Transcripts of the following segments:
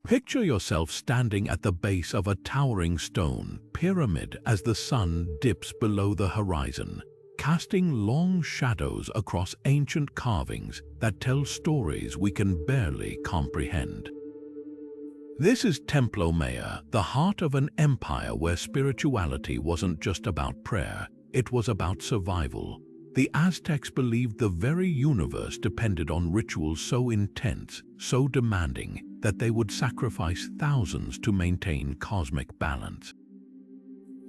Picture yourself standing at the base of a towering stone pyramid as the sun dips below the horizon, casting long shadows across ancient carvings that tell stories we can barely comprehend. This is Templo Maya, the heart of an empire where spirituality wasn't just about prayer, it was about survival. The Aztecs believed the very universe depended on rituals so intense, so demanding, that they would sacrifice thousands to maintain cosmic balance.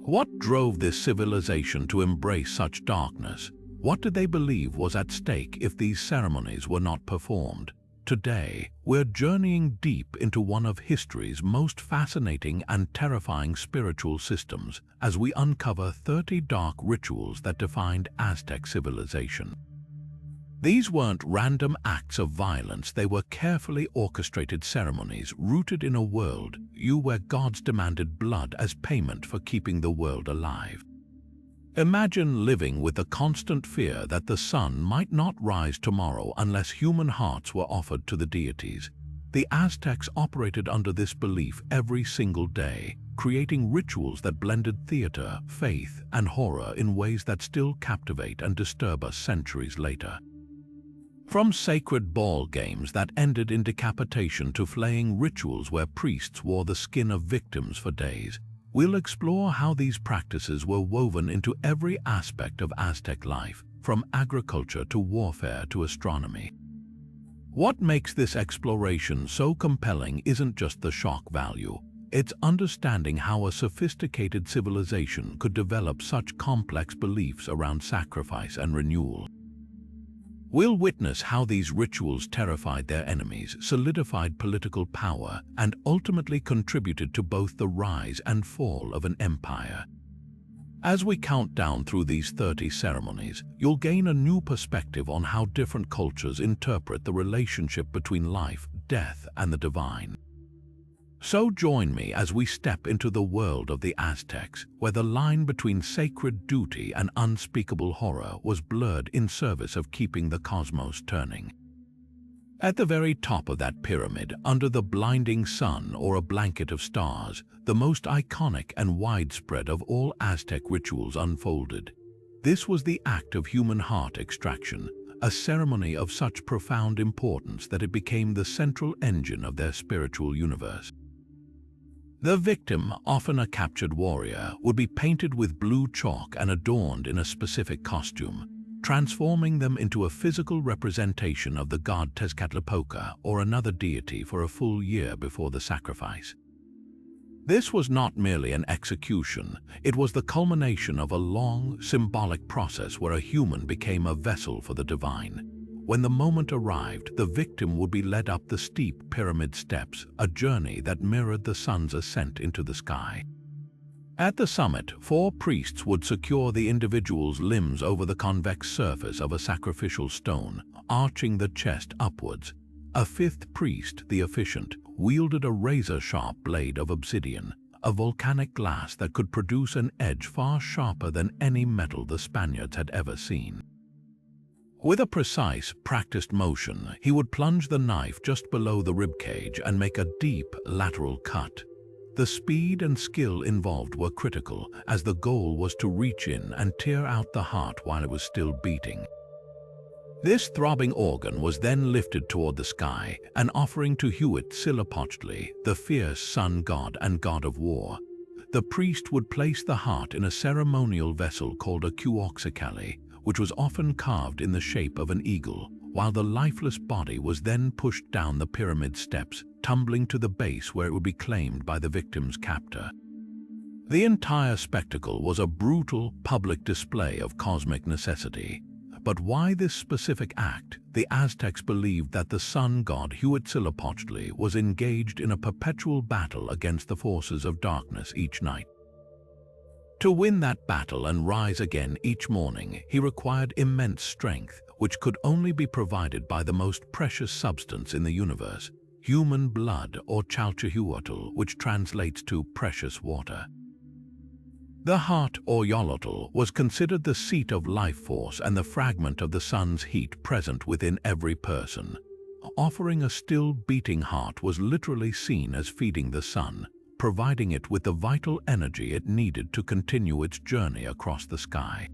What drove this civilization to embrace such darkness? What did they believe was at stake if these ceremonies were not performed? Today, we're journeying deep into one of history's most fascinating and terrifying spiritual systems as we uncover 30 dark rituals that defined Aztec civilization. These weren't random acts of violence, they were carefully orchestrated ceremonies rooted in a world where gods demanded blood as payment for keeping the world alive. Imagine living with the constant fear that the sun might not rise tomorrow unless human hearts were offered to the deities. The Aztecs operated under this belief every single day, creating rituals that blended theater, faith, and horror in ways that still captivate and disturb us centuries later. From sacred ball games that ended in decapitation to flaying rituals where priests wore the skin of victims for days, we'll explore how these practices were woven into every aspect of Aztec life, from agriculture to warfare to astronomy. What makes this exploration so compelling isn't just the shock value, it's understanding how a sophisticated civilization could develop such complex beliefs around sacrifice and renewal. We'll witness how these rituals terrified their enemies, solidified political power, and ultimately contributed to both the rise and fall of an empire. As we count down through these 30 ceremonies, you'll gain a new perspective on how different cultures interpret the relationship between life, death, and the divine. So join me as we step into the world of the Aztecs, where the line between sacred duty and unspeakable horror was blurred in service of keeping the cosmos turning. At the very top of that pyramid, under the blinding sun or a blanket of stars, the most iconic and widespread of all Aztec rituals unfolded. This was the act of human heart extraction, a ceremony of such profound importance that it became the central engine of their spiritual universe. The victim, often a captured warrior, would be painted with blue chalk and adorned in a specific costume, transforming them into a physical representation of the god Tezcatlipoca or another deity for a full year before the sacrifice. This was not merely an execution, it was the culmination of a long, symbolic process where a human became a vessel for the divine. When the moment arrived, the victim would be led up the steep pyramid steps, a journey that mirrored the sun's ascent into the sky. At the summit, 4 priests would secure the individual's limbs over the convex surface of a sacrificial stone, arching the chest upwards. A 5th priest, the officiant, wielded a razor-sharp blade of obsidian, a volcanic glass that could produce an edge far sharper than any metal the Spaniards had ever seen. With a precise, practiced motion, he would plunge the knife just below the ribcage and make a deep, lateral cut. The speed and skill involved were critical, as the goal was to reach in and tear out the heart while it was still beating. This throbbing organ was then lifted toward the sky, an offering to Huitzilopochtli, the fierce sun god and god of war. The priest would place the heart in a ceremonial vessel called a quetzalcoatl, which was often carved in the shape of an eagle, while the lifeless body was then pushed down the pyramid steps, tumbling to the base where it would be claimed by the victim's captor. The entire spectacle was a brutal, public display of cosmic necessity. But why this specific act? The Aztecs believed that the sun god Huitzilopochtli was engaged in a perpetual battle against the forces of darkness each night. To win that battle and rise again each morning, he required immense strength, which could only be provided by the most precious substance in the universe, human blood, or chalchihuatl, which translates to precious water. The heart, or yolotl, was considered the seat of life force and the fragment of the sun's heat present within every person. Offering a still beating heart was literally seen as feeding the sun, providing it with the vital energy it needed to continue its journey across the sky.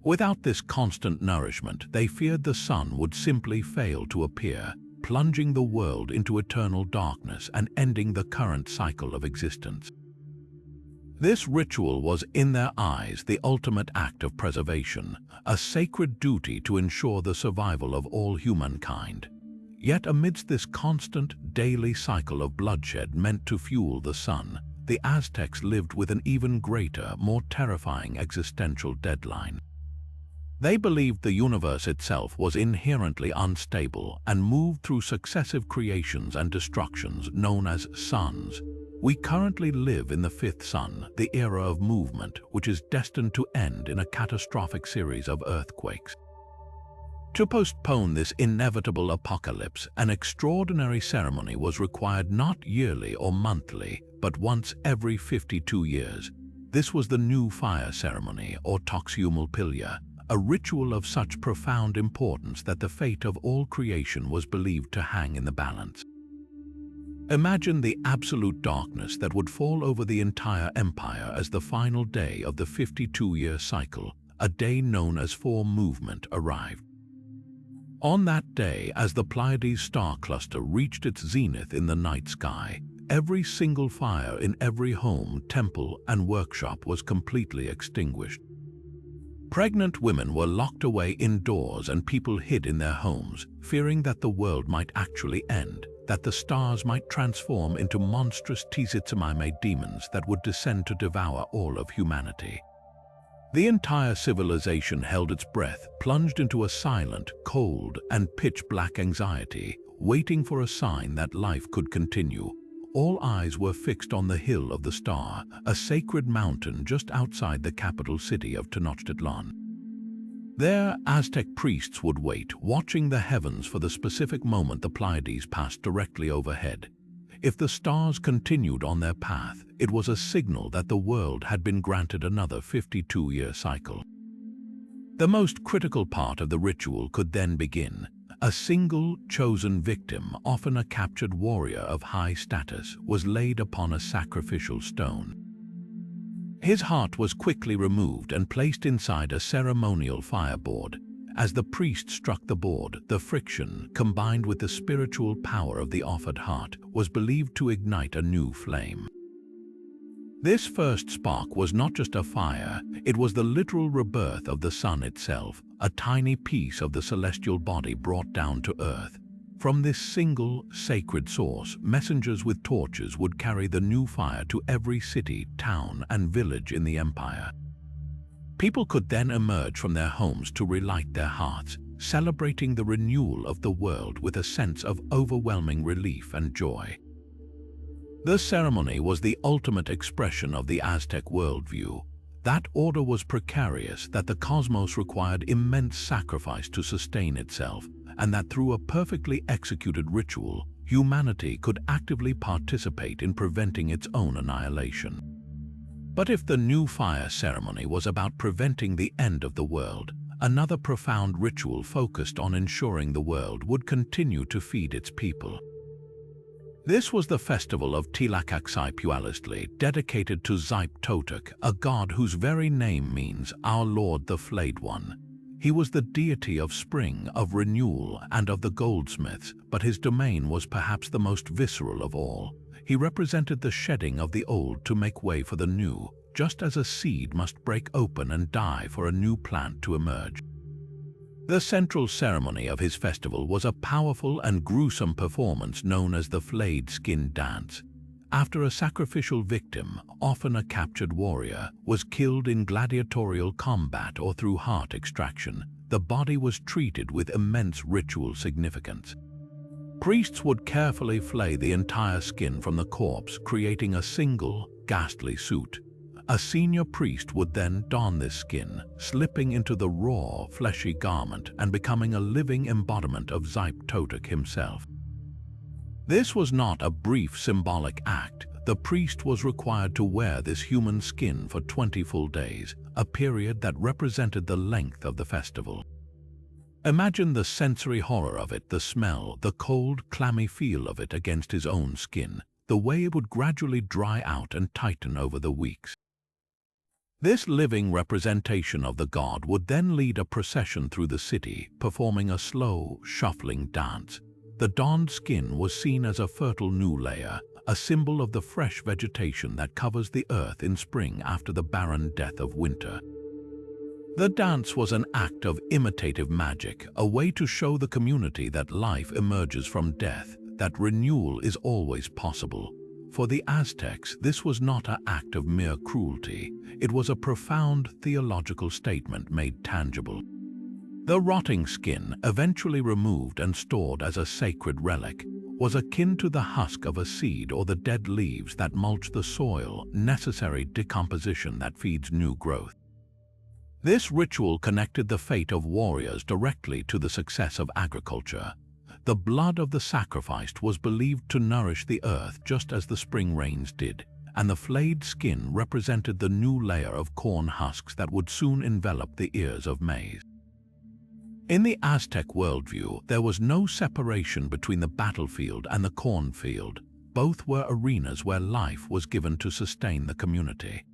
Without this constant nourishment, they feared the sun would simply fail to appear, plunging the world into eternal darkness and ending the current cycle of existence. This ritual was, in their eyes, the ultimate act of preservation, a sacred duty to ensure the survival of all humankind. Yet amidst this constant, daily cycle of bloodshed meant to fuel the sun, the Aztecs lived with an even greater, more terrifying existential deadline. They believed the universe itself was inherently unstable and moved through successive creations and destructions known as suns. We currently live in the fifth sun, the era of movement, which is destined to end in a catastrophic series of earthquakes. To postpone this inevitable apocalypse, an extraordinary ceremony was required not yearly or monthly, but once every 52 years. This was the new fire ceremony, or Toxeumalpilia, a ritual of such profound importance that the fate of all creation was believed to hang in the balance. Imagine the absolute darkness that would fall over the entire empire as the final day of the 52-year cycle, a day known as Four Movement, arrived. On that day, as the Pleiades star cluster reached its zenith in the night sky, every single fire in every home, temple, and workshop was completely extinguished. Pregnant women were locked away indoors and people hid in their homes, fearing that the world might actually end, that the stars might transform into monstrous Tzitzimaime demons that would descend to devour all of humanity. The entire civilization held its breath, plunged into a silent, cold, and pitch-black anxiety, waiting for a sign that life could continue. All eyes were fixed on the Hill of the Star, a sacred mountain just outside the capital city of Tenochtitlan. There, Aztec priests would wait, watching the heavens for the specific moment the Pleiades passed directly overhead. If the stars continued on their path, it was a signal that the world had been granted another 52-year cycle. The most critical part of the ritual could then begin. A single, chosen victim, often a captured warrior of high status, was laid upon a sacrificial stone. His heart was quickly removed and placed inside a ceremonial fireboard. As the priest struck the board, the friction, combined with the spiritual power of the offered heart, was believed to ignite a new flame. This first spark was not just a fire, it was the literal rebirth of the sun itself, a tiny piece of the celestial body brought down to earth. From this single, sacred source, messengers with torches would carry the new fire to every city, town, and village in the empire. People could then emerge from their homes to relight their hearts, celebrating the renewal of the world with a sense of overwhelming relief and joy. The ceremony was the ultimate expression of the Aztec worldview. That order was precarious, that the cosmos required immense sacrifice to sustain itself, and that through a perfectly executed ritual, humanity could actively participate in preventing its own annihilation. But if the new fire ceremony was about preventing the end of the world, another profound ritual focused on ensuring the world would continue to feed its people. This was the festival of Tlaloc, dedicated to Huitzilopochtli, a god whose very name means "Our Lord the Flayed One." He was the deity of spring, of renewal, and of the goldsmiths, but his domain was perhaps the most visceral of all. He represented the shedding of the old to make way for the new, just as a seed must break open and die for a new plant to emerge. The central ceremony of his festival was a powerful and gruesome performance known as the Flayed Skin Dance. After a sacrificial victim, often a captured warrior, was killed in gladiatorial combat or through heart extraction, the body was treated with immense ritual significance. Priests would carefully flay the entire skin from the corpse, creating a single, ghastly suit. A senior priest would then don this skin, slipping into the raw, fleshy garment and becoming a living embodiment of Huitzilopochtli himself. This was not a brief symbolic act. The priest was required to wear this human skin for 20 full days, a period that represented the length of the festival. Imagine the sensory horror of it, the smell, the cold, clammy feel of it against his own skin, the way it would gradually dry out and tighten over the weeks. This living representation of the god would then lead a procession through the city, performing a slow, shuffling dance. The donned skin was seen as a fertile new layer, a symbol of the fresh vegetation that covers the earth in spring after the barren death of winter. The dance was an act of imitative magic, a way to show the community that life emerges from death, that renewal is always possible. For the Aztecs, this was not an act of mere cruelty. It was a profound theological statement made tangible. The rotting skin, eventually removed and stored as a sacred relic, was akin to the husk of a seed or the dead leaves that mulch the soil, necessary decomposition that feeds new growth. This ritual connected the fate of warriors directly to the success of agriculture. The blood of the sacrificed was believed to nourish the earth just as the spring rains did, and the flayed skin represented the new layer of corn husks that would soon envelop the ears of maize. In the Aztec worldview, there was no separation between the battlefield and the cornfield. Both were arenas where life was given to sustain the community.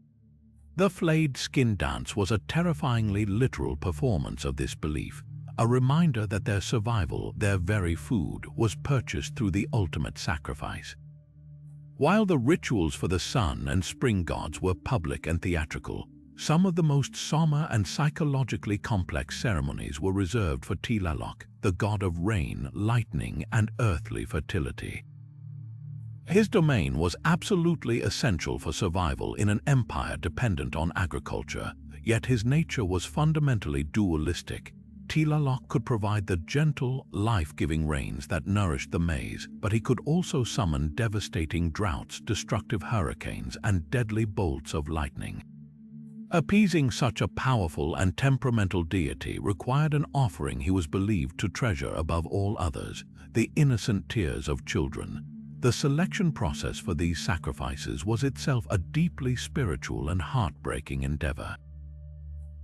The Flayed Skin Dance was a terrifyingly literal performance of this belief, a reminder that their survival, their very food, was purchased through the ultimate sacrifice. While the rituals for the sun and spring gods were public and theatrical, some of the most somber and psychologically complex ceremonies were reserved for Tlaloc, the god of rain, lightning, and earthly fertility. His domain was absolutely essential for survival in an empire dependent on agriculture, yet his nature was fundamentally dualistic. Tlaloc could provide the gentle, life-giving rains that nourished the maize, but he could also summon devastating droughts, destructive hurricanes, and deadly bolts of lightning. Appeasing such a powerful and temperamental deity required an offering he was believed to treasure above all others, the innocent tears of children. The selection process for these sacrifices was itself a deeply spiritual and heartbreaking endeavor.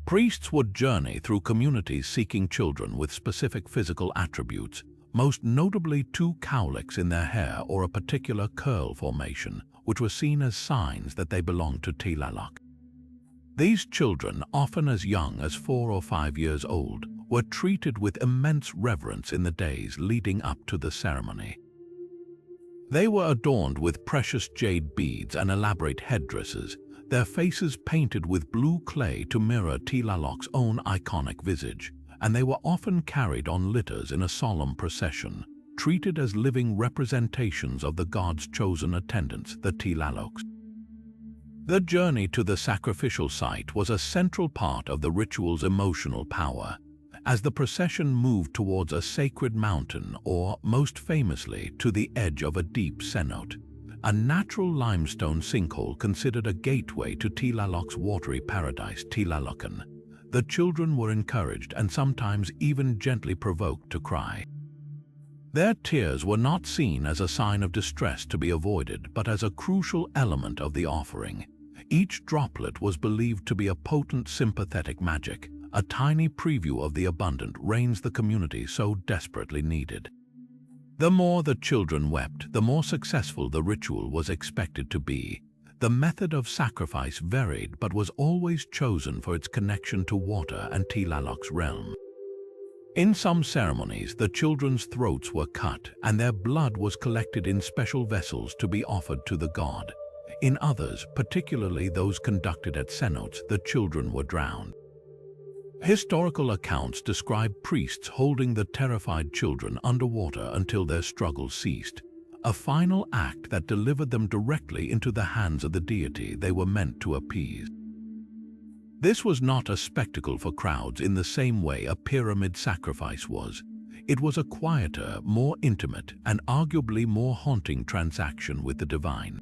Priests would journey through communities seeking children with specific physical attributes, most notably two cowlicks in their hair or a particular curl formation, which were seen as signs that they belonged to Tlaloc. These children, often as young as 4 or 5 years old, were treated with immense reverence in the days leading up to the ceremony. They were adorned with precious jade beads and elaborate headdresses, their faces painted with blue clay to mirror Tlaloc's own iconic visage, and they were often carried on litters in a solemn procession, treated as living representations of the god's chosen attendants, the Tlalocs. The journey to the sacrificial site was a central part of the ritual's emotional power. As the procession moved towards a sacred mountain or, most famously, to the edge of a deep cenote, a natural limestone sinkhole considered a gateway to Tlaloc's watery paradise, Tlalocan, the children were encouraged and sometimes even gently provoked to cry. Their tears were not seen as a sign of distress to be avoided, but as a crucial element of the offering. Each droplet was believed to be a potent sympathetic magic, a tiny preview of the abundant rains the community so desperately needed. The more the children wept, the more successful the ritual was expected to be. The method of sacrifice varied but was always chosen for its connection to water and Tlaloc's realm. In some ceremonies, the children's throats were cut and their blood was collected in special vessels to be offered to the god. In others, particularly those conducted at cenotes, the children were drowned. Historical accounts describe priests holding the terrified children underwater until their struggles ceased, a final act that delivered them directly into the hands of the deity they were meant to appease. This was not a spectacle for crowds in the same way a pyramid sacrifice was. It was a quieter, more intimate, and arguably more haunting transaction with the divine.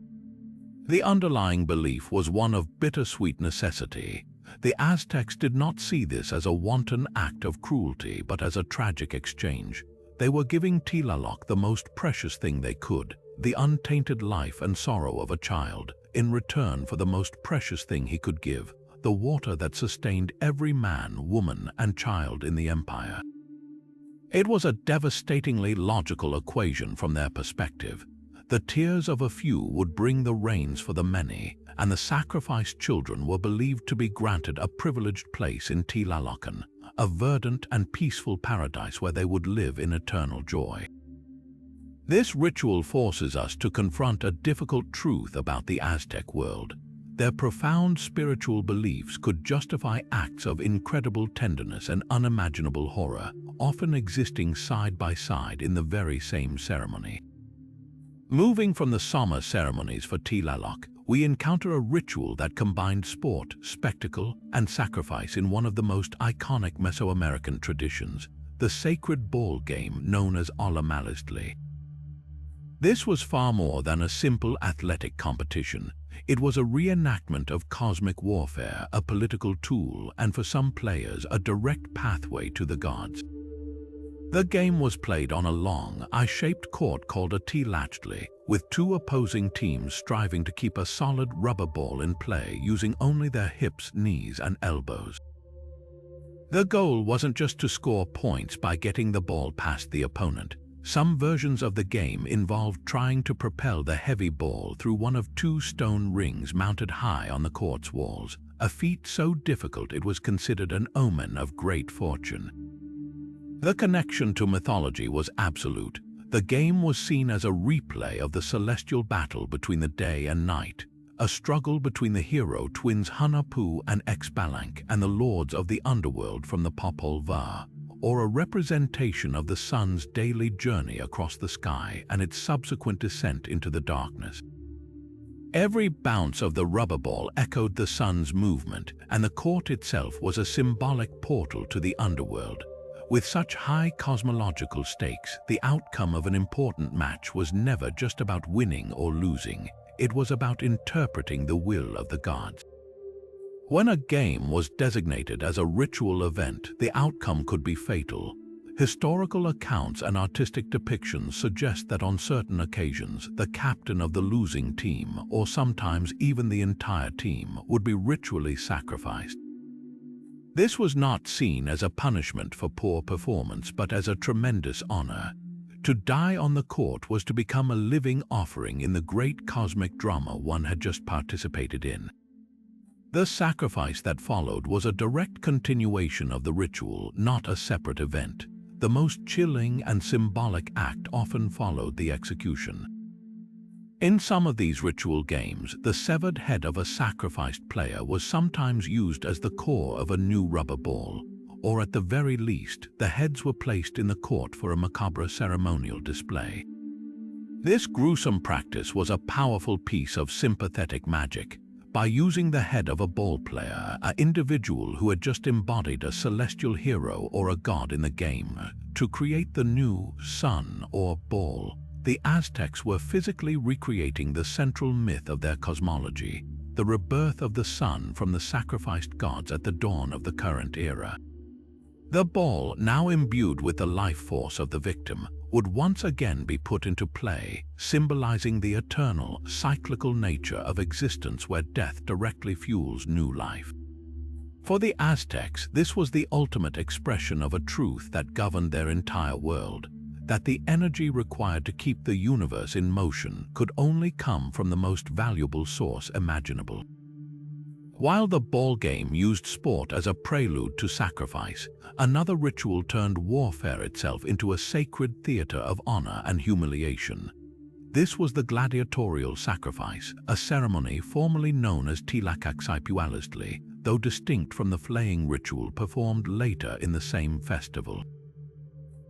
The underlying belief was one of bittersweet necessity. The Aztecs did not see this as a wanton act of cruelty, but as a tragic exchange. They were giving Tlaloc the most precious thing they could, the untainted life and sorrow of a child, in return for the most precious thing he could give, the water that sustained every man, woman, and child in the empire. It was a devastatingly logical equation from their perspective. The tears of a few would bring the rains for the many, and the sacrificed children were believed to be granted a privileged place in Tlaloc, a verdant and peaceful paradise where they would live in eternal joy. This ritual forces us to confront a difficult truth about the Aztec world. Their profound spiritual beliefs could justify acts of incredible tenderness and unimaginable horror, often existing side by side in the very same ceremony. Moving from the summer ceremonies for Tlaloc, we encounter a ritual that combined sport, spectacle, and sacrifice in one of the most iconic Mesoamerican traditions, the sacred ball game known as hallucinogens. This was far more than a simple athletic competition. It was a reenactment of cosmic warfare, a political tool, and for some players, a direct pathway to the gods. The game was played on a long, eye-shaped court called a Huitzilopochtli, with two opposing teams striving to keep a solid rubber ball in play using only their hips, knees, and elbows. The goal wasn't just to score points by getting the ball past the opponent. Some versions of the game involved trying to propel the heavy ball through one of two stone rings mounted high on the court's walls, a feat so difficult it was considered an omen of great fortune. The connection to mythology was absolute. The game was seen as a replay of the celestial battle between the day and night, a struggle between the hero twins Hunahpu and Xbalanque and the lords of the underworld from the Popol Vuh, or a representation of the sun's daily journey across the sky and its subsequent descent into the darkness. Every bounce of the rubber ball echoed the sun's movement, and the court itself was a symbolic portal to the underworld. With such high cosmological stakes, the outcome of an important match was never just about winning or losing. It was about interpreting the will of the gods. When a game was designated as a ritual event, the outcome could be fatal. Historical accounts and artistic depictions suggest that on certain occasions, the captain of the losing team, or sometimes even the entire team, would be ritually sacrificed. This was not seen as a punishment for poor performance, but as a tremendous honor. To die on the court was to become a living offering in the great cosmic drama one had just participated in. The sacrifice that followed was a direct continuation of the ritual, not a separate event. The most chilling and symbolic act often followed the execution. In some of these ritual games, the severed head of a sacrificed player was sometimes used as the core of a new rubber ball, or at the very least, the heads were placed in the court for a macabre ceremonial display. This gruesome practice was a powerful piece of sympathetic magic. By using the head of a ball player, an individual who had just embodied a celestial hero or a god in the game, to create the new sun or ball, the Aztecs were physically recreating the central myth of their cosmology, the rebirth of the sun from the sacrificed gods at the dawn of the current era. The ball, now imbued with the life force of the victim, would once again be put into play, symbolizing the eternal, cyclical nature of existence where death directly fuels new life. For the Aztecs, this was the ultimate expression of a truth that governed their entire world, that the energy required to keep the universe in motion could only come from the most valuable source imaginable. While the ball game used sport as a prelude to sacrifice, another ritual turned warfare itself into a sacred theater of honor and humiliation. This was the gladiatorial sacrifice, a ceremony formerly known as Tlaloc, though distinct from the flaying ritual performed later in the same festival.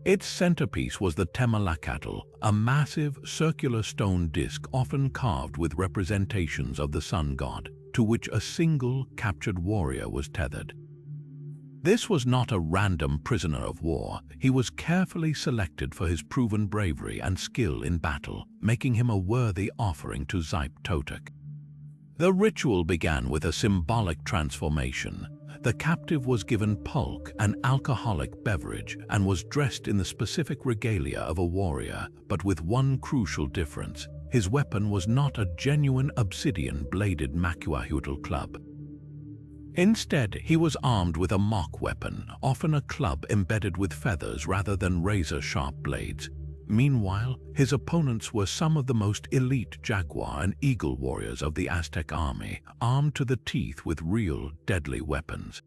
Its centerpiece was the temalacatl, a massive, circular stone disc often carved with representations of the sun god, to which a single captured warrior was tethered. This was not a random prisoner of war. He was carefully selected for his proven bravery and skill in battle, making him a worthy offering to Huitzilopochtli. The ritual began with a symbolic transformation. The captive was given pulque, an alcoholic beverage, and was dressed in the specific regalia of a warrior, but with one crucial difference. His weapon was not a genuine obsidian-bladed macuahuitl club. Instead, he was armed with a mock weapon, often a club embedded with feathers rather than razor-sharp blades. Meanwhile, his opponents were some of the most elite jaguar and eagle warriors of the Aztec army, armed to the teeth with real, deadly weapons.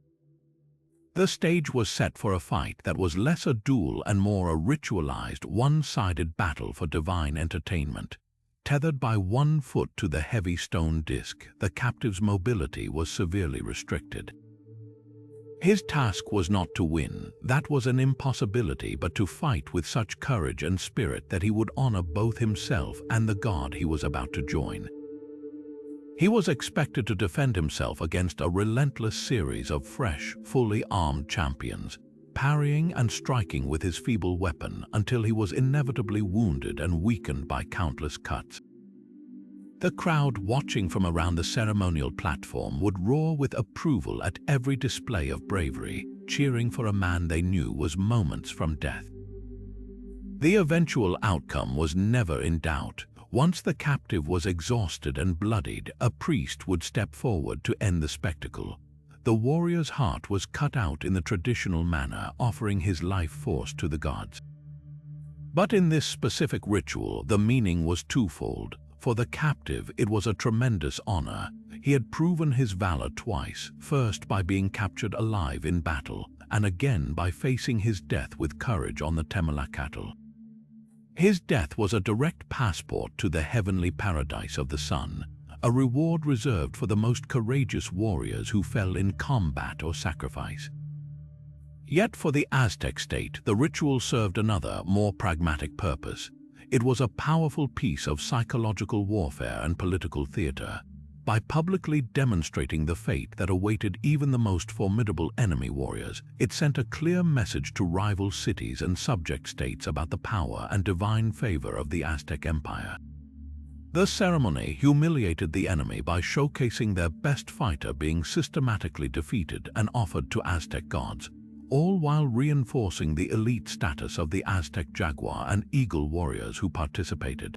The stage was set for a fight that was less a duel and more a ritualized, one-sided battle for divine entertainment. Tethered by one foot to the heavy stone disc, the captive's mobility was severely restricted. His task was not to win, that was an impossibility, but to fight with such courage and spirit that he would honor both himself and the god he was about to join. He was expected to defend himself against a relentless series of fresh, fully armed champions, parrying and striking with his feeble weapon until he was inevitably wounded and weakened by countless cuts. The crowd watching from around the ceremonial platform would roar with approval at every display of bravery, cheering for a man they knew was moments from death. The eventual outcome was never in doubt. Once the captive was exhausted and bloodied, a priest would step forward to end the spectacle. The warrior's heart was cut out in the traditional manner, offering his life force to the gods. But in this specific ritual, the meaning was twofold. For the captive, it was a tremendous honor. He had proven his valor twice, first by being captured alive in battle, and again by facing his death with courage on the Temelacatl. His death was a direct passport to the heavenly paradise of the sun, a reward reserved for the most courageous warriors who fell in combat or sacrifice. Yet for the Aztec state, the ritual served another, more pragmatic purpose. It was a powerful piece of psychological warfare and political theater. By publicly demonstrating the fate that awaited even the most formidable enemy warriors, it sent a clear message to rival cities and subject states about the power and divine favor of the Aztec Empire. The ceremony humiliated the enemy by showcasing their best fighter being systematically defeated and offered to Aztec gods, all while reinforcing the elite status of the Aztec jaguar and eagle warriors who participated.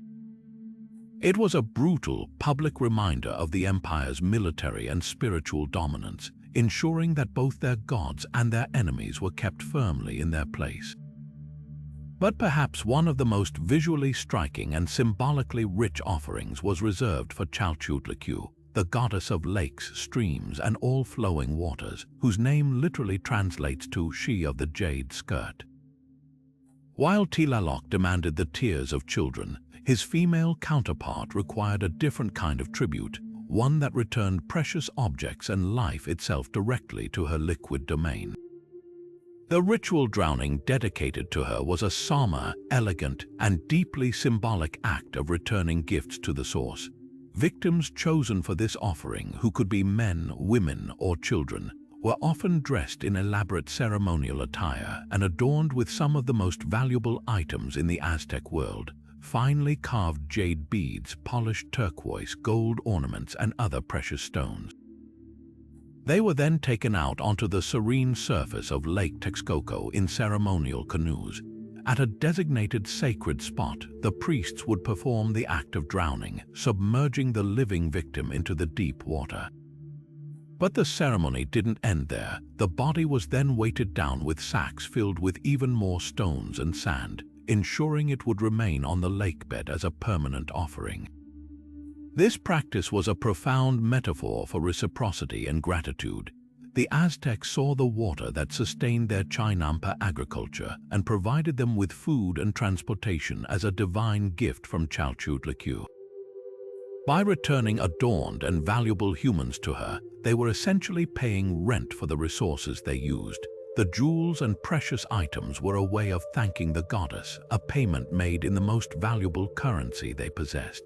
It was a brutal, public reminder of the empire's military and spiritual dominance, ensuring that both their gods and their enemies were kept firmly in their place. But perhaps one of the most visually striking and symbolically rich offerings was reserved for Huitzilopochtli, the goddess of lakes, streams, and all flowing waters, whose name literally translates to "she of the jade skirt." While Tlaloc demanded the tears of children, his female counterpart required a different kind of tribute, one that returned precious objects and life itself directly to her liquid domain. The ritual drowning dedicated to her was a somber, elegant, and deeply symbolic act of returning gifts to the source. Victims chosen for this offering, who could be men, women, or children, were often dressed in elaborate ceremonial attire and adorned with some of the most valuable items in the Aztec world: finely carved jade beads, polished turquoise, gold ornaments, and other precious stones. They were then taken out onto the serene surface of Lake Texcoco in ceremonial canoes. At a designated sacred spot, the priests would perform the act of drowning, submerging the living victim into the deep water. But the ceremony didn't end there. The body was then weighted down with sacks filled with even more stones and sand, ensuring it would remain on the lakebed as a permanent offering. This practice was a profound metaphor for reciprocity and gratitude. The Aztecs saw the water that sustained their Chinampa agriculture and provided them with food and transportation as a divine gift from Huitzilopochtli. By returning adorned and valuable humans to her, they were essentially paying rent for the resources they used. The jewels and precious items were a way of thanking the goddess, a payment made in the most valuable currency they possessed.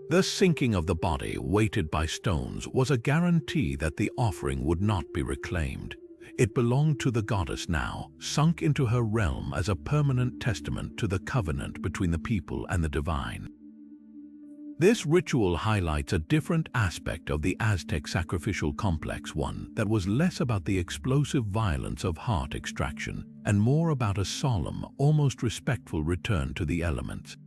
The sinking of the body, weighted by stones, was a guarantee that the offering would not be reclaimed. It belonged to the goddess now, sunk into her realm as a permanent testament to the covenant between the people and the divine. This ritual highlights a different aspect of the Aztec sacrificial complex, one that was less about the explosive violence of heart extraction and more about a solemn, almost respectful return to the elements.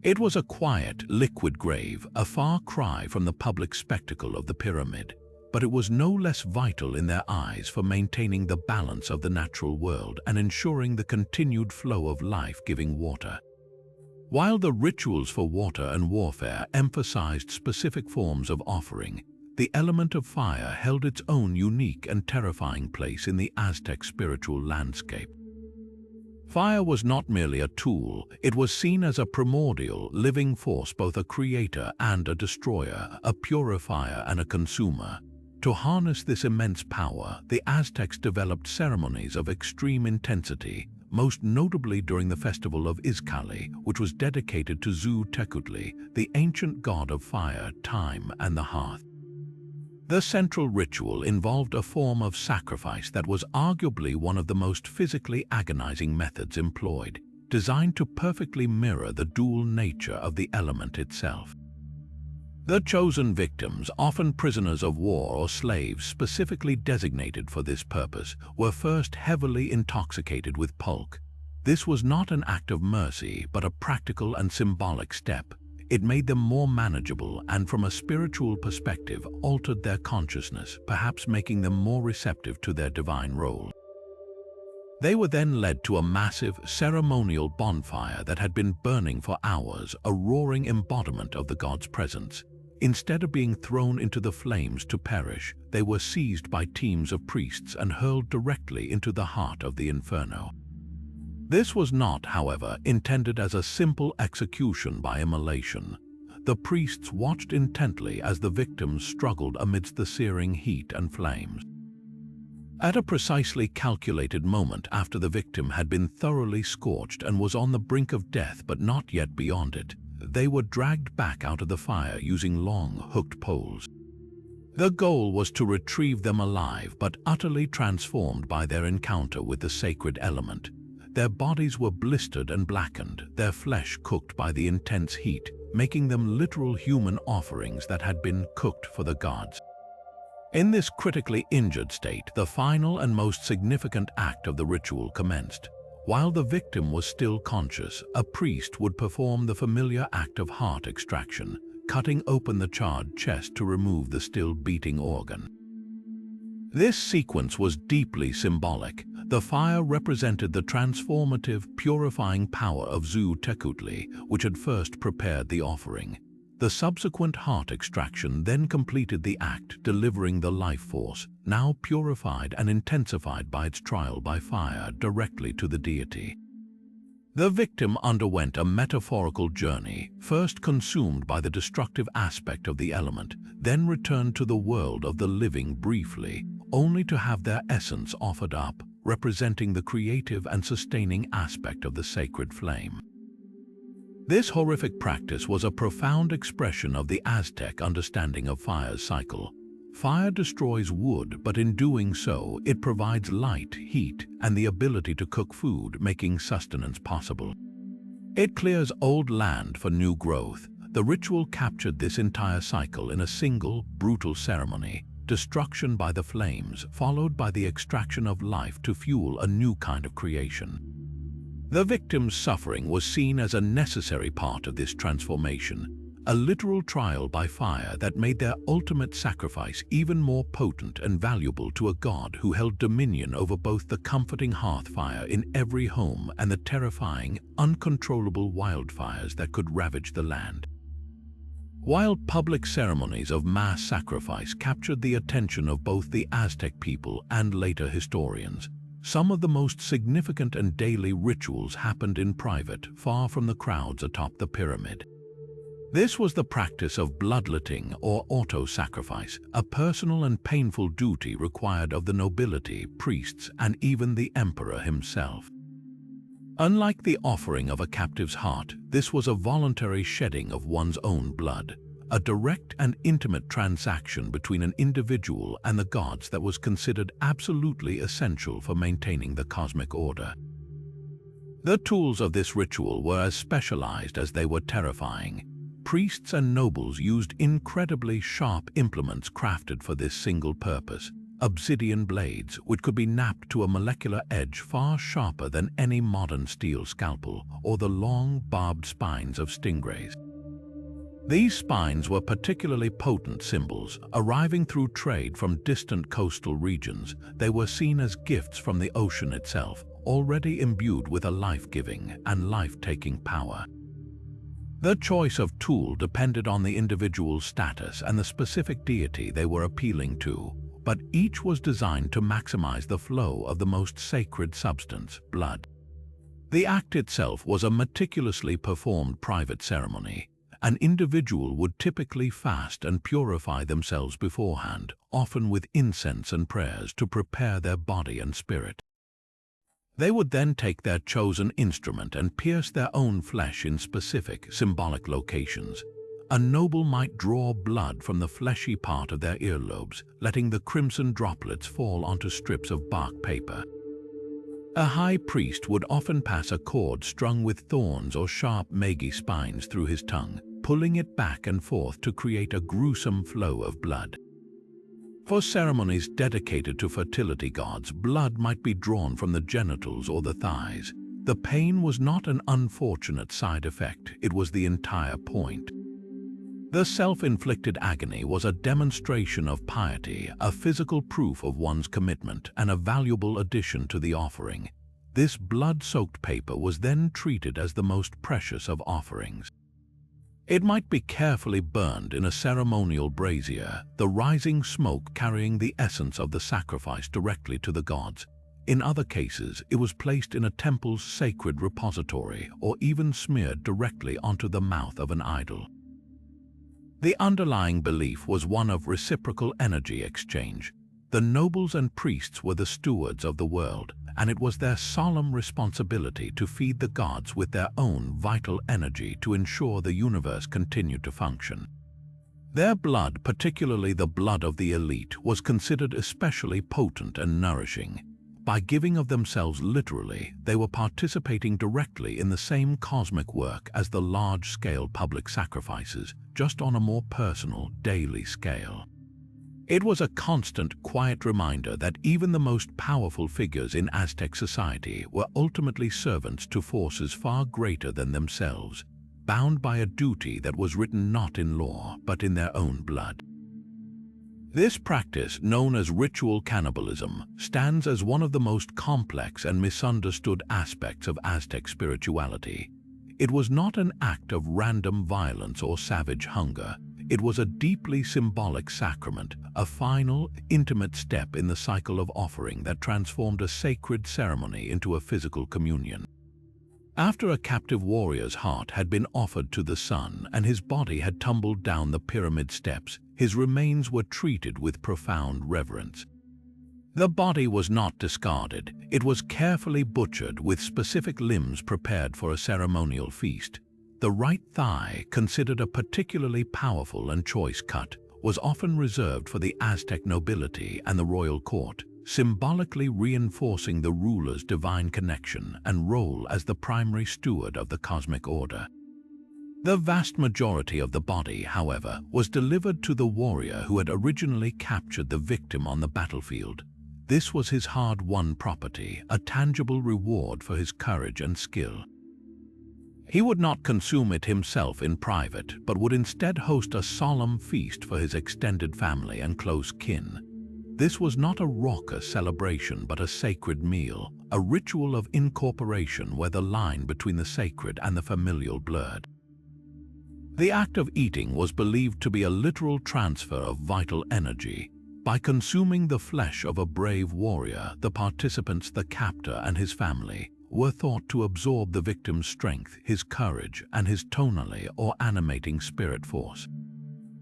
It was a quiet, liquid grave, a far cry from the public spectacle of the pyramid. but it was no less vital in their eyes for maintaining the balance of the natural world and ensuring the continued flow of life-giving water. While the rituals for water and warfare emphasized specific forms of offering, the element of fire held its own unique and terrifying place in the Aztec spiritual landscape. Fire was not merely a tool, it was seen as a primordial, living force, both a creator and a destroyer, a purifier and a consumer. To harness this immense power, the Aztecs developed ceremonies of extreme intensity, most notably during the festival of Izcalli, which was dedicated to Huitzilopochtli, the ancient god of fire, time, and the hearth. The central ritual involved a form of sacrifice that was arguably one of the most physically agonizing methods employed, designed to perfectly mirror the dual nature of the element itself. The chosen victims, often prisoners of war or slaves specifically designated for this purpose, were first heavily intoxicated with pulque. This was not an act of mercy, but a practical and symbolic step. It made them more manageable and, from a spiritual perspective, altered their consciousness, perhaps making them more receptive to their divine role. They were then led to a massive, ceremonial bonfire that had been burning for hours, a roaring embodiment of the god's presence. Instead of being thrown into the flames to perish, they were seized by teams of priests and hurled directly into the heart of the inferno. This was not, however, intended as a simple execution by immolation. The priests watched intently as the victims struggled amidst the searing heat and flames. At a precisely calculated moment after the victim had been thoroughly scorched and was on the brink of death but not yet beyond it, they were dragged back out of the fire using long, hooked poles. The goal was to retrieve them alive but utterly transformed by their encounter with the sacred element. Their bodies were blistered and blackened, their flesh cooked by the intense heat, making them literal human offerings that had been cooked for the gods. In this critically injured state, the final and most significant act of the ritual commenced. While the victim was still conscious, a priest would perform the familiar act of heart extraction, cutting open the charred chest to remove the still beating organ. This sequence was deeply symbolic. The fire represented the transformative, purifying power of Huitzilopochtli, which had first prepared the offering. The subsequent heart extraction then completed the act, delivering the life force, now purified and intensified by its trial by fire, directly to the deity. The victim underwent a metaphorical journey, first consumed by the destructive aspect of the element, then returned to the world of the living briefly, only to have their essence offered up, representing the creative and sustaining aspect of the sacred flame. This horrific practice was a profound expression of the Aztec understanding of fire's cycle. Fire destroys wood, but in doing so, it provides light, heat, and the ability to cook food, making sustenance possible. It clears old land for new growth. The ritual captured this entire cycle in a single, brutal ceremony: destruction by the flames, followed by the extraction of life to fuel a new kind of creation. The victim's suffering was seen as a necessary part of this transformation, a literal trial by fire that made their ultimate sacrifice even more potent and valuable to a god who held dominion over both the comforting hearth fire in every home and the terrifying, uncontrollable wildfires that could ravage the land. While public ceremonies of mass sacrifice captured the attention of both the Aztec people and later historians, some of the most significant and daily rituals happened in private, far from the crowds atop the pyramid. This was the practice of bloodletting or auto-sacrifice, a personal and painful duty required of the nobility, priests, and even the emperor himself. Unlike the offering of a captive's heart, this was a voluntary shedding of one's own blood, a direct and intimate transaction between an individual and the gods that was considered absolutely essential for maintaining the cosmic order. The tools of this ritual were as specialized as they were terrifying. Priests and nobles used incredibly sharp implements crafted for this single purpose, obsidian blades which could be knapped to a molecular edge far sharper than any modern steel scalpel, or the long, barbed spines of stingrays. These spines were particularly potent symbols. Arriving through trade from distant coastal regions, they were seen as gifts from the ocean itself, already imbued with a life-giving and life-taking power. The choice of tool depended on the individual's status and the specific deity they were appealing to, but each was designed to maximize the flow of the most sacred substance, blood. The act itself was a meticulously performed private ceremony. An individual would typically fast and purify themselves beforehand, often with incense and prayers to prepare their body and spirit. They would then take their chosen instrument and pierce their own flesh in specific, symbolic locations. A noble might draw blood from the fleshy part of their earlobes, letting the crimson droplets fall onto strips of bark paper. A high priest would often pass a cord strung with thorns or sharp magi spines through his tongue, pulling it back and forth to create a gruesome flow of blood. For ceremonies dedicated to fertility gods, blood might be drawn from the genitals or the thighs. The pain was not an unfortunate side effect, it was the entire point. The self-inflicted agony was a demonstration of piety, a physical proof of one's commitment, and a valuable addition to the offering. This blood-soaked paper was then treated as the most precious of offerings. It might be carefully burned in a ceremonial brazier, the rising smoke carrying the essence of the sacrifice directly to the gods. In other cases, it was placed in a temple's sacred repository or even smeared directly onto the mouth of an idol. The underlying belief was one of reciprocal energy exchange. The nobles and priests were the stewards of the world, and it was their solemn responsibility to feed the gods with their own vital energy to ensure the universe continued to function. Their blood, particularly the blood of the elite, was considered especially potent and nourishing. By giving of themselves literally, they were participating directly in the same cosmic work as the large-scale public sacrifices, just on a more personal, daily scale. It was a constant, quiet reminder that even the most powerful figures in Aztec society were ultimately servants to forces far greater than themselves, bound by a duty that was written not in law, but in their own blood. This practice, known as ritual cannibalism, stands as one of the most complex and misunderstood aspects of Aztec spirituality. It was not an act of random violence or savage hunger. It was a deeply symbolic sacrament, a final, intimate step in the cycle of offering that transformed a sacred ceremony into a physical communion. After a captive warrior's heart had been offered to the sun and his body had tumbled down the pyramid steps, his remains were treated with profound reverence. The body was not discarded. It was carefully butchered with specific limbs prepared for a ceremonial feast. The right thigh, considered a particularly powerful and choice cut, was often reserved for the Aztec nobility and the royal court, symbolically reinforcing the ruler's divine connection and role as the primary steward of the cosmic order. The vast majority of the body, however, was delivered to the warrior who had originally captured the victim on the battlefield. This was his hard-won property, a tangible reward for his courage and skill. He would not consume it himself in private, but would instead host a solemn feast for his extended family and close kin. This was not a raucous celebration, but a sacred meal, a ritual of incorporation where the line between the sacred and the familial blurred. The act of eating was believed to be a literal transfer of vital energy. By consuming the flesh of a brave warrior, the participants, the captor and his family, were thought to absorb the victim's strength, his courage, and his tonally or animating spirit force.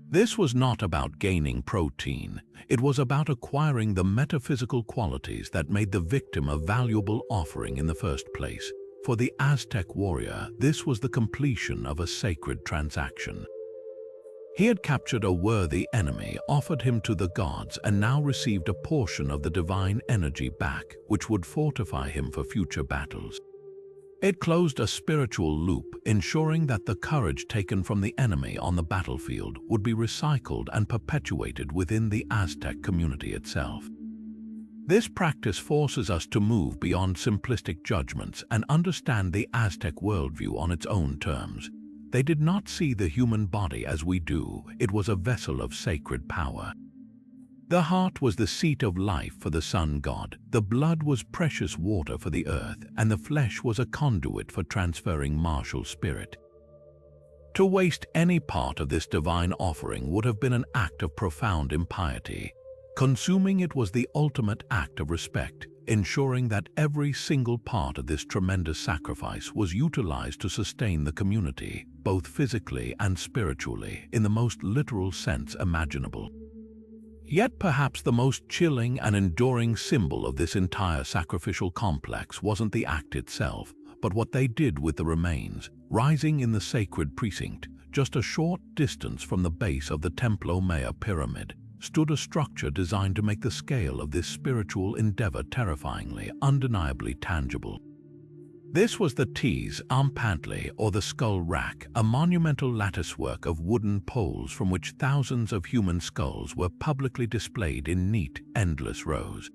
This was not about gaining protein. It was about acquiring the metaphysical qualities that made the victim a valuable offering in the first place. For the Aztec warrior, this was the completion of a sacred transaction. He had captured a worthy enemy, offered him to the gods, and now received a portion of the divine energy back, which would fortify him for future battles. It closed a spiritual loop, ensuring that the courage taken from the enemy on the battlefield would be recycled and perpetuated within the Aztec community itself. This practice forces us to move beyond simplistic judgments and understand the Aztec worldview on its own terms. They did not see the human body as we do. It was a vessel of sacred power. The heart was the seat of life for the sun god, the blood was precious water for the earth, and the flesh was a conduit for transferring martial spirit. To waste any part of this divine offering would have been an act of profound impiety. Consuming it was the ultimate act of respect, ensuring that every single part of this tremendous sacrifice was utilized to sustain the community, both physically and spiritually, in the most literal sense imaginable. Yet perhaps the most chilling and enduring symbol of this entire sacrificial complex wasn't the act itself, but what they did with the remains. Rising in the sacred precinct, just a short distance from the base of the Templo Maya pyramid, stood a structure designed to make the scale of this spiritual endeavor terrifyingly, undeniably tangible. This was the Tz'Ampantli, or the skull rack, a monumental latticework of wooden poles from which thousands of human skulls were publicly displayed in neat, endless rows.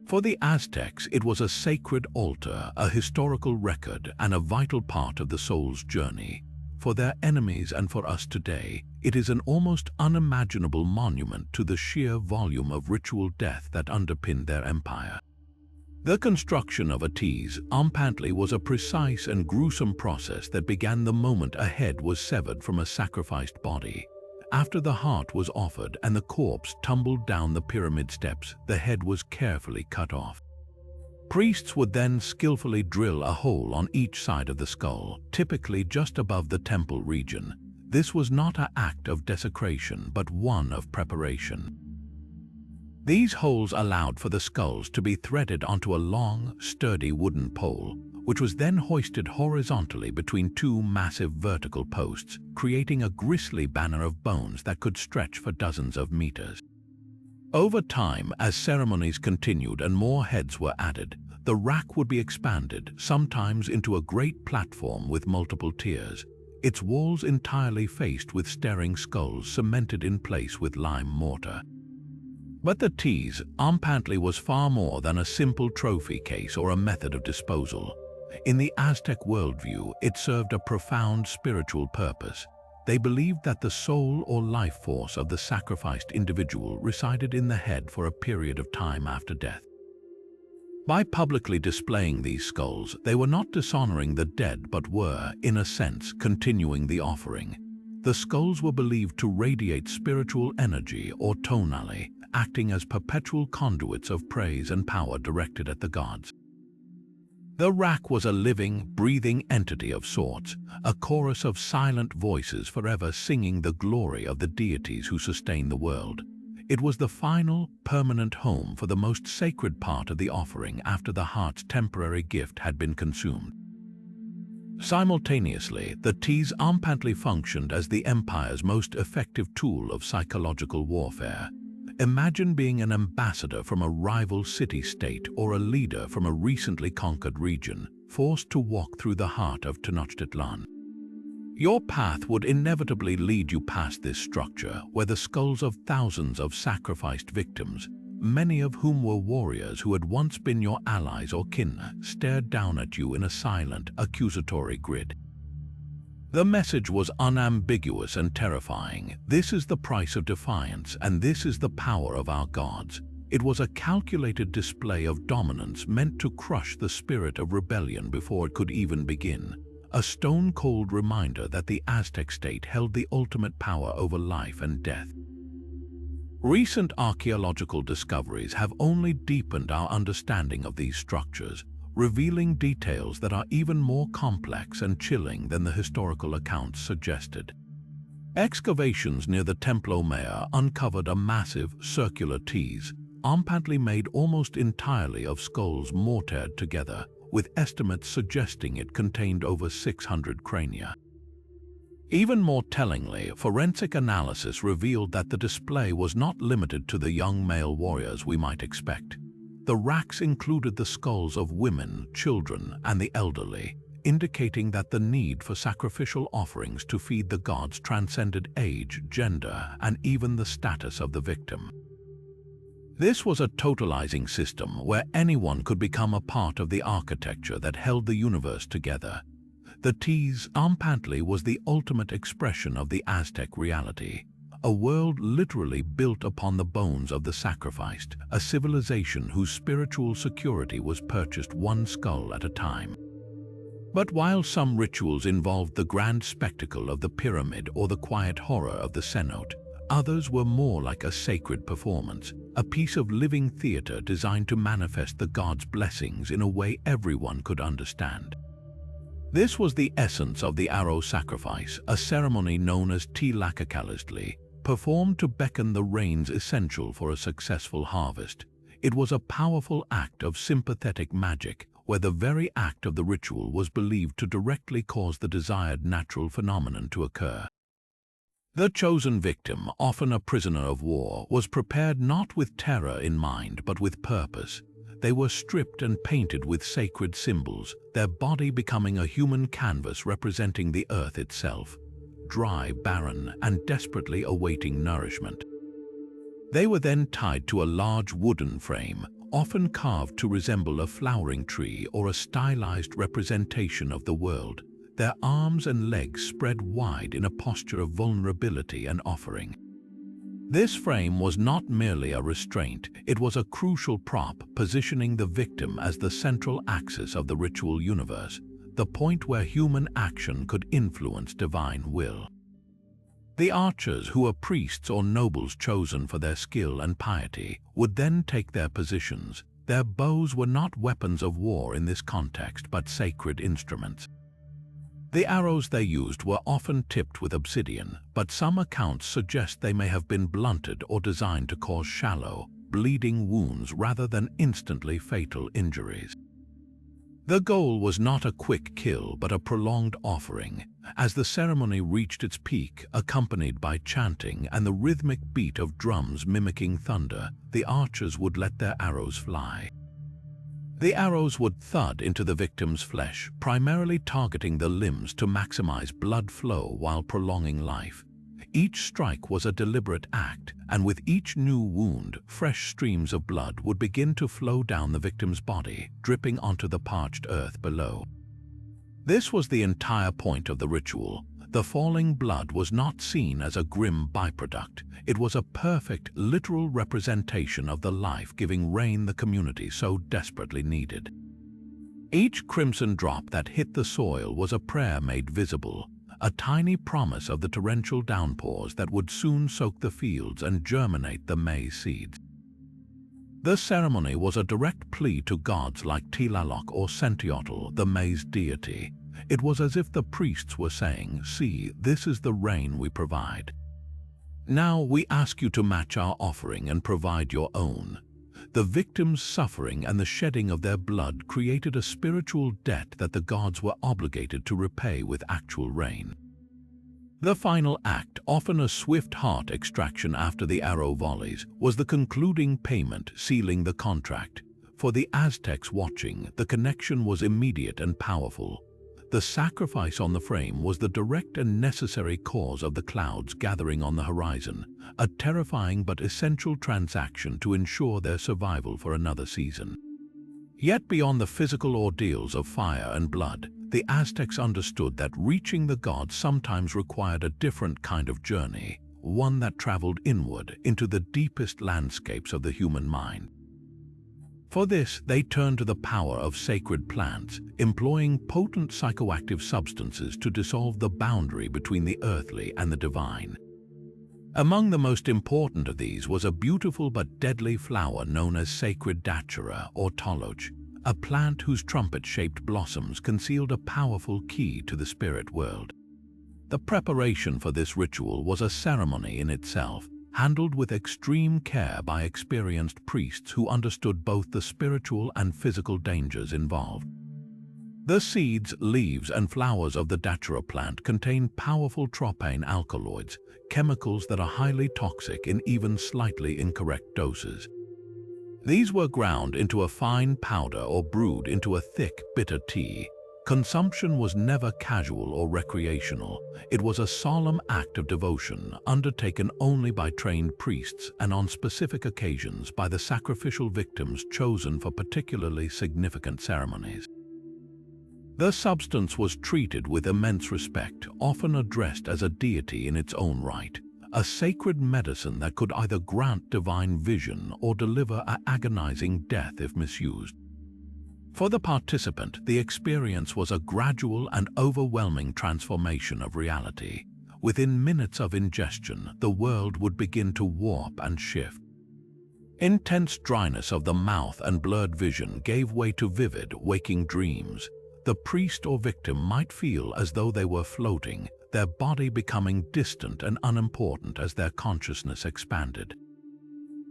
For the Aztecs, it was a sacred altar, a historical record, and a vital part of the soul's journey. For their enemies and for us today, it is an almost unimaginable monument to the sheer volume of ritual death that underpinned their empire. The construction of a Tz'Ampantli was a precise and gruesome process that began the moment a head was severed from a sacrificed body. After the heart was offered and the corpse tumbled down the pyramid steps, the head was carefully cut off. Priests would then skillfully drill a hole on each side of the skull, typically just above the temple region. This was not an act of desecration, but one of preparation. These holes allowed for the skulls to be threaded onto a long, sturdy wooden pole, which was then hoisted horizontally between two massive vertical posts, creating a grisly banner of bones that could stretch for dozens of meters. Over time, as ceremonies continued and more heads were added, the rack would be expanded, sometimes into a great platform with multiple tiers, its walls entirely faced with staring skulls cemented in place with lime mortar. But the Tz'Ampantli was far more than a simple trophy case or a method of disposal. In the Aztec worldview, it served a profound spiritual purpose. They believed that the soul or life force of the sacrificed individual resided in the head for a period of time after death. By publicly displaying these skulls, they were not dishonoring the dead but were, in a sense, continuing the offering. The skulls were believed to radiate spiritual energy or tonali, acting as perpetual conduits of praise and power directed at the gods. The rack was a living, breathing entity of sorts, a chorus of silent voices forever singing the glory of the deities who sustain the world. It was the final, permanent home for the most sacred part of the offering after the heart's temporary gift had been consumed. Simultaneously, the Tz'Ampantli functioned as the empire's most effective tool of psychological warfare. Imagine being an ambassador from a rival city-state or a leader from a recently conquered region, forced to walk through the heart of Tenochtitlan. Your path would inevitably lead you past this structure, where the skulls of thousands of sacrificed victims, many of whom were warriors who had once been your allies or kin, stared down at you in a silent, accusatory grid. The message was unambiguous and terrifying. This is the price of defiance, and this is the power of our gods. It was a calculated display of dominance meant to crush the spirit of rebellion before it could even begin. A stone-cold reminder that the Aztec state held the ultimate power over life and death. Recent archaeological discoveries have only deepened our understanding of these structures, revealing details that are even more complex and chilling than the historical accounts suggested. Excavations near the Templo Maya uncovered a massive, circular Tz'Ampantli made almost entirely of skulls mortared together, with estimates suggesting it contained over 600 crania. Even more tellingly, forensic analysis revealed that the display was not limited to the young male warriors we might expect. The racks included the skulls of women, children, and the elderly, indicating that the need for sacrificial offerings to feed the gods transcended age, gender, and even the status of the victim. This was a totalizing system where anyone could become a part of the architecture that held the universe together. The Tezcatlipoca was the ultimate expression of the Aztec reality, a world literally built upon the bones of the sacrificed, a civilization whose spiritual security was purchased one skull at a time. But while some rituals involved the grand spectacle of the pyramid or the quiet horror of the cenote, others were more like a sacred performance, a piece of living theater designed to manifest the gods' blessings in a way everyone could understand. This was the essence of the arrow sacrifice, a ceremony known as Tlaloc, performed to beckon the rains essential for a successful harvest. It was a powerful act of sympathetic magic, where the very act of the ritual was believed to directly cause the desired natural phenomenon to occur. The chosen victim, often a prisoner of war, was prepared not with terror in mind but with purpose. They were stripped and painted with sacred symbols, their body becoming a human canvas representing the earth itself, dry, barren, and desperately awaiting nourishment. They were then tied to a large wooden frame, often carved to resemble a flowering tree or a stylized representation of the world, their arms and legs spread wide in a posture of vulnerability and offering. This frame was not merely a restraint, it was a crucial prop positioning the victim as the central axis of the ritual universe, the point where human action could influence divine will. The archers, who were priests or nobles chosen for their skill and piety, would then take their positions. Their bows were not weapons of war in this context, but sacred instruments. The arrows they used were often tipped with obsidian, but some accounts suggest they may have been blunted or designed to cause shallow, bleeding wounds rather than instantly fatal injuries. The goal was not a quick kill, but a prolonged offering. As the ceremony reached its peak, accompanied by chanting and the rhythmic beat of drums mimicking thunder, the archers would let their arrows fly. The arrows would thud into the victim's flesh, primarily targeting the limbs to maximize blood flow while prolonging life. Each strike was a deliberate act, and with each new wound, fresh streams of blood would begin to flow down the victim's body, dripping onto the parched earth below. This was the entire point of the ritual. The falling blood was not seen as a grim byproduct. It was a perfect, literal representation of the life-giving rain the community so desperately needed. Each crimson drop that hit the soil was a prayer made visible, a tiny promise of the torrential downpours that would soon soak the fields and germinate the maize seeds. The ceremony was a direct plea to gods like Tlaloc or Centeotl, the maize deity. It was as if the priests were saying, "See, this is the rain we provide. Now we ask you to match our offering and provide your own." The victims' suffering and the shedding of their blood created a spiritual debt that the gods were obligated to repay with actual rain. The final act, often a swift heart extraction after the arrow volleys, was the concluding payment, sealing the contract. For the Aztecs watching, the connection was immediate and powerful. The sacrifice on the frame was the direct and necessary cause of the clouds gathering on the horizon, a terrifying but essential transaction to ensure their survival for another season. Yet beyond the physical ordeals of fire and blood, the Aztecs understood that reaching the gods sometimes required a different kind of journey, one that traveled inward into the deepest landscapes of the human mind. For this, they turned to the power of sacred plants, employing potent psychoactive substances to dissolve the boundary between the earthly and the divine. Among the most important of these was a beautiful but deadly flower known as sacred datura or Tlaloc, a plant whose trumpet-shaped blossoms concealed a powerful key to the spirit world. The preparation for this ritual was a ceremony in itself, handled with extreme care by experienced priests who understood both the spiritual and physical dangers involved. The seeds, leaves, and flowers of the datura plant contain powerful tropane alkaloids, chemicals that are highly toxic in even slightly incorrect doses. These were ground into a fine powder or brewed into a thick, bitter tea. Consumption was never casual or recreational. It was a solemn act of devotion, undertaken only by trained priests and on specific occasions by the sacrificial victims chosen for particularly significant ceremonies. The substance was treated with immense respect, often addressed as a deity in its own right, a sacred medicine that could either grant divine vision or deliver an agonizing death if misused. For the participant, the experience was a gradual and overwhelming transformation of reality. Within minutes of ingestion, the world would begin to warp and shift. Intense dryness of the mouth and blurred vision gave way to vivid, waking dreams. The priest or victim might feel as though they were floating, their body becoming distant and unimportant as their consciousness expanded.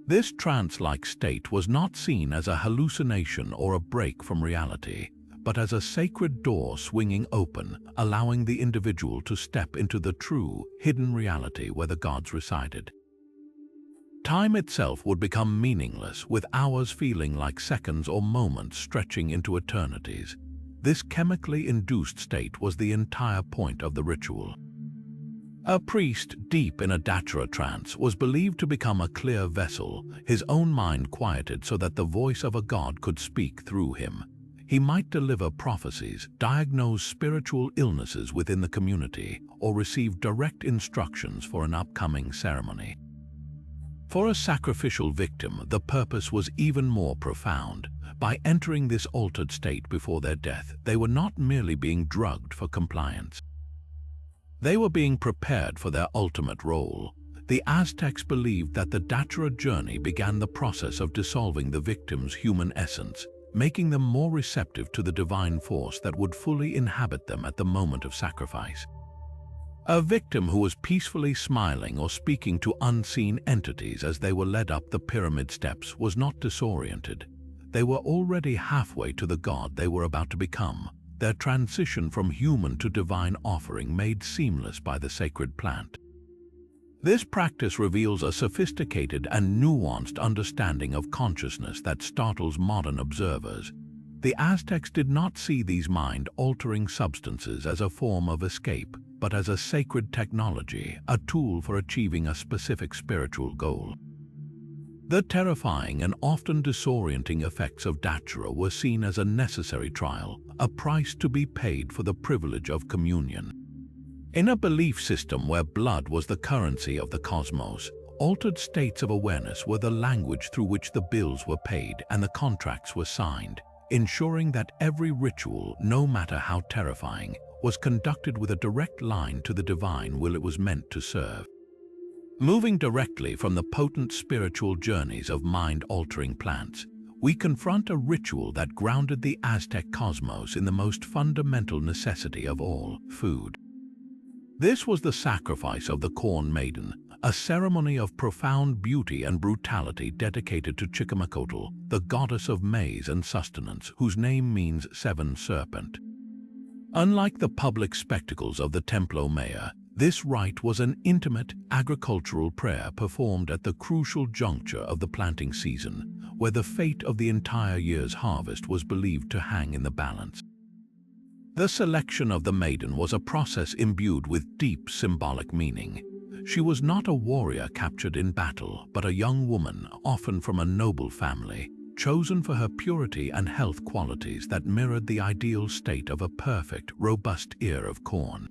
This trance-like state was not seen as a hallucination or a break from reality, but as a sacred door swinging open, allowing the individual to step into the true, hidden reality where the gods resided. Time itself would become meaningless, with hours feeling like seconds or moments stretching into eternities. This chemically induced state was the entire point of the ritual. A priest, deep in a datura trance, was believed to become a clear vessel, his own mind quieted so that the voice of a god could speak through him. He might deliver prophecies, diagnose spiritual illnesses within the community, or receive direct instructions for an upcoming ceremony. For a sacrificial victim, the purpose was even more profound. By entering this altered state before their death, they were not merely being drugged for compliance. They were being prepared for their ultimate role. The Aztecs believed that the datura journey began the process of dissolving the victim's human essence, making them more receptive to the divine force that would fully inhabit them at the moment of sacrifice. A victim who was peacefully smiling or speaking to unseen entities as they were led up the pyramid steps was not disoriented. They were already halfway to the god they were about to become, their transition from human to divine offering made seamless by the sacred plant. This practice reveals a sophisticated and nuanced understanding of consciousness that startles modern observers. The Aztecs did not see these mind-altering substances as a form of escape, but as a sacred technology, a tool for achieving a specific spiritual goal. The terrifying and often disorienting effects of datura were seen as a necessary trial, a price to be paid for the privilege of communion. In a belief system where blood was the currency of the cosmos, altered states of awareness were the language through which the bills were paid and the contracts were signed, ensuring that every ritual, no matter how terrifying, was conducted with a direct line to the divine will it was meant to serve. Moving directly from the potent spiritual journeys of mind-altering plants, we confront a ritual that grounded the Aztec cosmos in the most fundamental necessity of all, food. This was the sacrifice of the corn maiden, a ceremony of profound beauty and brutality dedicated to Huitzilopochtli, the goddess of maize and sustenance, whose name means seven serpent. Unlike the public spectacles of the Templo Maya, this rite was an intimate agricultural prayer performed at the crucial juncture of the planting season, where the fate of the entire year's harvest was believed to hang in the balance. The selection of the maiden was a process imbued with deep symbolic meaning. She was not a warrior captured in battle, but a young woman, often from a noble family, chosen for her purity and health qualities that mirrored the ideal state of a perfect, robust ear of corn.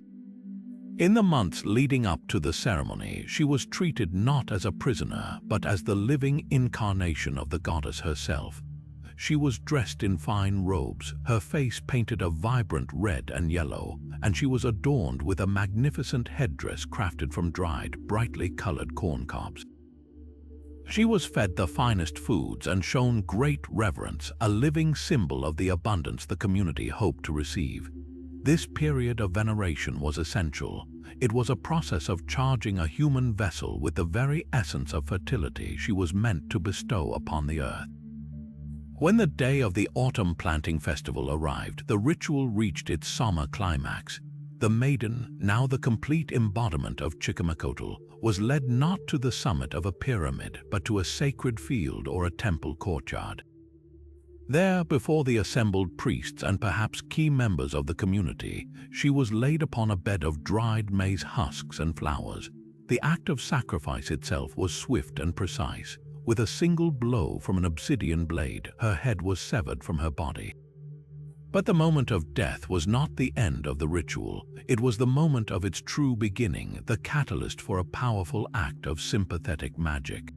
In the months leading up to the ceremony, she was treated not as a prisoner, but as the living incarnation of the goddess herself. She was dressed in fine robes, her face painted a vibrant red and yellow, and she was adorned with a magnificent headdress crafted from dried, brightly colored corn cobs. She was fed the finest foods and shown great reverence, a living symbol of the abundance the community hoped to receive. This period of veneration was essential. It was a process of charging a human vessel with the very essence of fertility she was meant to bestow upon the earth. When the day of the autumn planting festival arrived, the ritual reached its summer climax. The maiden, now the complete embodiment of Huitzilopochtli, was led not to the summit of a pyramid, but to a sacred field or a temple courtyard. There, before the assembled priests and perhaps key members of the community, she was laid upon a bed of dried maize husks and flowers. The act of sacrifice itself was swift and precise. With a single blow from an obsidian blade, her head was severed from her body. But the moment of death was not the end of the ritual. It was the moment of its true beginning, the catalyst for a powerful act of sympathetic magic.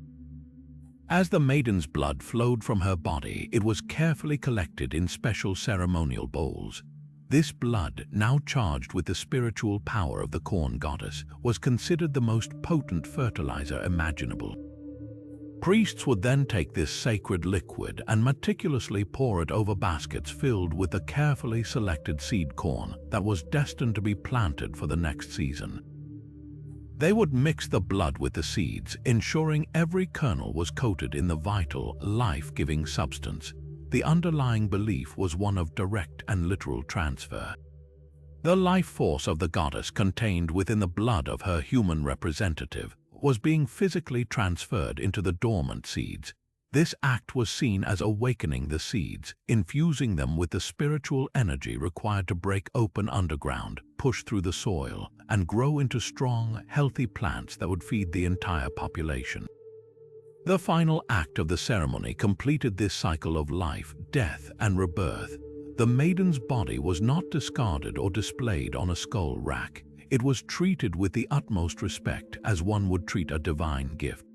As the maiden's blood flowed from her body, it was carefully collected in special ceremonial bowls. This blood, now charged with the spiritual power of the corn goddess, was considered the most potent fertilizer imaginable. Priests would then take this sacred liquid and meticulously pour it over baskets filled with the carefully selected seed corn that was destined to be planted for the next season. They would mix the blood with the seeds, ensuring every kernel was coated in the vital, life-giving substance. The underlying belief was one of direct and literal transfer. The life force of the goddess contained within the blood of her human representative was being physically transferred into the dormant seeds. This act was seen as awakening the seeds, infusing them with the spiritual energy required to break open underground, push through the soil, and grow into strong, healthy plants that would feed the entire population. The final act of the ceremony completed this cycle of life, death, and rebirth. The maiden's body was not discarded or displayed on a skull rack. It was treated with the utmost respect as one would treat a divine gift.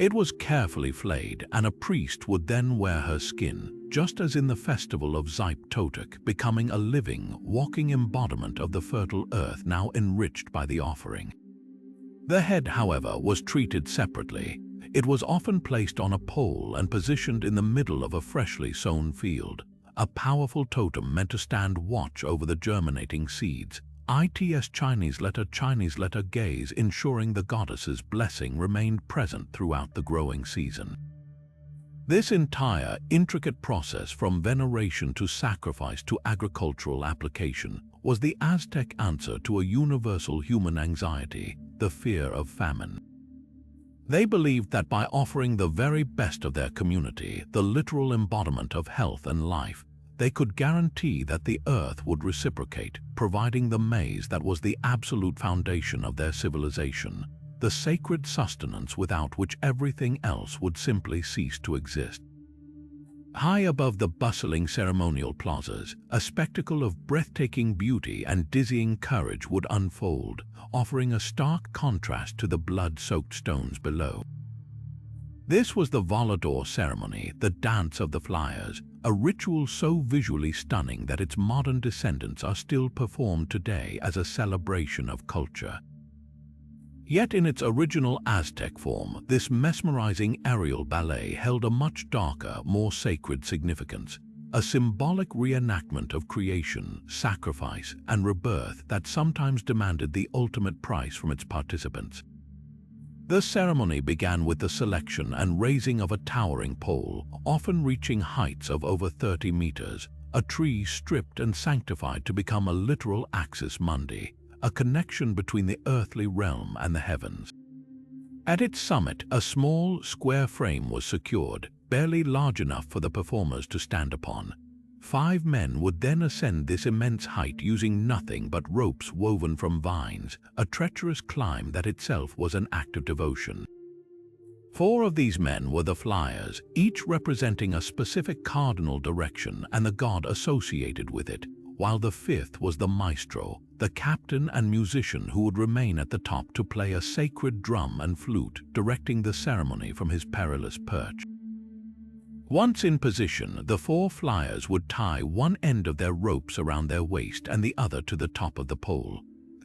It was carefully flayed, and a priest would then wear her skin, just as in the festival of Tlaloc, becoming a living, walking embodiment of the fertile earth now enriched by the offering. The head, however, was treated separately. It was often placed on a pole and positioned in the middle of a freshly sown field, a powerful totem meant to stand watch over the germinating seeds. Chinese letter gaze, ensuring the goddess's blessing remained present throughout the growing season. This entire intricate process, from veneration to sacrifice to agricultural application, was the Aztec answer to a universal human anxiety, the fear of famine. They believed that by offering the very best of their community, the literal embodiment of health and life, they could guarantee that the earth would reciprocate, providing the maize that was the absolute foundation of their civilization, the sacred sustenance without which everything else would simply cease to exist. High above the bustling ceremonial plazas, a spectacle of breathtaking beauty and dizzying courage would unfold, offering a stark contrast to the blood-soaked stones below. This was the volador ceremony, the dance of the flyers, a ritual so visually stunning that its modern descendants are still performed today as a celebration of culture. Yet in its original Aztec form, this mesmerizing aerial ballet held a much darker, more sacred significance, a symbolic reenactment of creation, sacrifice, and rebirth that sometimes demanded the ultimate price from its participants. The ceremony began with the selection and raising of a towering pole, often reaching heights of over 30 meters, a tree stripped and sanctified to become a literal axis mundi, a connection between the earthly realm and the heavens. At its summit, a small, square frame was secured, barely large enough for the performers to stand upon. 5 men would then ascend this immense height using nothing but ropes woven from vines, a treacherous climb that itself was an act of devotion. 4 of these men were the flyers, each representing a specific cardinal direction and the god associated with it, while the 5th was the maestro, the captain and musician who would remain at the top to play a sacred drum and flute, directing the ceremony from his perilous perch. Once in position, the 4 flyers would tie one end of their ropes around their waist and the other to the top of the pole.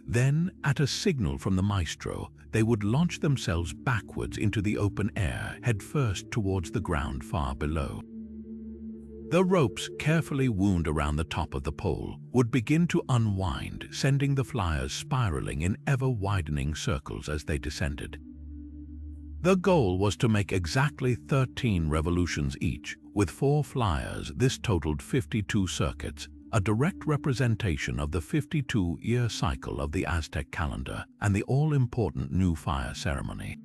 Then, at a signal from the maestro, they would launch themselves backwards into the open air, headfirst towards the ground far below. The ropes, carefully wound around the top of the pole, would begin to unwind, sending the flyers spiraling in ever-widening circles as they descended. The goal was to make exactly 13 revolutions each. With 4 flyers, this totaled 52 circuits, a direct representation of the 52-year cycle of the Aztec calendar and the all-important new fire ceremony.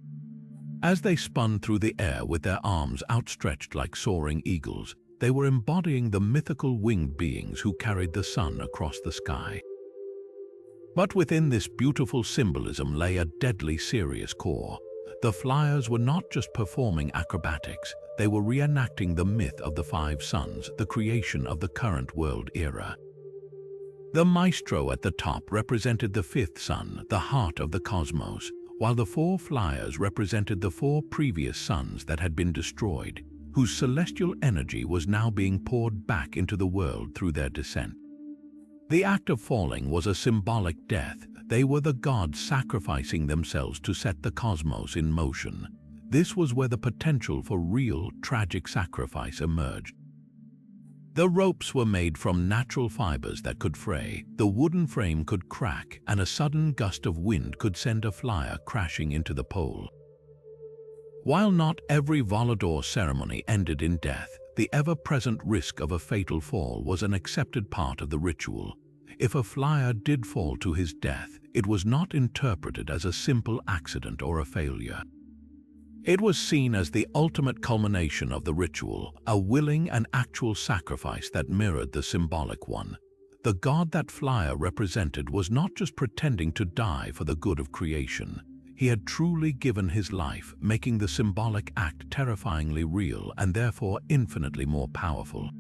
As they spun through the air with their arms outstretched like soaring eagles, they were embodying the mythical winged beings who carried the sun across the sky. But within this beautiful symbolism lay a deadly serious core. The flyers were not just performing acrobatics, they were reenacting the myth of the five suns, the creation of the current world era. The maestro at the top represented the fifth sun, the heart of the cosmos, while the four flyers represented the four previous suns that had been destroyed, whose celestial energy was now being poured back into the world through their descent. The act of falling was a symbolic death. They were the gods sacrificing themselves to set the cosmos in motion. This was where the potential for real, tragic sacrifice emerged. The ropes were made from natural fibers that could fray, the wooden frame could crack, and a sudden gust of wind could send a flyer crashing into the pole. While not every Volador ceremony ended in death, the ever-present risk of a fatal fall was an accepted part of the ritual. If a flyer did fall to his death, it was not interpreted as a simple accident or a failure. It was seen as the ultimate culmination of the ritual, a willing and actual sacrifice that mirrored the symbolic one. The god that flyer represented was not just pretending to die for the good of creation. He had truly given his life, making the symbolic act terrifyingly real and therefore infinitely more powerful.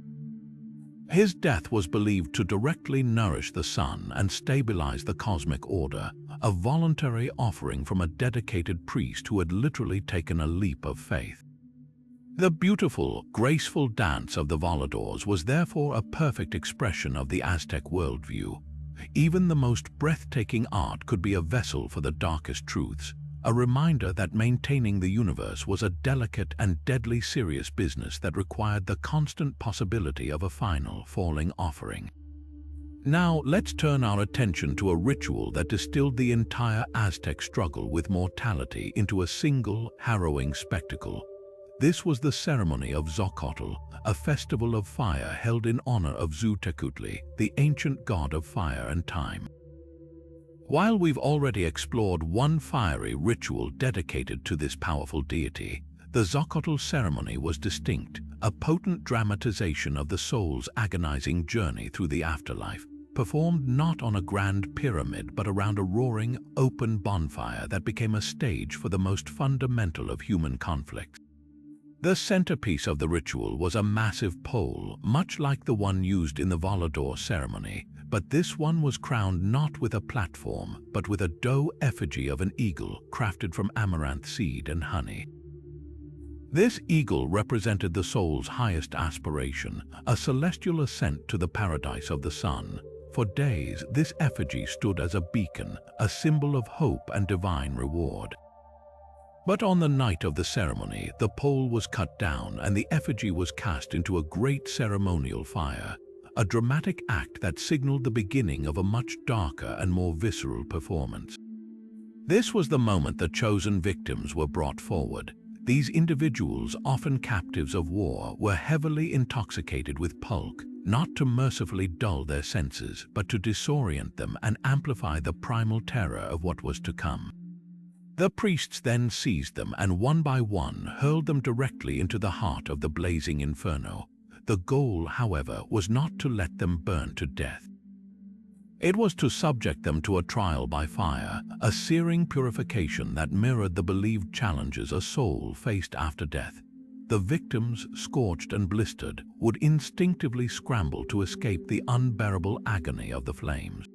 His death was believed to directly nourish the sun and stabilize the cosmic order, a voluntary offering from a dedicated priest who had literally taken a leap of faith. The beautiful, graceful dance of the Voladors was therefore a perfect expression of the Aztec worldview. Even the most breathtaking art could be a vessel for the darkest truths, a reminder that maintaining the universe was a delicate and deadly serious business that required the constant possibility of a final, falling offering. Now, let's turn our attention to a ritual that distilled the entire Aztec struggle with mortality into a single, harrowing spectacle. This was the ceremony of Xochitl, a festival of fire held in honor of Huitzilopochtli, the ancient god of fire and time. While we've already explored one fiery ritual dedicated to this powerful deity, the Xochitl ceremony was distinct, a potent dramatization of the soul's agonizing journey through the afterlife, performed not on a grand pyramid but around a roaring, open bonfire that became a stage for the most fundamental of human conflicts. The centerpiece of the ritual was a massive pole, much like the one used in the Volador ceremony, but this one was crowned not with a platform, but with a dough effigy of an eagle crafted from amaranth seed and honey. This eagle represented the soul's highest aspiration, a celestial ascent to the paradise of the sun. For days, this effigy stood as a beacon, a symbol of hope and divine reward. But on the night of the ceremony, the pole was cut down and the effigy was cast into a great ceremonial fire, a dramatic act that signaled the beginning of a much darker and more visceral performance. This was the moment the chosen victims were brought forward. These individuals, often captives of war, were heavily intoxicated with pulque, not to mercifully dull their senses, but to disorient them and amplify the primal terror of what was to come. The priests then seized them and one by one hurled them directly into the heart of the blazing inferno. The goal, however, was not to let them burn to death. It was to subject them to a trial by fire, a searing purification that mirrored the believed challenges a soul faced after death. The victims, scorched and blistered, would instinctively scramble to escape the unbearable agony of the flames.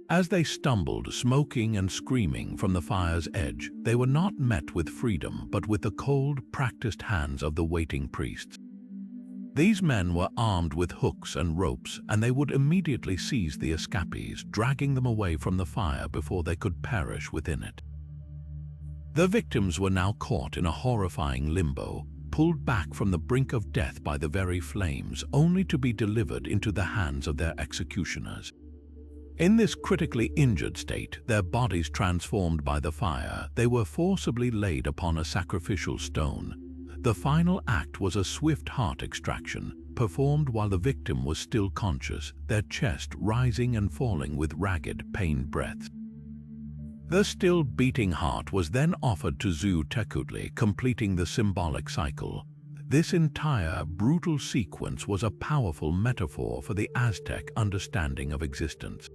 As they stumbled, smoking and screaming from the fire's edge, they were not met with freedom but with the cold, practiced hands of the waiting priests. These men were armed with hooks and ropes, and they would immediately seize the escapees, dragging them away from the fire before they could perish within it. The victims were now caught in a horrifying limbo, pulled back from the brink of death by the very flames, only to be delivered into the hands of their executioners. In this critically injured state, their bodies transformed by the fire, they were forcibly laid upon a sacrificial stone. The final act was a swift heart extraction, performed while the victim was still conscious, their chest rising and falling with ragged, pained breaths. The still beating heart was then offered to Huitzilopochtli, completing the symbolic cycle. This entire brutal sequence was a powerful metaphor for the Aztec understanding of existence.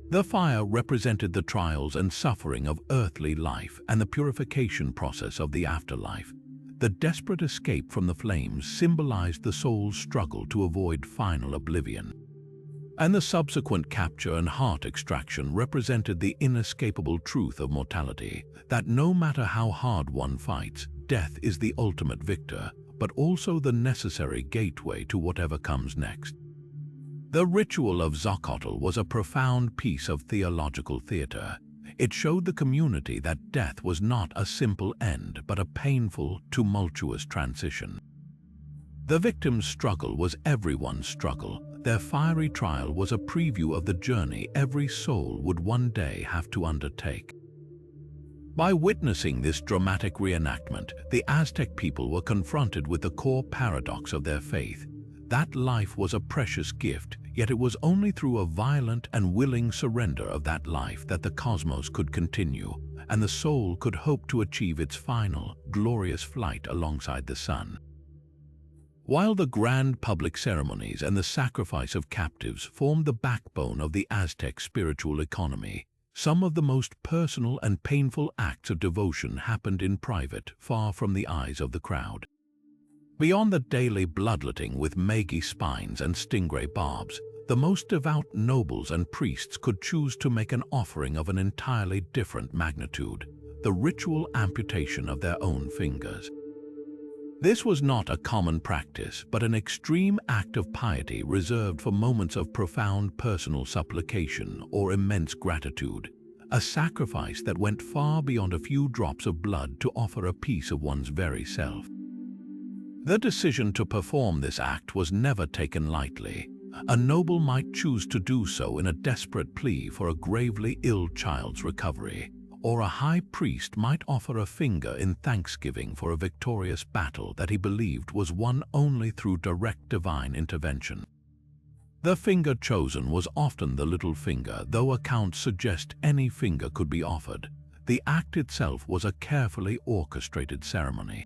The fire represented the trials and suffering of earthly life and the purification process of the afterlife. The desperate escape from the flames symbolized the soul's struggle to avoid final oblivion. And the subsequent capture and heart extraction represented the inescapable truth of mortality, that no matter how hard one fights, death is the ultimate victor, but also the necessary gateway to whatever comes next. The ritual of Xochitl was a profound piece of theological theater. It showed the community that death was not a simple end, but a painful, tumultuous transition. The victim's struggle was everyone's struggle. Their fiery trial was a preview of the journey every soul would one day have to undertake. By witnessing this dramatic reenactment, the Aztec people were confronted with the core paradox of their faith. That life was a precious gift, yet it was only through a violent and willing surrender of that life that the cosmos could continue, and the soul could hope to achieve its final, glorious flight alongside the sun. While the grand public ceremonies and the sacrifice of captives formed the backbone of the Aztec spiritual economy, some of the most personal and painful acts of devotion happened in private, far from the eyes of the crowd. Beyond the daily bloodletting with magi spines and stingray barbs, the most devout nobles and priests could choose to make an offering of an entirely different magnitude, the ritual amputation of their own fingers. This was not a common practice, but an extreme act of piety reserved for moments of profound personal supplication or immense gratitude, a sacrifice that went far beyond a few drops of blood to offer a piece of one's very self. The decision to perform this act was never taken lightly. A noble might choose to do so in a desperate plea for a gravely ill child's recovery, or a high priest might offer a finger in thanksgiving for a victorious battle that he believed was won only through direct divine intervention. The finger chosen was often the little finger, though accounts suggest any finger could be offered. The act itself was a carefully orchestrated ceremony.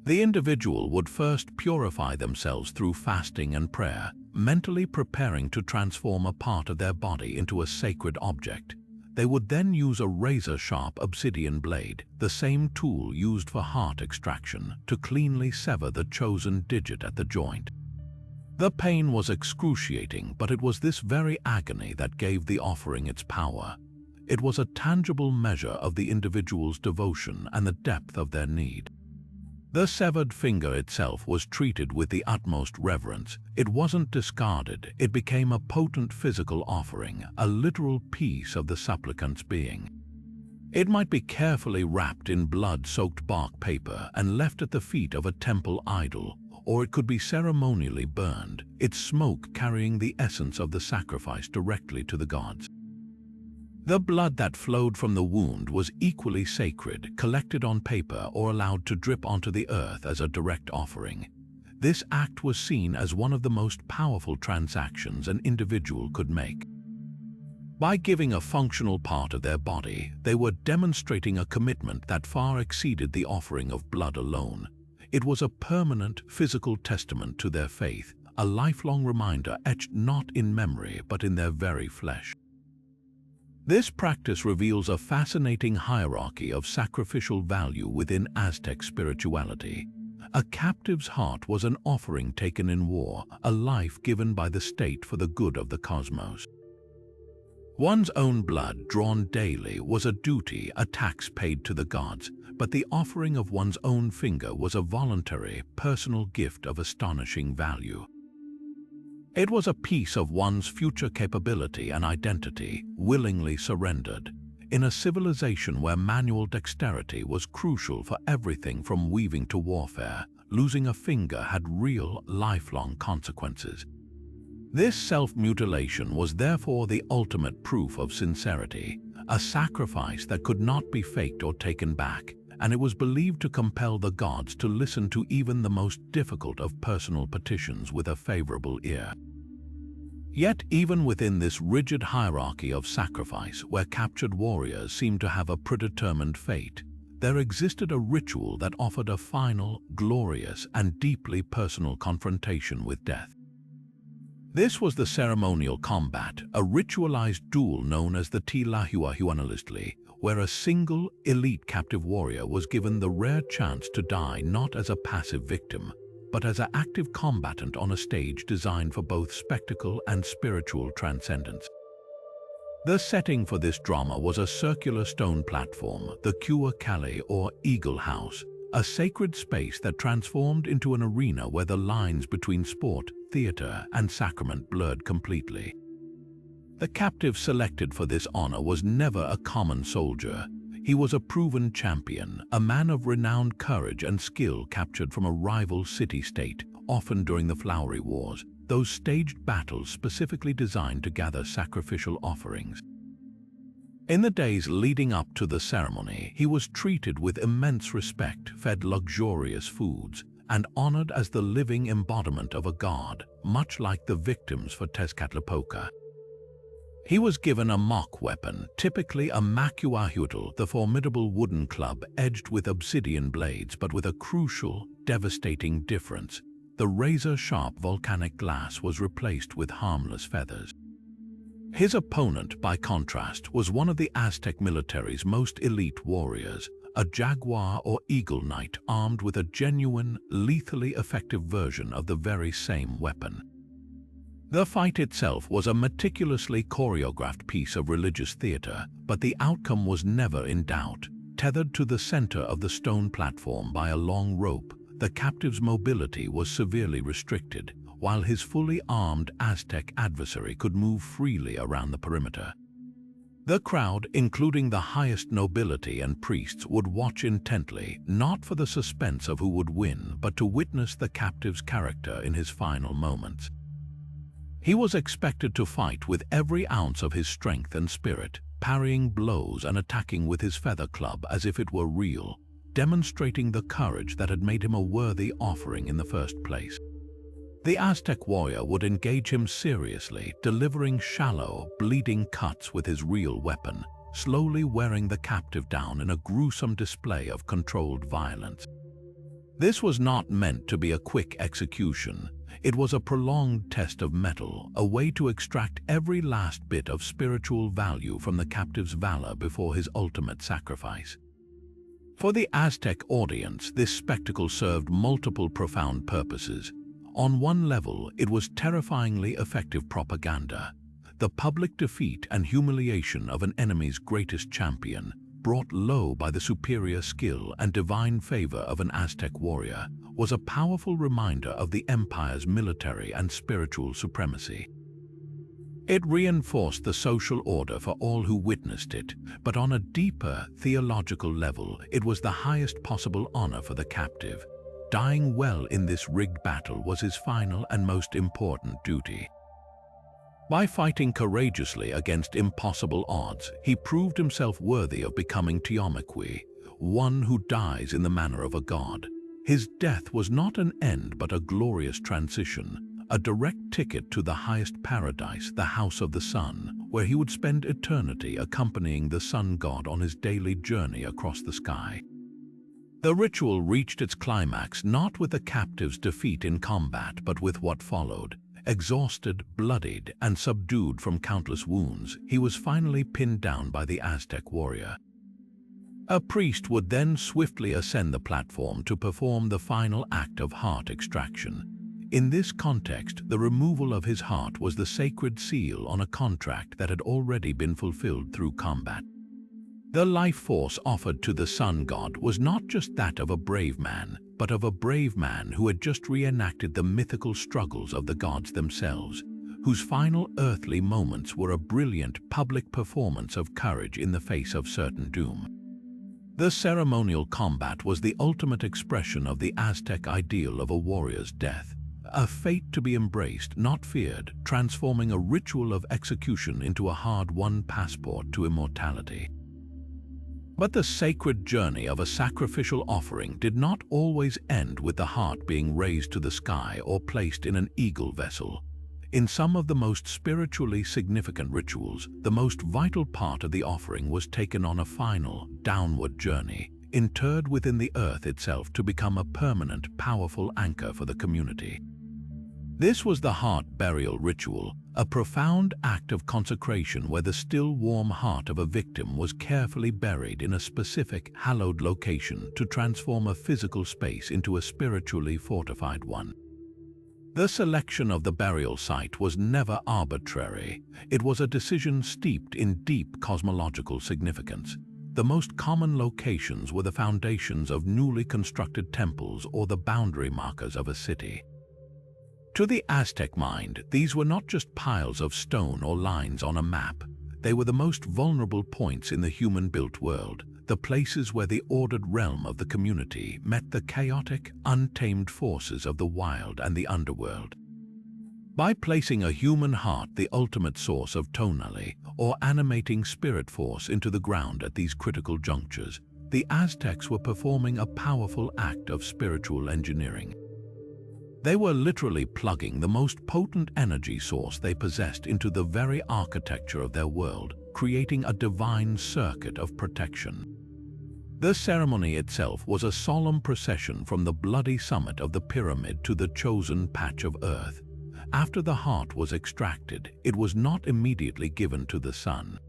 The individual would first purify themselves through fasting and prayer, mentally preparing to transform a part of their body into a sacred object. They would then use a razor-sharp obsidian blade, the same tool used for heart extraction, to cleanly sever the chosen digit at the joint. The pain was excruciating, but it was this very agony that gave the offering its power. It was a tangible measure of the individual's devotion and the depth of their need. The severed finger itself was treated with the utmost reverence. It wasn't discarded, it became a potent physical offering, a literal piece of the supplicant's being. It might be carefully wrapped in blood-soaked bark paper and left at the feet of a temple idol, or it could be ceremonially burned, its smoke carrying the essence of the sacrifice directly to the gods. The blood that flowed from the wound was equally sacred, collected on paper or allowed to drip onto the earth as a direct offering. This act was seen as one of the most powerful transactions an individual could make. By giving a functional part of their body, they were demonstrating a commitment that far exceeded the offering of blood alone. It was a permanent, physical testament to their faith, a lifelong reminder etched not in memory but in their very flesh. This practice reveals a fascinating hierarchy of sacrificial value within Aztec spirituality. A captive's heart was an offering taken in war, a life given by the state for the good of the cosmos. One's own blood drawn daily was a duty, a tax paid to the gods, but the offering of one's own finger was a voluntary, personal gift of astonishing value. It was a piece of one's future capability and identity, willingly surrendered. In a civilization where manual dexterity was crucial for everything from weaving to warfare, losing a finger had real, lifelong consequences. This self-mutilation was therefore the ultimate proof of sincerity, a sacrifice that could not be faked or taken back, and it was believed to compel the gods to listen to even the most difficult of personal petitions with a favorable ear. Yet even within this rigid hierarchy of sacrifice, where captured warriors seemed to have a predetermined fate, there existed a ritual that offered a final, glorious, and deeply personal confrontation with death. This was the ceremonial combat, a ritualized duel known as the Tlaloc, where a single elite captive warrior was given the rare chance to die not as a passive victim, but as an active combatant on a stage designed for both spectacle and spiritual transcendence. The setting for this drama was a circular stone platform, the Huitzilopochtli or Eagle House, a sacred space that transformed into an arena where the lines between sport, theater, and sacrament blurred completely. The captive selected for this honor was never a common soldier. He was a proven champion, a man of renowned courage and skill captured from a rival city-state, often during the Flowery Wars, those staged battles specifically designed to gather sacrificial offerings. In the days leading up to the ceremony, he was treated with immense respect, fed luxurious foods, and honored as the living embodiment of a god, much like the victims for Tezcatlipoca. He was given a mock weapon, typically a macuahuitl, the formidable wooden club edged with obsidian blades, but with a crucial, devastating difference. The razor-sharp volcanic glass was replaced with harmless feathers. His opponent, by contrast, was one of the Aztec military's most elite warriors, a jaguar or eagle knight armed with a genuine, lethally effective version of the very same weapon. The fight itself was a meticulously choreographed piece of religious theater, but the outcome was never in doubt. Tethered to the center of the stone platform by a long rope, the captive's mobility was severely restricted, while his fully armed Aztec adversary could move freely around the perimeter. The crowd, including the highest nobility and priests, would watch intently, not for the suspense of who would win, but to witness the captive's character in his final moments. He was expected to fight with every ounce of his strength and spirit, parrying blows and attacking with his feather club as if it were real, demonstrating the courage that had made him a worthy offering in the first place. The Aztec warrior would engage him seriously, delivering shallow, bleeding cuts with his real weapon, slowly wearing the captive down in a gruesome display of controlled violence. This was not meant to be a quick execution. It was a prolonged test of mettle, a way to extract every last bit of spiritual value from the captive's valor before his ultimate sacrifice. For the Aztec audience, this spectacle served multiple profound purposes. On one level, it was terrifyingly effective propaganda. The public defeat and humiliation of an enemy's greatest champion, brought low by the superior skill and divine favor of an Aztec warrior, was a powerful reminder of the empire's military and spiritual supremacy. It reinforced the social order for all who witnessed it, but on a deeper theological level, it was the highest possible honor for the captive. Dying well in this rigged battle was his final and most important duty. By fighting courageously against impossible odds, he proved himself worthy of becoming Tiamatqui, one who dies in the manner of a god. His death was not an end but a glorious transition, a direct ticket to the highest paradise, the House of the Sun, where he would spend eternity accompanying the sun god on his daily journey across the sky. The ritual reached its climax not with the captive's defeat in combat, but with what followed. Exhausted, bloodied, and subdued from countless wounds, he was finally pinned down by the Aztec warrior. A priest would then swiftly ascend the platform to perform the final act of heart extraction. In this context, the removal of his heart was the sacred seal on a contract that had already been fulfilled through combat. The life force offered to the sun god was not just that of a brave man, but of a brave man who had just reenacted the mythical struggles of the gods themselves, whose final earthly moments were a brilliant public performance of courage in the face of certain doom. The ceremonial combat was the ultimate expression of the Aztec ideal of a warrior's death, a fate to be embraced, not feared, transforming a ritual of execution into a hard-won passport to immortality. But the sacred journey of a sacrificial offering did not always end with the heart being raised to the sky or placed in an eagle vessel. In some of the most spiritually significant rituals, the most vital part of the offering was taken on a final, downward journey, interred within the earth itself to become a permanent, powerful anchor for the community. This was the heart burial ritual, a profound act of consecration where the still warm heart of a victim was carefully buried in a specific hallowed location to transform a physical space into a spiritually fortified one. The selection of the burial site was never arbitrary. It was a decision steeped in deep cosmological significance. The most common locations were the foundations of newly constructed temples or the boundary markers of a city. To the Aztec mind, these were not just piles of stone or lines on a map. They were the most vulnerable points in the human-built world, the places where the ordered realm of the community met the chaotic, untamed forces of the wild and the underworld. By placing a human heart, the ultimate source of tonality or animating spirit force, into the ground at these critical junctures, the Aztecs were performing a powerful act of spiritual engineering. They were literally plugging the most potent energy source they possessed into the very architecture of their world, creating a divine circuit of protection. The ceremony itself was a solemn procession from the bloody summit of the pyramid to the chosen patch of earth. After the heart was extracted, it was not immediately given to the sun.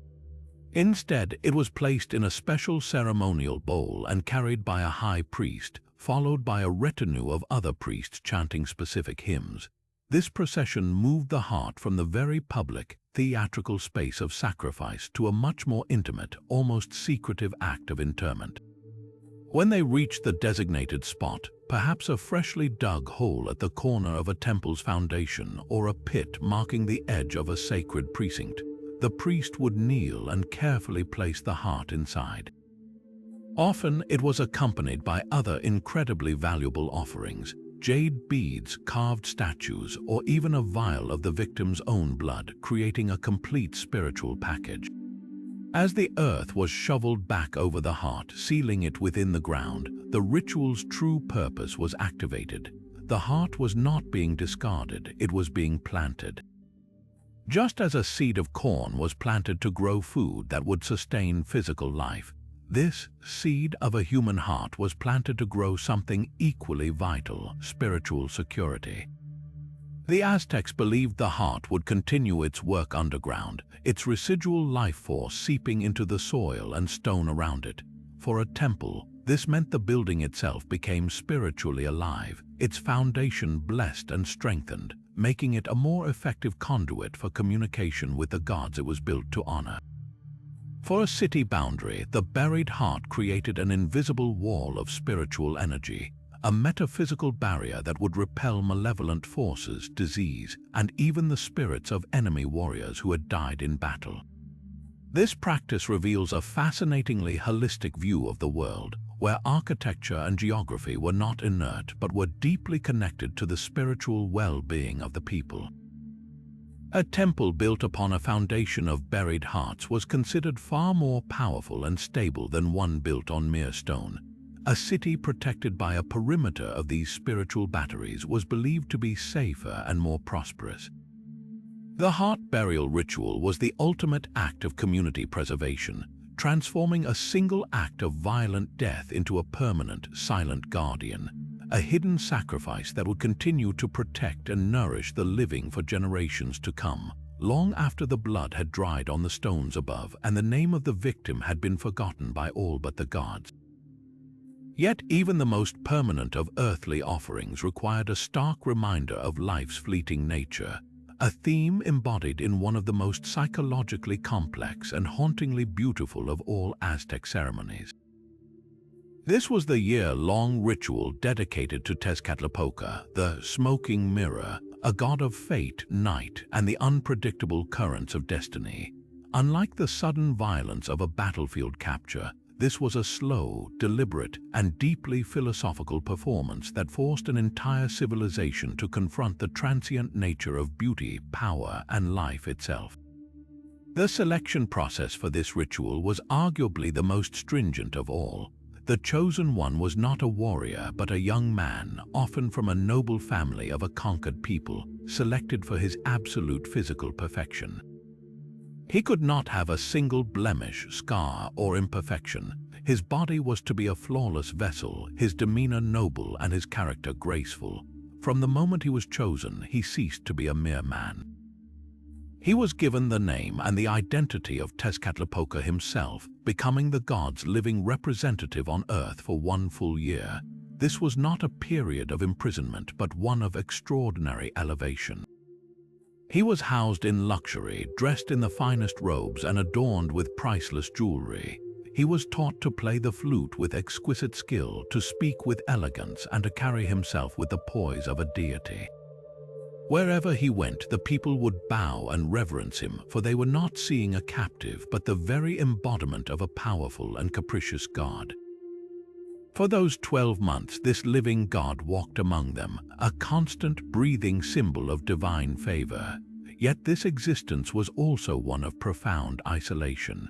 Instead, it was placed in a special ceremonial bowl and carried by a high priest, followed by a retinue of other priests chanting specific hymns. This procession moved the heart from the very public, theatrical space of sacrifice to a much more intimate, almost secretive act of interment. When they reached the designated spot, perhaps a freshly dug hole at the corner of a temple's foundation or a pit marking the edge of a sacred precinct, the priest would kneel and carefully place the heart inside. Often it was accompanied by other incredibly valuable offerings, jade beads, carved statues, or even a vial of the victim's own blood, creating a complete spiritual package. As the earth was shoveled back over the heart, sealing it within the ground, the ritual's true purpose was activated. The heart was not being discarded, it was being planted. Just as a seed of corn was planted to grow food that would sustain physical life, this seed of a human heart was planted to grow something equally vital: spiritual security. The Aztecs believed the heart would continue its work underground, its residual life force seeping into the soil and stone around it. For a temple, this meant the building itself became spiritually alive, its foundation blessed and strengthened, making it a more effective conduit for communication with the gods it was built to honor. For a city boundary, the buried heart created an invisible wall of spiritual energy, a metaphysical barrier that would repel malevolent forces, disease, and even the spirits of enemy warriors who had died in battle. This practice reveals a fascinatingly holistic view of the world, where architecture and geography were not inert but were deeply connected to the spiritual well-being of the people. A temple built upon a foundation of buried hearts was considered far more powerful and stable than one built on mere stone. A city protected by a perimeter of these spiritual batteries was believed to be safer and more prosperous. The heart burial ritual was the ultimate act of community preservation, transforming a single act of violent death into a permanent, silent guardian, a hidden sacrifice that would continue to protect and nourish the living for generations to come, long after the blood had dried on the stones above and the name of the victim had been forgotten by all but the gods. Yet even the most permanent of earthly offerings required a stark reminder of life's fleeting nature, a theme embodied in one of the most psychologically complex and hauntingly beautiful of all Aztec ceremonies. This was the year-long ritual dedicated to Tezcatlipoca, the smoking mirror, a god of fate, night, and the unpredictable currents of destiny. Unlike the sudden violence of a battlefield capture, this was a slow, deliberate, and deeply philosophical performance that forced an entire civilization to confront the transient nature of beauty, power, and life itself. The selection process for this ritual was arguably the most stringent of all. The chosen one was not a warrior, but a young man, often from a noble family of a conquered people, selected for his absolute physical perfection. He could not have a single blemish, scar, or imperfection. His body was to be a flawless vessel, his demeanor noble, and his character graceful. From the moment he was chosen, he ceased to be a mere man. He was given the name and the identity of Tezcatlipoca himself, becoming the god's living representative on Earth for 1 full year. This was not a period of imprisonment, but one of extraordinary elevation. He was housed in luxury, dressed in the finest robes and adorned with priceless jewelry. He was taught to play the flute with exquisite skill, to speak with elegance, and to carry himself with the poise of a deity. Wherever he went, the people would bow and reverence him, for they were not seeing a captive, but the very embodiment of a powerful and capricious god. For those 12 months, this living god walked among them, a constant, breathing symbol of divine favor. Yet this existence was also one of profound isolation.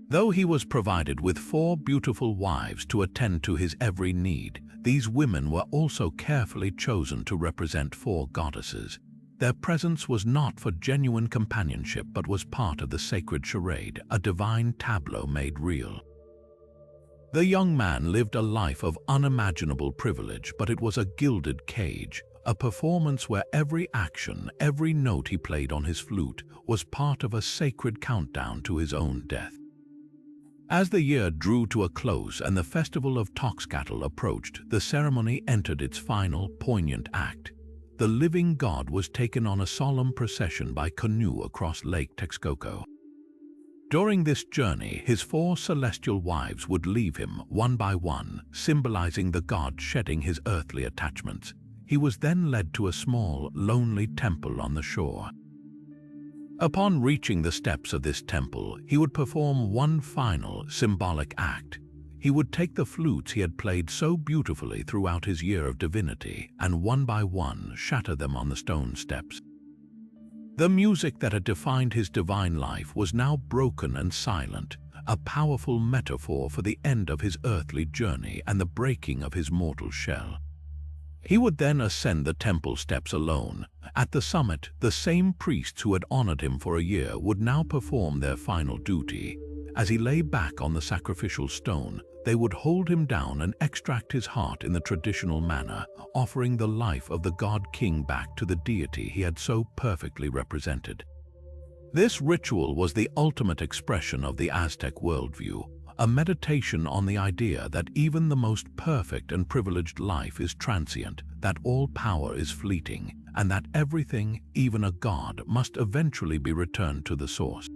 Though he was provided with 4 beautiful wives to attend to his every need, these women were also carefully chosen to represent 4 goddesses. Their presence was not for genuine companionship, but was part of the sacred charade, a divine tableau made real. The young man lived a life of unimaginable privilege, but it was a gilded cage, a performance where every action, every note he played on his flute, was part of a sacred countdown to his own death. As the year drew to a close and the festival of Toxcatl approached, the ceremony entered its final, poignant act. The living god was taken on a solemn procession by canoe across Lake Texcoco. During this journey, his 4 celestial wives would leave him one by one, symbolizing the god shedding his earthly attachments. He was then led to a small, lonely temple on the shore. Upon reaching the steps of this temple, he would perform one final, symbolic act. He would take the flutes he had played so beautifully throughout his year of divinity and one by one shatter them on the stone steps. The music that had defined his divine life was now broken and silent, a powerful metaphor for the end of his earthly journey and the breaking of his mortal shell. He would then ascend the temple steps alone. At the summit, the same priests who had honored him for a year would now perform their final duty. As he lay back on the sacrificial stone, they would hold him down and extract his heart in the traditional manner, offering the life of the god-king back to the deity he had so perfectly represented. This ritual was the ultimate expression of the Aztec worldview, a meditation on the idea that even the most perfect and privileged life is transient, that all power is fleeting, and that everything, even a god, must eventually be returned to the source.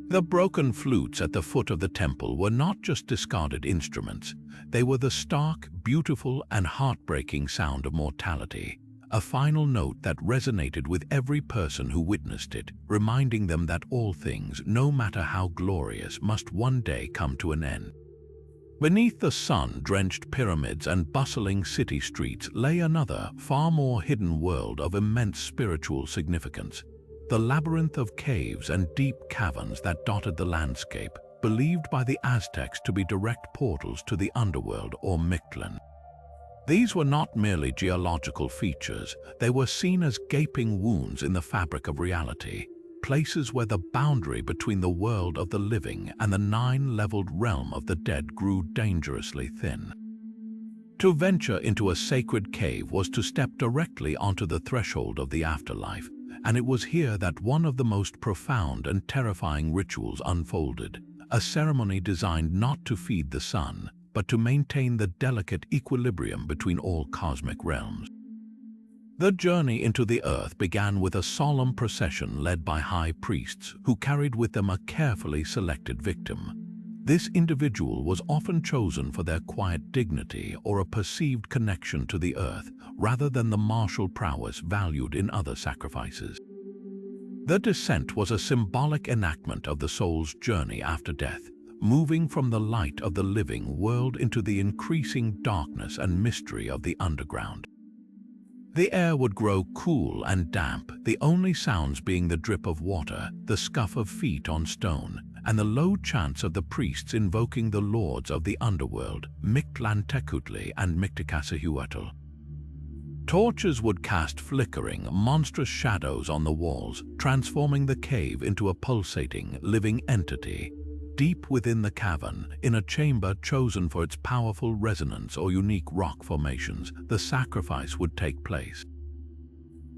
The broken flutes at the foot of the temple were not just discarded instruments. They were the stark, beautiful, and heartbreaking sound of mortality, a final note that resonated with every person who witnessed it, reminding them that all things, no matter how glorious, must one day come to an end. Beneath the sun-drenched pyramids and bustling city streets lay another, far more hidden world of immense spiritual significance. The labyrinth of caves and deep caverns that dotted the landscape, believed by the Aztecs to be direct portals to the underworld or Mictlan. These were not merely geological features, they were seen as gaping wounds in the fabric of reality, places where the boundary between the world of the living and the 9-leveled realm of the dead grew dangerously thin. To venture into a sacred cave was to step directly onto the threshold of the afterlife, and it was here that one of the most profound and terrifying rituals unfolded, a ceremony designed not to feed the sun, but to maintain the delicate equilibrium between all cosmic realms. The journey into the earth began with a solemn procession led by high priests who carried with them a carefully selected victim. This individual was often chosen for their quiet dignity or a perceived connection to the earth, rather than the martial prowess valued in other sacrifices. The descent was a symbolic enactment of the soul's journey after death, moving from the light of the living world into the increasing darkness and mystery of the underground. The air would grow cool and damp, the only sounds being the drip of water, the scuff of feet on stone, and the low chants of the priests invoking the lords of the underworld, Mictlantecutli and Mictlantecuhtli. Torches would cast flickering, monstrous shadows on the walls, transforming the cave into a pulsating, living entity. deep within the cavern, in a chamber chosen for its powerful resonance or unique rock formations, the sacrifice would take place.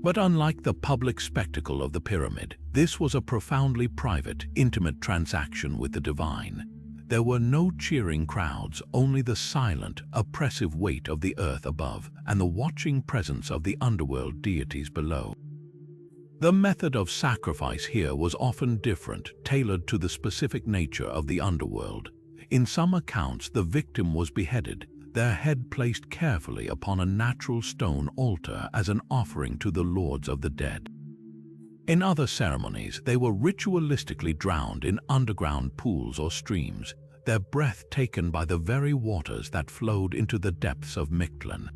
But unlike the public spectacle of the pyramid, this was a profoundly private, intimate transaction with the divine. There were no cheering crowds, only the silent, oppressive weight of the earth above and the watching presence of the underworld deities below. The method of sacrifice here was often different, tailored to the specific nature of the underworld. In some accounts, the victim was beheaded, their head placed carefully upon a natural stone altar as an offering to the lords of the dead. In other ceremonies, they were ritualistically drowned in underground pools or streams, their breath taken by the very waters that flowed into the depths of Mictlan.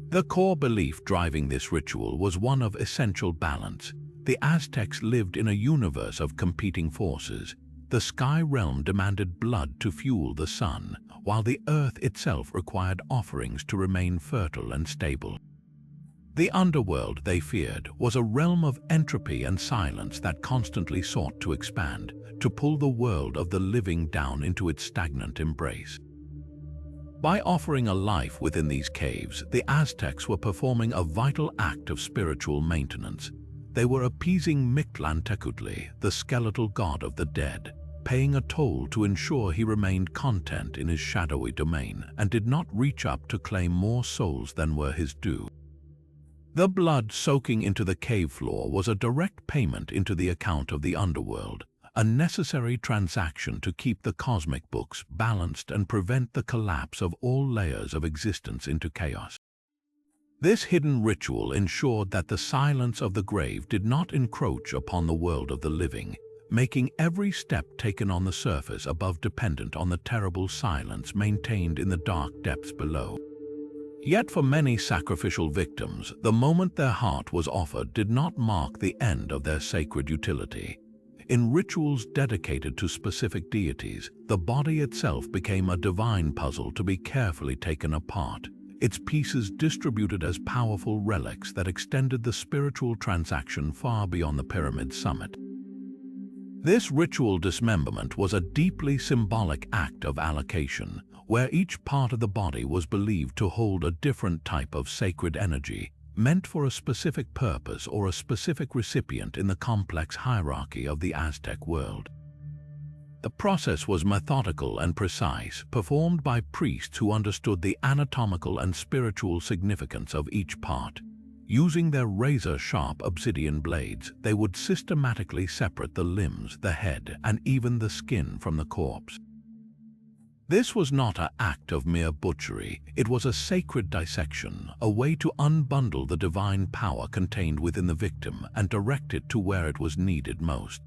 The core belief driving this ritual was one of essential balance. The Aztecs lived in a universe of competing forces. The sky realm demanded blood to fuel the sun, while the earth itself required offerings to remain fertile and stable. The underworld, they feared, was a realm of entropy and silence that constantly sought to expand, to pull the world of the living down into its stagnant embrace. By offering a life within these caves, the Aztecs were performing a vital act of spiritual maintenance. They were appeasing Mictlantecuhtli, the skeletal god of the dead, paying a toll to ensure he remained content in his shadowy domain and did not reach up to claim more souls than were his due. The blood soaking into the cave floor was a direct payment into the account of the underworld, a necessary transaction to keep the cosmic books balanced and prevent the collapse of all layers of existence into chaos. This hidden ritual ensured that the silence of the grave did not encroach upon the world of the living, making every step taken on the surface above dependent on the terrible silence maintained in the dark depths below. Yet for many sacrificial victims, the moment their heart was offered did not mark the end of their sacred utility. In rituals dedicated to specific deities, the body itself became a divine puzzle to be carefully taken apart, its pieces distributed as powerful relics that extended the spiritual transaction far beyond the pyramid's summit. This ritual dismemberment was a deeply symbolic act of allocation, where each part of the body was believed to hold a different type of sacred energy, meant for a specific purpose or a specific recipient in the complex hierarchy of the Aztec world. The process was methodical and precise, performed by priests who understood the anatomical and spiritual significance of each part. Using their razor-sharp obsidian blades, they would systematically separate the limbs, the head, and even the skin from the corpse. This was not an act of mere butchery, it was a sacred dissection, a way to unbundle the divine power contained within the victim and direct it to where it was needed most.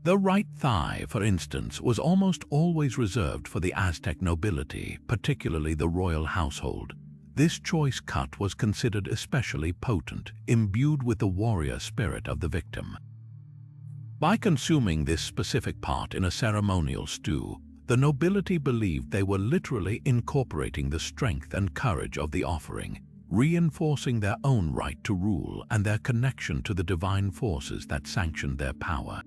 The right thigh, for instance, was almost always reserved for the Aztec nobility, particularly the royal household. This choice cut was considered especially potent, imbued with the warrior spirit of the victim. By consuming this specific part in a ceremonial stew, the nobility believed they were literally incorporating the strength and courage of the offering, reinforcing their own right to rule and their connection to the divine forces that sanctioned their power.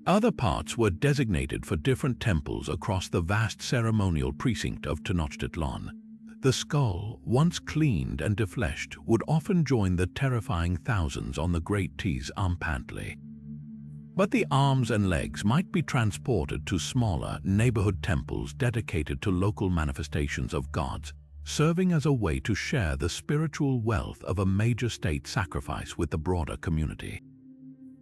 Other parts were designated for different temples across the vast ceremonial precinct of Tenochtitlan. The skull, once cleaned and defleshed, would often join the terrifying thousands on the Great Tz'ampantli. But the arms and legs might be transported to smaller neighborhood temples dedicated to local manifestations of gods, serving as a way to share the spiritual wealth of a major state sacrifice with the broader community.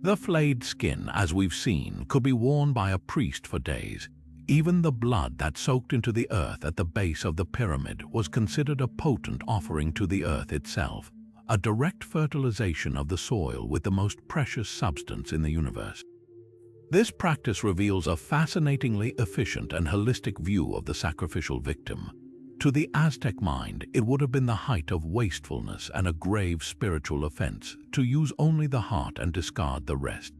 The flayed skin, as we've seen, could be worn by a priest for days. Even the blood that soaked into the earth at the base of the pyramid was considered a potent offering to the earth itself, a direct fertilization of the soil with the most precious substance in the universe. This practice reveals a fascinatingly efficient and holistic view of the sacrificial victim. To the Aztec mind, it would have been the height of wastefulness and a grave spiritual offense to use only the heart and discard the rest.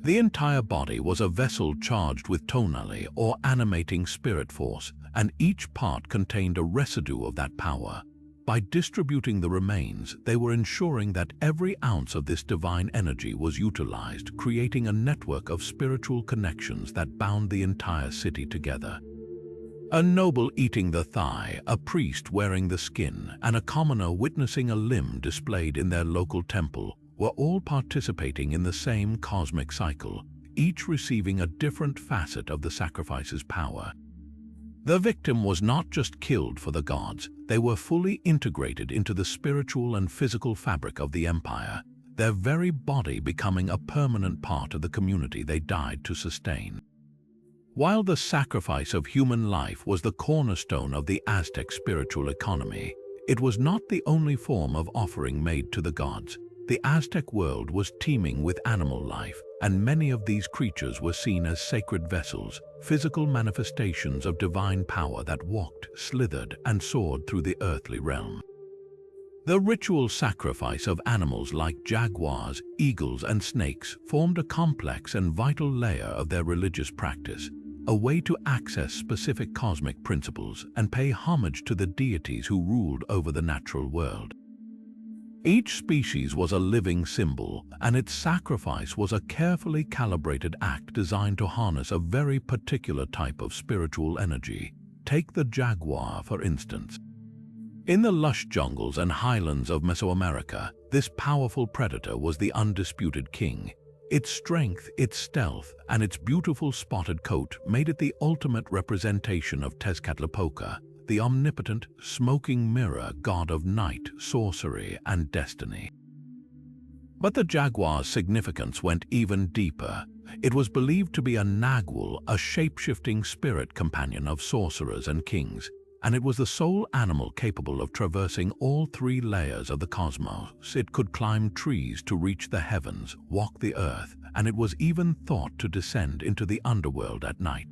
The entire body was a vessel charged with tonali, or animating spirit force, and each part contained a residue of that power. By distributing the remains, they were ensuring that every ounce of this divine energy was utilized, creating a network of spiritual connections that bound the entire city together. A noble eating the thigh, a priest wearing the skin, and a commoner witnessing a limb displayed in their local temple were all participating in the same cosmic cycle, each receiving a different facet of the sacrifice's power. The victim was not just killed for the gods, they were fully integrated into the spiritual and physical fabric of the empire, their very body becoming a permanent part of the community they died to sustain. While the sacrifice of human life was the cornerstone of the Aztec spiritual economy, it was not the only form of offering made to the gods. The Aztec world was teeming with animal life, and many of these creatures were seen as sacred vessels, physical manifestations of divine power that walked, slithered, and soared through the earthly realm. The ritual sacrifice of animals like jaguars, eagles, and snakes formed a complex and vital layer of their religious practice, a way to access specific cosmic principles and pay homage to the deities who ruled over the natural world. Each species was a living symbol, and its sacrifice was a carefully calibrated act designed to harness a very particular type of spiritual energy. Take the jaguar, for instance. In the lush jungles and highlands of Mesoamerica, this powerful predator was the undisputed king. Its strength, its stealth, and its beautiful spotted coat made it the ultimate representation of Tezcatlipoca, the omnipotent, smoking mirror god of night, sorcery, and destiny. But the jaguar's significance went even deeper. It was believed to be a nagual, a shape-shifting spirit companion of sorcerers and kings, and it was the sole animal capable of traversing all three layers of the cosmos. It could climb trees to reach the heavens, walk the earth, and it was even thought to descend into the underworld at night.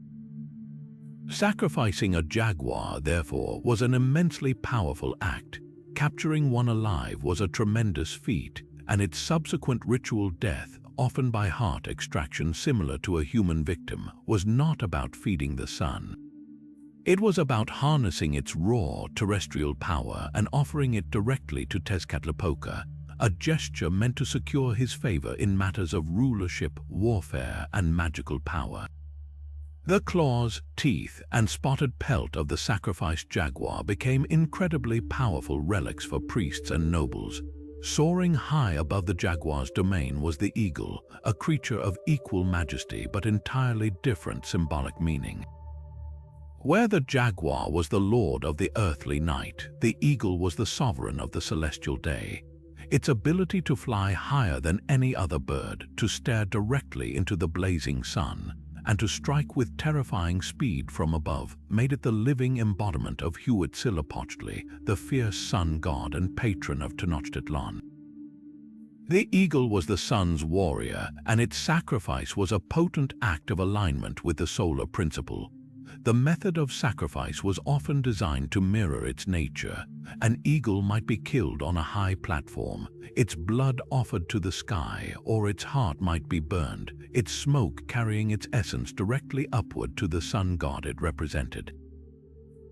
Sacrificing a jaguar, therefore, was an immensely powerful act. Capturing one alive was a tremendous feat, and its subsequent ritual death, often by heart extraction similar to a human victim, was not about feeding the sun. It was about harnessing its raw terrestrial power and offering it directly to Tezcatlipoca, a gesture meant to secure his favor in matters of rulership, warfare, and magical power. The claws, teeth, and spotted pelt of the sacrificed jaguar became incredibly powerful relics for priests and nobles. Soaring high above the jaguar's domain was the eagle, a creature of equal majesty but entirely different symbolic meaning. Where the jaguar was the lord of the earthly night, the eagle was the sovereign of the celestial day. Its ability to fly higher than any other bird, to stare directly into the blazing sun, and to strike with terrifying speed from above made it the living embodiment of Huitzilopochtli, the fierce sun god and patron of Tenochtitlan. The eagle was the sun's warrior, and its sacrifice was a potent act of alignment with the solar principle. The method of sacrifice was often designed to mirror its nature. An eagle might be killed on a high platform, its blood offered to the sky, or its heart might be burned, its smoke carrying its essence directly upward to the sun god it represented.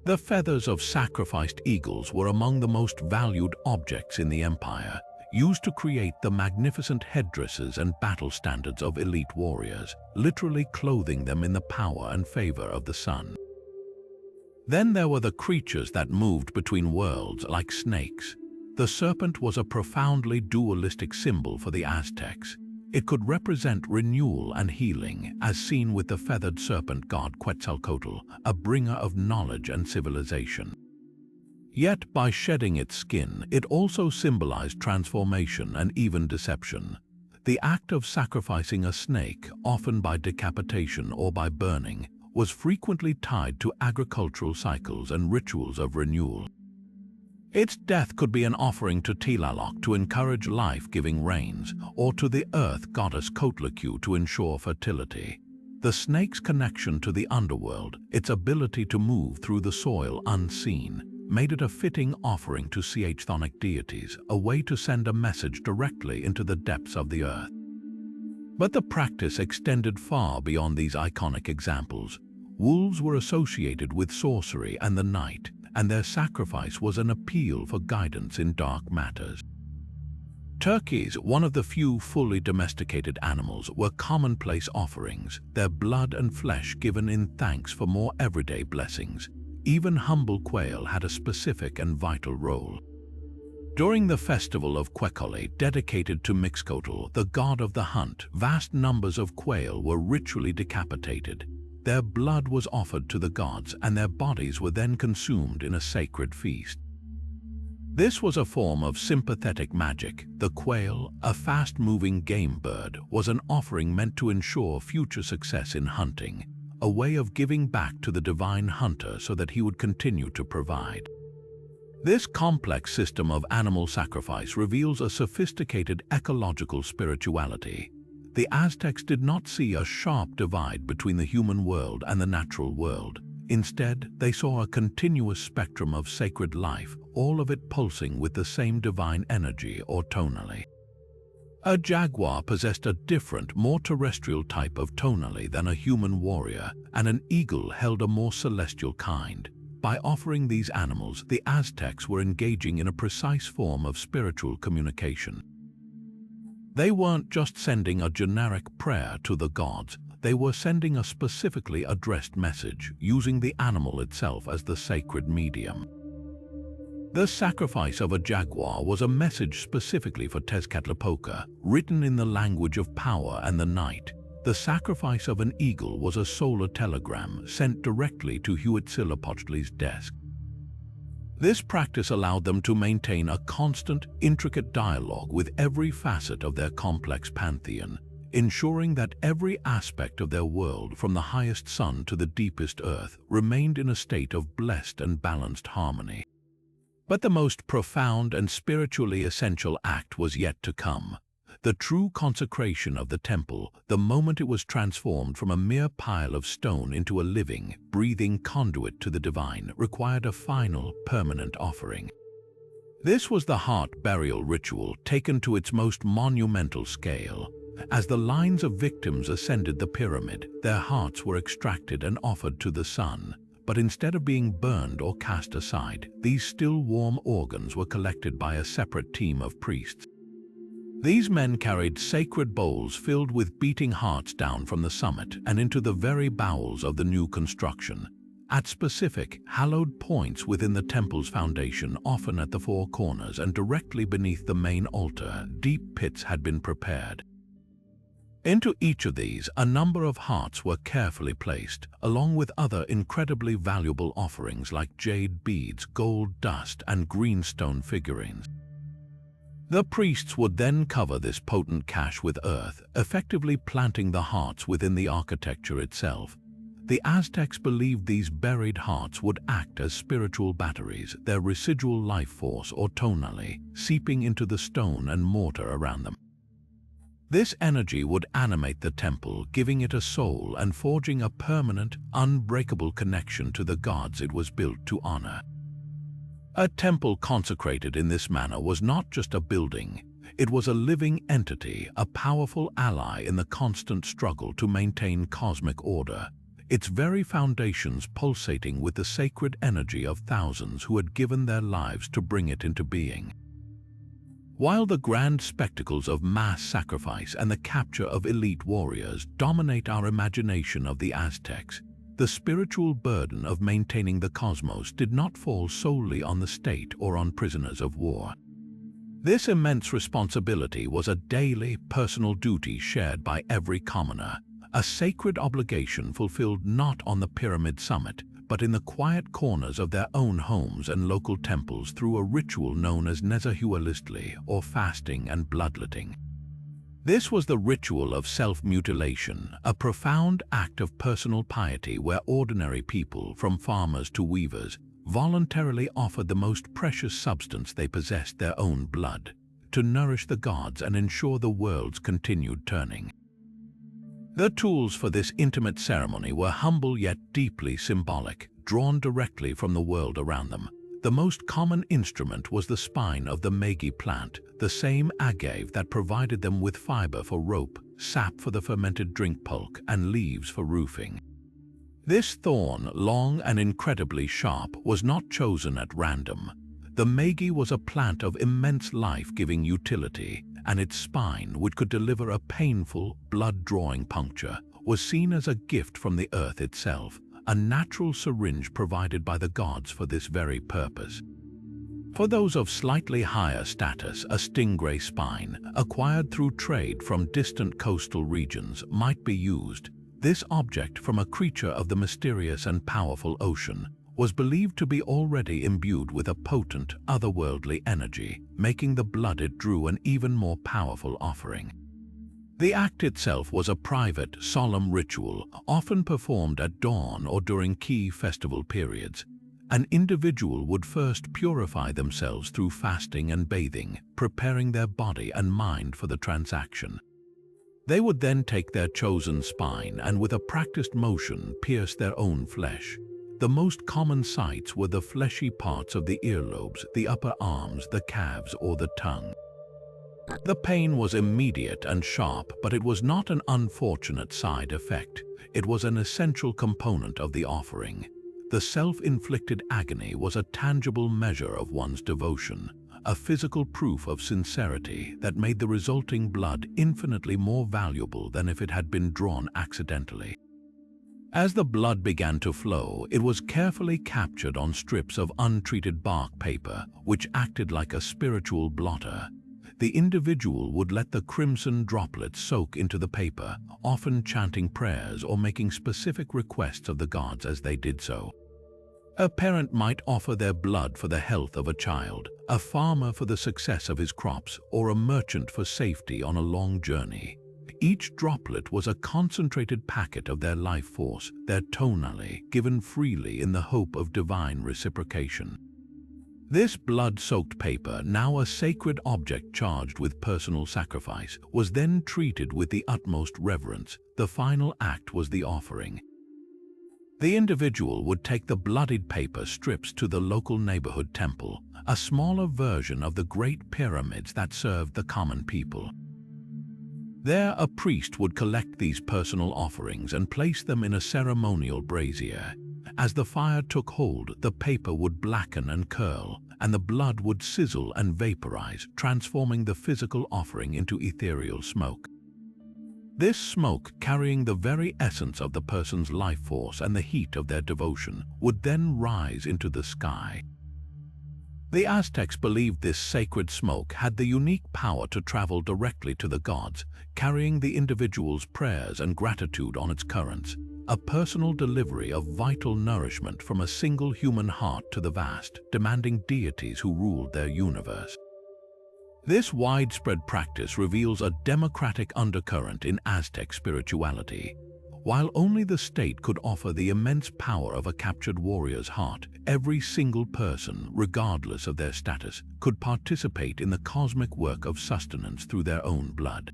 The feathers of sacrificed eagles were among the most valued objects in the empire, used to create the magnificent headdresses and battle standards of elite warriors, literally clothing them in the power and favor of the sun. Then there were the creatures that moved between worlds like snakes. The serpent was a profoundly dualistic symbol for the Aztecs. It could represent renewal and healing, as seen with the feathered serpent god Quetzalcoatl, a bringer of knowledge and civilization. Yet, by shedding its skin, it also symbolized transformation and even deception. The act of sacrificing a snake, often by decapitation or by burning, was frequently tied to agricultural cycles and rituals of renewal. Its death could be an offering to Tlaloc to encourage life-giving rains, or to the earth goddess Tlaloc to ensure fertility. The snake's connection to the underworld, its ability to move through the soil unseen, made it a fitting offering to chthonic deities, a way to send a message directly into the depths of the earth. But the practice extended far beyond these iconic examples. Wolves were associated with sorcery and the night, and their sacrifice was an appeal for guidance in dark matters. Turkeys, one of the few fully domesticated animals, were commonplace offerings, their blood and flesh given in thanks for more everyday blessings. Even humble quail had a specific and vital role. During the festival of Quecolli, dedicated to Mixcoatl, the god of the hunt, vast numbers of quail were ritually decapitated. Their blood was offered to the gods, and their bodies were then consumed in a sacred feast. This was a form of sympathetic magic. The quail, a fast-moving game bird, was an offering meant to ensure future success in hunting, a way of giving back to the divine hunter so that he would continue to provide. This complex system of animal sacrifice reveals a sophisticated ecological spirituality. The Aztecs did not see a sharp divide between the human world and the natural world. Instead, they saw a continuous spectrum of sacred life, all of it pulsing with the same divine energy or tonally. A jaguar possessed a different, more terrestrial type of tonally than a human warrior, and an eagle held a more celestial kind. By offering these animals, the Aztecs were engaging in a precise form of spiritual communication. They weren't just sending a generic prayer to the gods, they were sending a specifically addressed message, using the animal itself as the sacred medium. The sacrifice of a jaguar was a message specifically for Tezcatlipoca, written in the language of power and the night. The sacrifice of an eagle was a solar telegram sent directly to Huitzilopochtli's desk. This practice allowed them to maintain a constant, intricate dialogue with every facet of their complex pantheon, ensuring that every aspect of their world, from the highest sun to the deepest earth, remained in a state of blessed and balanced harmony. But the most profound and spiritually essential act was yet to come. The true consecration of the temple, the moment it was transformed from a mere pile of stone into a living, breathing conduit to the divine, required a final, permanent offering. This was the heart burial ritual taken to its most monumental scale. As the lines of victims ascended the pyramid, their hearts were extracted and offered to the sun. But instead of being burned or cast aside, these still warm organs were collected by a separate team of priests. These men carried sacred bowls filled with beating hearts down from the summit and into the very bowels of the new construction. At specific, hallowed points within the temple's foundation, often at the four corners and directly beneath the main altar, deep pits had been prepared. Into each of these, a number of hearts were carefully placed, along with other incredibly valuable offerings like jade beads, gold dust, and greenstone figurines. The priests would then cover this potent cache with earth, effectively planting the hearts within the architecture itself. The Aztecs believed these buried hearts would act as spiritual batteries, their residual life force or tonally, seeping into the stone and mortar around them. This energy would animate the temple, giving it a soul and forging a permanent, unbreakable connection to the gods it was built to honor. A temple consecrated in this manner was not just a building. It was a living entity, a powerful ally in the constant struggle to maintain cosmic order, its very foundations pulsating with the sacred energy of thousands who had given their lives to bring it into being. While the grand spectacles of mass sacrifice and the capture of elite warriors dominate our imagination of the Aztecs, the spiritual burden of maintaining the cosmos did not fall solely on the state or on prisoners of war. This immense responsibility was a daily, personal duty shared by every commoner, a sacred obligation fulfilled not on the pyramid summit, but in the quiet corners of their own homes and local temples through a ritual known as Huitzilopochtli, or fasting and bloodletting. This was the ritual of self-mutilation, a profound act of personal piety where ordinary people, from farmers to weavers, voluntarily offered the most precious substance they possessed, their own blood, to nourish the gods and ensure the world's continued turning. The tools for this intimate ceremony were humble yet deeply symbolic, drawn directly from the world around them. The most common instrument was the spine of the maguey plant, the same agave that provided them with fiber for rope, sap for the fermented drink pulque, and leaves for roofing. This thorn, long and incredibly sharp, was not chosen at random. The magie was a plant of immense life-giving utility, and its spine, which could deliver a painful, blood-drawing puncture, was seen as a gift from the earth itself, a natural syringe provided by the gods for this very purpose. For those of slightly higher status, a stingray spine, acquired through trade from distant coastal regions, might be used. This object, from a creature of the mysterious and powerful ocean, was believed to be already imbued with a potent, otherworldly energy, making the blood it drew an even more powerful offering. The act itself was a private, solemn ritual, often performed at dawn or during key festival periods. An individual would first purify themselves through fasting and bathing, preparing their body and mind for the transaction. They would then take their chosen spine and, with a practiced motion, pierce their own flesh. The most common sites were the fleshy parts of the earlobes, the upper arms, the calves, or the tongue. The pain was immediate and sharp, but it was not an unfortunate side effect. It was an essential component of the offering. The self-inflicted agony was a tangible measure of one's devotion, a physical proof of sincerity that made the resulting blood infinitely more valuable than if it had been drawn accidentally. As the blood began to flow, it was carefully captured on strips of untreated bark paper, which acted like a spiritual blotter. The individual would let the crimson droplets soak into the paper, often chanting prayers or making specific requests of the gods as they did so. A parent might offer their blood for the health of a child, a farmer for the success of his crops, or a merchant for safety on a long journey. Each droplet was a concentrated packet of their life force, their tonally, given freely in the hope of divine reciprocation. This blood-soaked paper, now a sacred object charged with personal sacrifice, was then treated with the utmost reverence. The final act was the offering. The individual would take the bloodied paper strips to the local neighborhood temple, a smaller version of the great pyramids that served the common people. There, a priest would collect these personal offerings and place them in a ceremonial brazier. As the fire took hold, the paper would blacken and curl, and the blood would sizzle and vaporize, transforming the physical offering into ethereal smoke. This smoke, carrying the very essence of the person's life force and the heat of their devotion, would then rise into the sky. The Aztecs believed this sacred smoke had the unique power to travel directly to the gods, carrying the individual's prayers and gratitude on its currents, a personal delivery of vital nourishment from a single human heart to the vast, demanding deities who ruled their universe. This widespread practice reveals a democratic undercurrent in Aztec spirituality. While only the state could offer the immense power of a captured warrior's heart, every single person, regardless of their status, could participate in the cosmic work of sustenance through their own blood.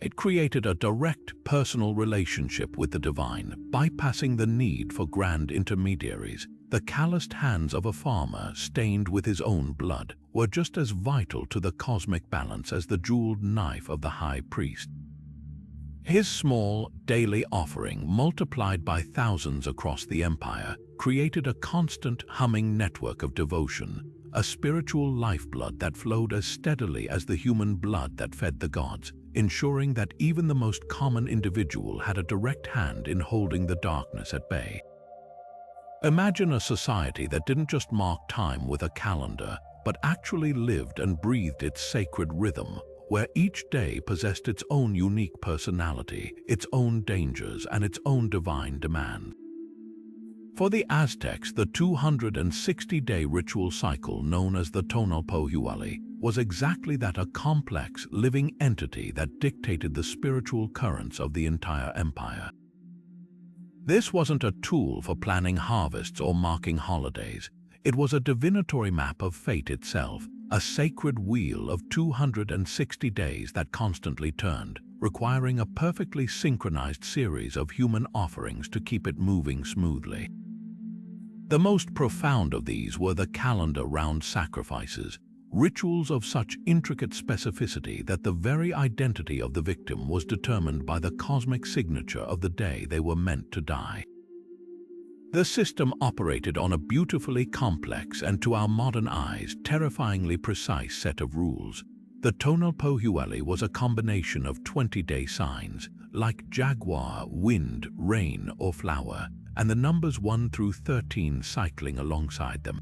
It created a direct, personal relationship with the divine, bypassing the need for grand intermediaries. The calloused hands of a farmer, stained with his own blood, were just as vital to the cosmic balance as the jeweled knife of the high priest. His small, daily offering, multiplied by thousands across the empire, created a constant, humming network of devotion, a spiritual lifeblood that flowed as steadily as the human blood that fed the gods, ensuring that even the most common individual had a direct hand in holding the darkness at bay. Imagine a society that didn't just mark time with a calendar, but actually lived and breathed its sacred rhythm, where each day possessed its own unique personality, its own dangers, and its own divine demand. For the Aztecs, the 260-day ritual cycle known as the Tonalpohualli was exactly that, a complex, living entity that dictated the spiritual currents of the entire empire. This wasn't a tool for planning harvests or marking holidays. It was a divinatory map of fate itself, a sacred wheel of 260 days that constantly turned, requiring a perfectly synchronized series of human offerings to keep it moving smoothly. The most profound of these were the calendar-round sacrifices, rituals of such intricate specificity that the very identity of the victim was determined by the cosmic signature of the day they were meant to die. The system operated on a beautifully complex and, to our modern eyes, terrifyingly precise set of rules. The tonal Pohueli was a combination of 20-day signs, like jaguar, wind, rain, or flower, and the numbers 1 through 13 cycling alongside them.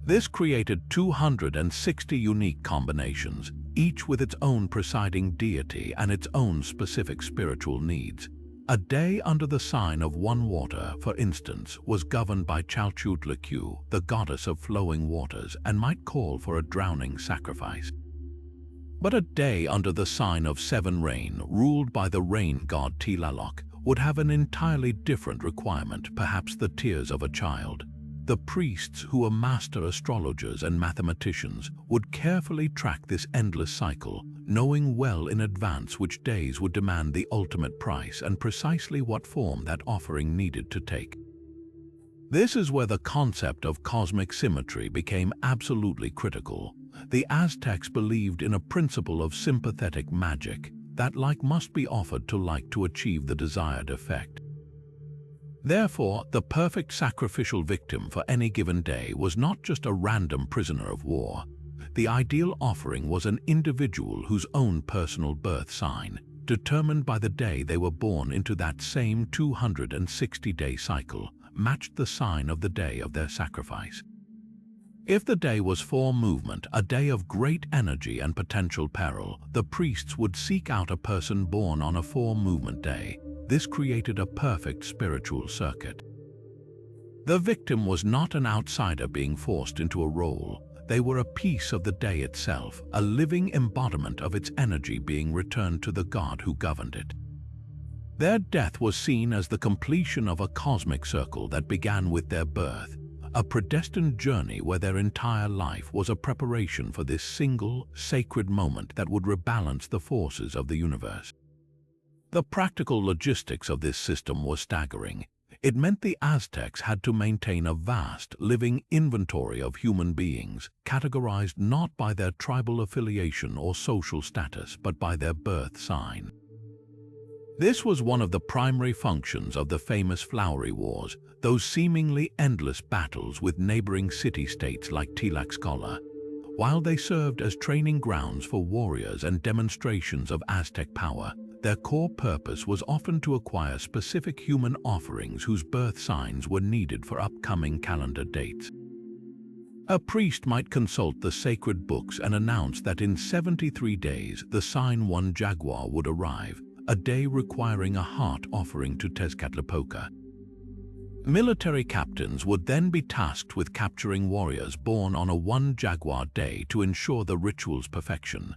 This created 260 unique combinations, each with its own presiding deity and its own specific spiritual needs. A day under the sign of one water, for instance, was governed by Huitzilopochtli, the goddess of flowing waters, and might call for a drowning sacrifice. But a day under the sign of seven rain, ruled by the rain god Tlaloc, would have an entirely different requirement, perhaps the tears of a child. The priests, who were master astrologers and mathematicians, would carefully track this endless cycle, knowing well in advance which days would demand the ultimate price and precisely what form that offering needed to take. This is where the concept of cosmic symmetry became absolutely critical. The Aztecs believed in a principle of sympathetic magic, that like must be offered to like to achieve the desired effect. Therefore, the perfect sacrificial victim for any given day was not just a random prisoner of war. The ideal offering was an individual whose own personal birth sign, determined by the day they were born into that same 260-day cycle, matched the sign of the day of their sacrifice. If the day was for movement, a day of great energy and potential peril, the priests would seek out a person born on a for-movement day. This created a perfect spiritual circuit. The victim was not an outsider being forced into a role. They were a piece of the day itself, a living embodiment of its energy being returned to the god who governed it. Their death was seen as the completion of a cosmic circle that began with their birth, a predestined journey where their entire life was a preparation for this single, sacred moment that would rebalance the forces of the universe. The practical logistics of this system was staggering. It meant the Aztecs had to maintain a vast, living inventory of human beings, categorized not by their tribal affiliation or social status, but by their birth sign. This was one of the primary functions of the famous Flowery Wars, those seemingly endless battles with neighboring city-states like Tlaxcala. While they served as training grounds for warriors and demonstrations of Aztec power, their core purpose was often to acquire specific human offerings whose birth signs were needed for upcoming calendar dates. A priest might consult the sacred books and announce that in 73 days the sign 1 jaguar would arrive, a day requiring a heart offering to Tezcatlipoca. Military captains would then be tasked with capturing warriors born on a 1 jaguar day to ensure the ritual's perfection.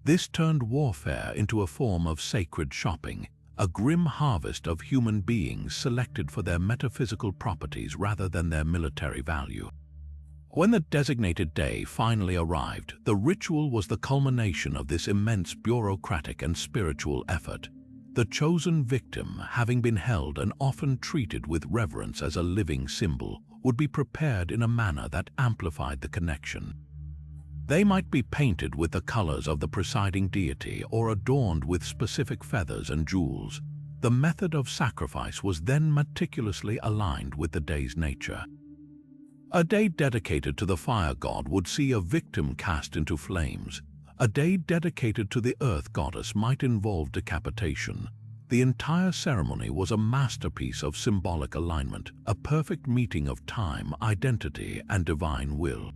This turned warfare into a form of sacred shopping, a grim harvest of human beings selected for their metaphysical properties rather than their military value. When the designated day finally arrived, the ritual was the culmination of this immense bureaucratic and spiritual effort. The chosen victim, having been held and often treated with reverence as a living symbol, would be prepared in a manner that amplified the connection. They might be painted with the colors of the presiding deity or adorned with specific feathers and jewels. The method of sacrifice was then meticulously aligned with the day's nature. A day dedicated to the fire god would see a victim cast into flames. A day dedicated to the earth goddess might involve decapitation. The entire ceremony was a masterpiece of symbolic alignment, a perfect meeting of time, identity, and divine will.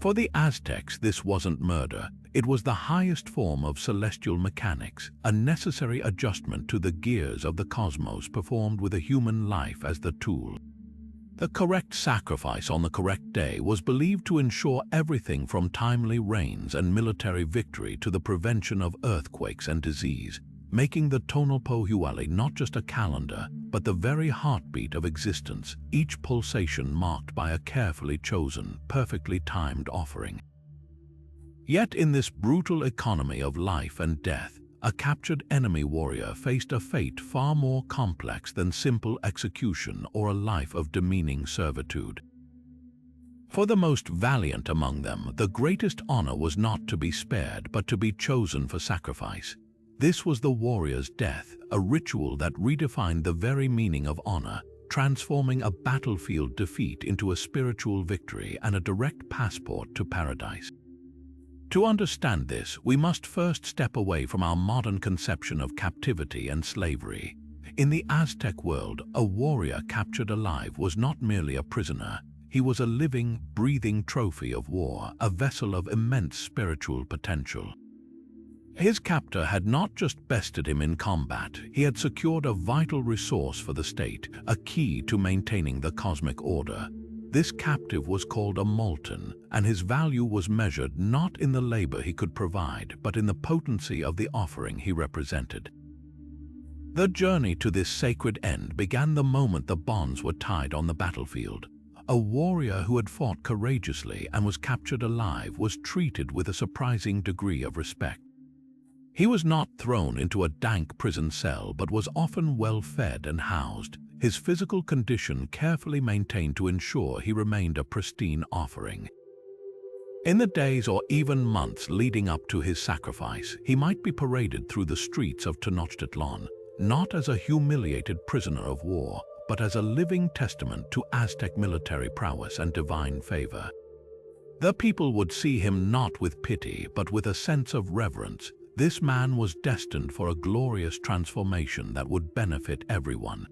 For the Aztecs, this wasn't murder. It was the highest form of celestial mechanics, a necessary adjustment to the gears of the cosmos performed with a human life as the tool. The correct sacrifice on the correct day was believed to ensure everything from timely rains and military victory to the prevention of earthquakes and disease, making the tonal Pohueli not just a calendar, but the very heartbeat of existence, each pulsation marked by a carefully chosen, perfectly timed offering. Yet in this brutal economy of life and death, a captured enemy warrior faced a fate far more complex than simple execution or a life of demeaning servitude. For the most valiant among them, the greatest honor was not to be spared, but to be chosen for sacrifice. This was the warrior's death, a ritual that redefined the very meaning of honor, transforming a battlefield defeat into a spiritual victory and a direct passport to paradise. To understand this, we must first step away from our modern conception of captivity and slavery. In the Aztec world, a warrior captured alive was not merely a prisoner. He was a living, breathing trophy of war, a vessel of immense spiritual potential. His captor had not just bested him in combat, he had secured a vital resource for the state, a key to maintaining the cosmic order. This captive was called a molten, and his value was measured not in the labor he could provide, but in the potency of the offering he represented. The journey to this sacred end began the moment the bonds were tied on the battlefield. A warrior who had fought courageously and was captured alive was treated with a surprising degree of respect. He was not thrown into a dank prison cell, but was often well fed and housed, his physical condition carefully maintained to ensure he remained a pristine offering. In the days or even months leading up to his sacrifice, he might be paraded through the streets of Tenochtitlan, not as a humiliated prisoner of war, but as a living testament to Aztec military prowess and divine favor. The people would see him not with pity, but with a sense of reverence. This man was destined for a glorious transformation that would benefit everyone.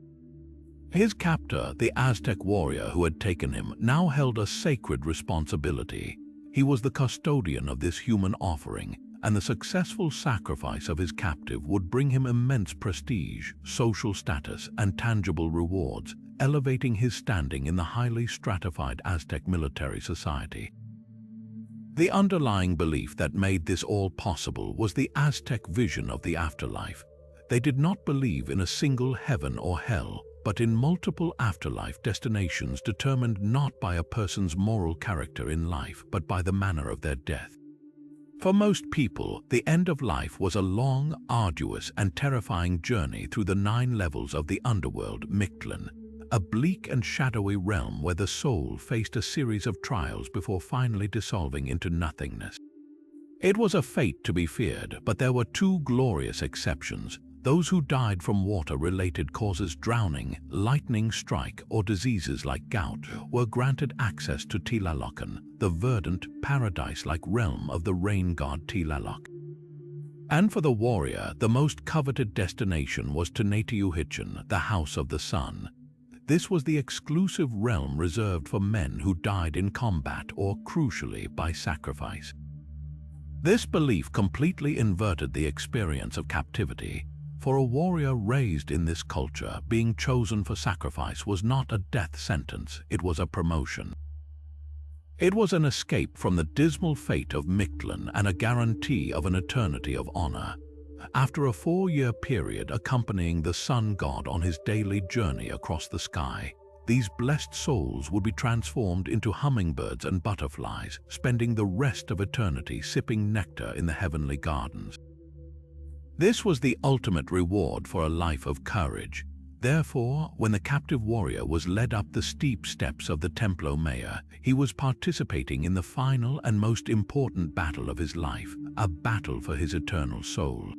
His captor, the Aztec warrior who had taken him, now held a sacred responsibility. He was the custodian of this human offering, and the successful sacrifice of his captive would bring him immense prestige, social status, and tangible rewards, elevating his standing in the highly stratified Aztec military society. The underlying belief that made this all possible was the Aztec vision of the afterlife. They did not believe in a single heaven or hell, but in multiple afterlife destinations determined not by a person's moral character in life, but by the manner of their death. For most people, the end of life was a long, arduous, and terrifying journey through the 9 levels of the underworld, Mictlan, a bleak and shadowy realm where the soul faced a series of trials before finally dissolving into nothingness. It was a fate to be feared, but there were 2 glorious exceptions. Those who died from water-related causes, drowning, lightning strike, or diseases like gout, were granted access to Tlaloc, the verdant, paradise-like realm of the rain god Tlaloc. And for the warrior, the most coveted destination was Tenochtitlan, the House of the Sun. This was the exclusive realm reserved for men who died in combat or, crucially, by sacrifice. This belief completely inverted the experience of captivity. For a warrior raised in this culture, being chosen for sacrifice was not a death sentence, it was a promotion. It was an escape from the dismal fate of Mictlan and a guarantee of an eternity of honor. After a 4-year period accompanying the sun god on his daily journey across the sky, these blessed souls would be transformed into hummingbirds and butterflies, spending the rest of eternity sipping nectar in the heavenly gardens. This was the ultimate reward for a life of courage. Therefore, when the captive warrior was led up the steep steps of the Templo Mayor, he was participating in the final and most important battle of his life, a battle for his eternal soul.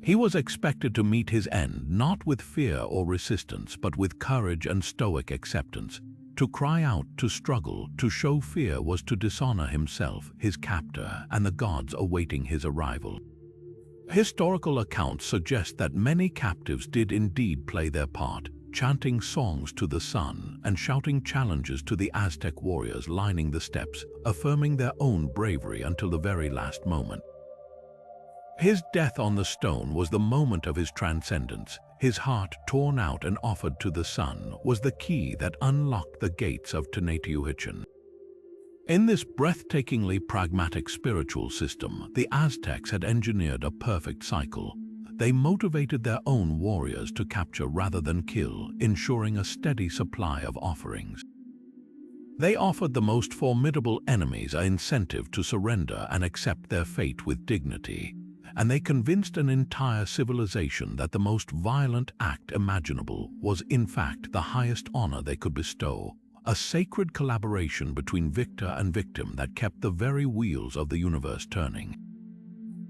He was expected to meet his end not with fear or resistance, but with courage and stoic acceptance. To cry out, to struggle, to show fear was to dishonor himself, his captor, and the gods awaiting his arrival. Historical accounts suggest that many captives did indeed play their part, chanting songs to the sun and shouting challenges to the Aztec warriors lining the steps, affirming their own bravery until the very last moment. His death on the stone was the moment of his transcendence. His heart, torn out and offered to the sun, was the key that unlocked the gates of Tenochtitlan. In this breathtakingly pragmatic spiritual system, the Aztecs had engineered a perfect cycle. They motivated their own warriors to capture rather than kill, ensuring a steady supply of offerings. They offered the most formidable enemies an incentive to surrender and accept their fate with dignity, and they convinced an entire civilization that the most violent act imaginable was in fact the highest honor they could bestow. A sacred collaboration between victor and victim that kept the very wheels of the universe turning.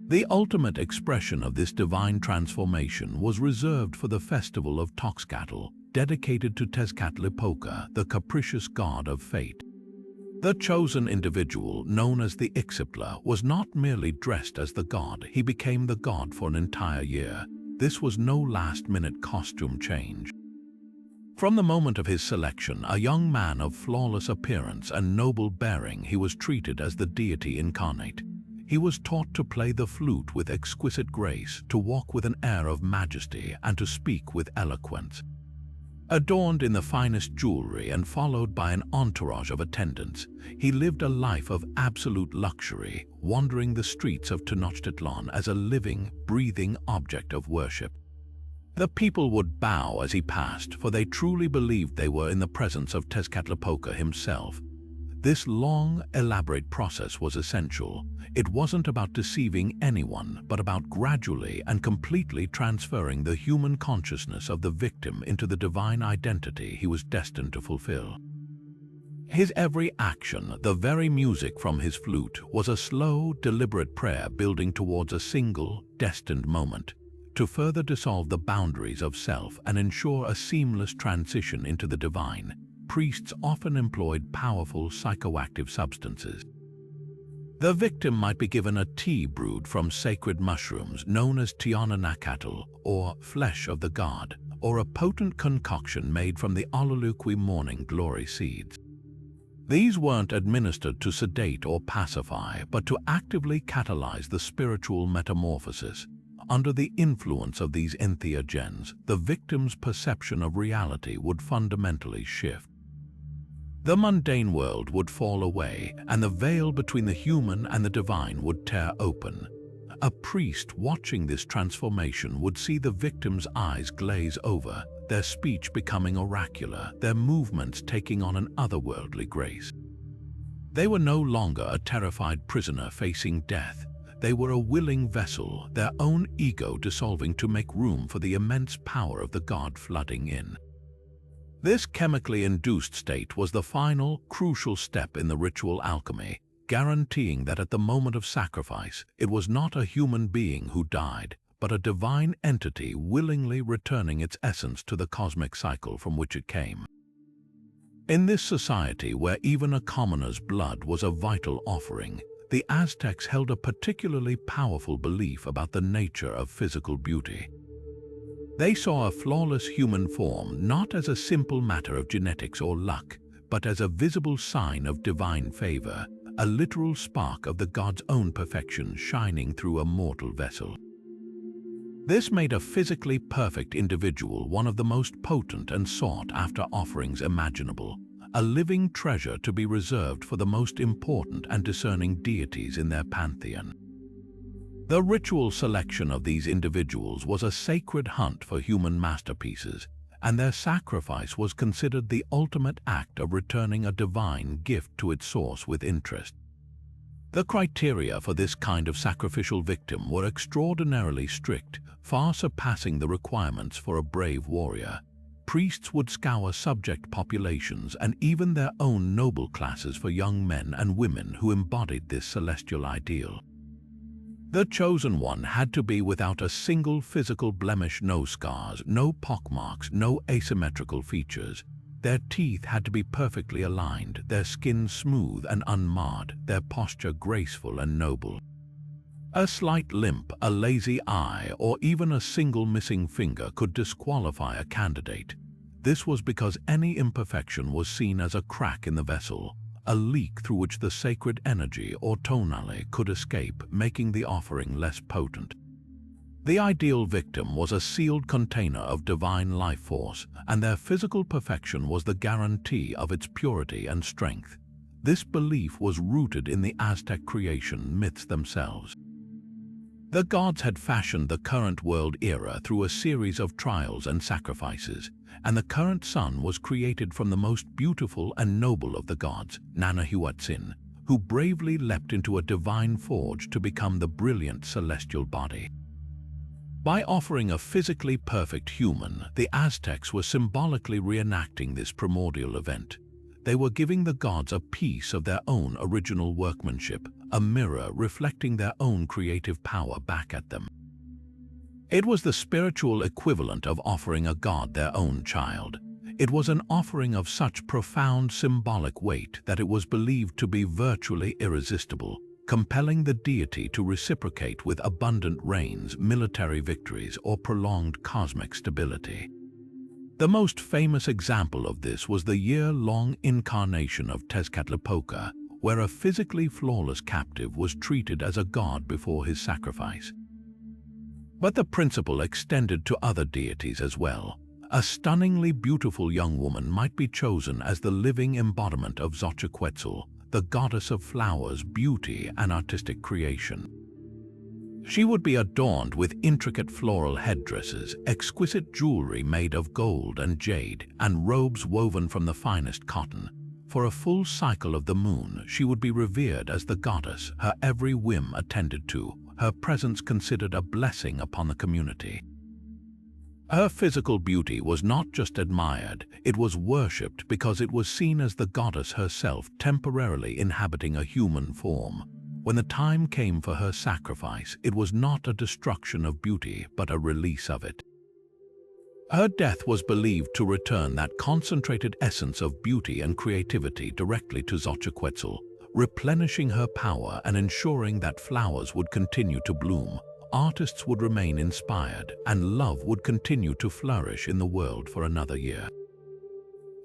The ultimate expression of this divine transformation was reserved for the festival of Toxcatl, dedicated to Tezcatlipoca, the capricious god of fate. The chosen individual, known as the Ixiptla, was not merely dressed as the god, he became the god for an entire year. This was no last-minute costume change. From the moment of his selection, a young man of flawless appearance and noble bearing, he was treated as the deity incarnate. He was taught to play the flute with exquisite grace, to walk with an air of majesty, and to speak with eloquence. Adorned in the finest jewelry and followed by an entourage of attendants, he lived a life of absolute luxury, wandering the streets of Tenochtitlan as a living, breathing object of worship. The people would bow as he passed, for they truly believed they were in the presence of Tezcatlipoca himself. This long, elaborate process was essential. It wasn't about deceiving anyone, but about gradually and completely transferring the human consciousness of the victim into the divine identity he was destined to fulfill. His every action, the very music from his flute, was a slow, deliberate prayer building towards a single, destined moment, to further dissolve the boundaries of self and ensure a seamless transition into the divine. Priests often employed powerful psychoactive substances. The victim might be given a tea brewed from sacred mushrooms known as Tiananacatl, or flesh of the god, or a potent concoction made from the Ololuqui morning glory seeds. These weren't administered to sedate or pacify, but to actively catalyze the spiritual metamorphosis. Under the influence of these entheogens, the victim's perception of reality would fundamentally shift. The mundane world would fall away, and the veil between the human and the divine would tear open. A priest watching this transformation would see the victim's eyes glaze over, their speech becoming oracular, their movements taking on an otherworldly grace. They were no longer a terrified prisoner facing death. They were a willing vessel, their own ego dissolving to make room for the immense power of the god flooding in. This chemically induced state was the final, crucial step in the ritual alchemy, guaranteeing that at the moment of sacrifice, it was not a human being who died, but a divine entity willingly returning its essence to the cosmic cycle from which it came. In this society where even a commoner's blood was a vital offering, the Aztecs held a particularly powerful belief about the nature of physical beauty. They saw a flawless human form not as a simple matter of genetics or luck, but as a visible sign of divine favor, a literal spark of the god's own perfection shining through a mortal vessel. This made a physically perfect individual one of the most potent and sought-after offerings imaginable, a living treasure to be reserved for the most important and discerning deities in their pantheon. The ritual selection of these individuals was a sacred hunt for human masterpieces, and their sacrifice was considered the ultimate act of returning a divine gift to its source with interest. The criteria for this kind of sacrificial victim were extraordinarily strict, far surpassing the requirements for a brave warrior. Priests would scour subject populations and even their own noble classes for young men and women who embodied this celestial ideal. The chosen one had to be without a single physical blemish, no scars, no pockmarks, no asymmetrical features. Their teeth had to be perfectly aligned, their skin smooth and unmarred, their posture graceful and noble. A slight limp, a lazy eye, or even a single missing finger could disqualify a candidate. This was because any imperfection was seen as a crack in the vessel, a leak through which the sacred energy or tonale could escape, making the offering less potent. The ideal victim was a sealed container of divine life force, and their physical perfection was the guarantee of its purity and strength. This belief was rooted in the Aztec creation myths themselves. The gods had fashioned the current world era through a series of trials and sacrifices, and the current sun was created from the most beautiful and noble of the gods, Nanahuatzin, who bravely leapt into a divine forge to become the brilliant celestial body. By offering a physically perfect human, the Aztecs were symbolically reenacting this primordial event. They were giving the gods a piece of their own original workmanship, a mirror reflecting their own creative power back at them. It was the spiritual equivalent of offering a god their own child. It was an offering of such profound symbolic weight that it was believed to be virtually irresistible, compelling the deity to reciprocate with abundant rains, military victories, or prolonged cosmic stability. The most famous example of this was the year-long incarnation of Tezcatlipoca, where a physically flawless captive was treated as a god before his sacrifice. But the principle extended to other deities as well. A stunningly beautiful young woman might be chosen as the living embodiment of Xochiquetzal, the goddess of flowers, beauty, and artistic creation. She would be adorned with intricate floral headdresses, exquisite jewelry made of gold and jade, and robes woven from the finest cotton. For a full cycle of the moon, she would be revered as the goddess, her every whim attended to, her presence considered a blessing upon the community. Her physical beauty was not just admired, it was worshipped because it was seen as the goddess herself temporarily inhabiting a human form. When the time came for her sacrifice, it was not a destruction of beauty, but a release of it. Her death was believed to return that concentrated essence of beauty and creativity directly to Xochiquetzal, replenishing her power and ensuring that flowers would continue to bloom, artists would remain inspired, and love would continue to flourish in the world for another year.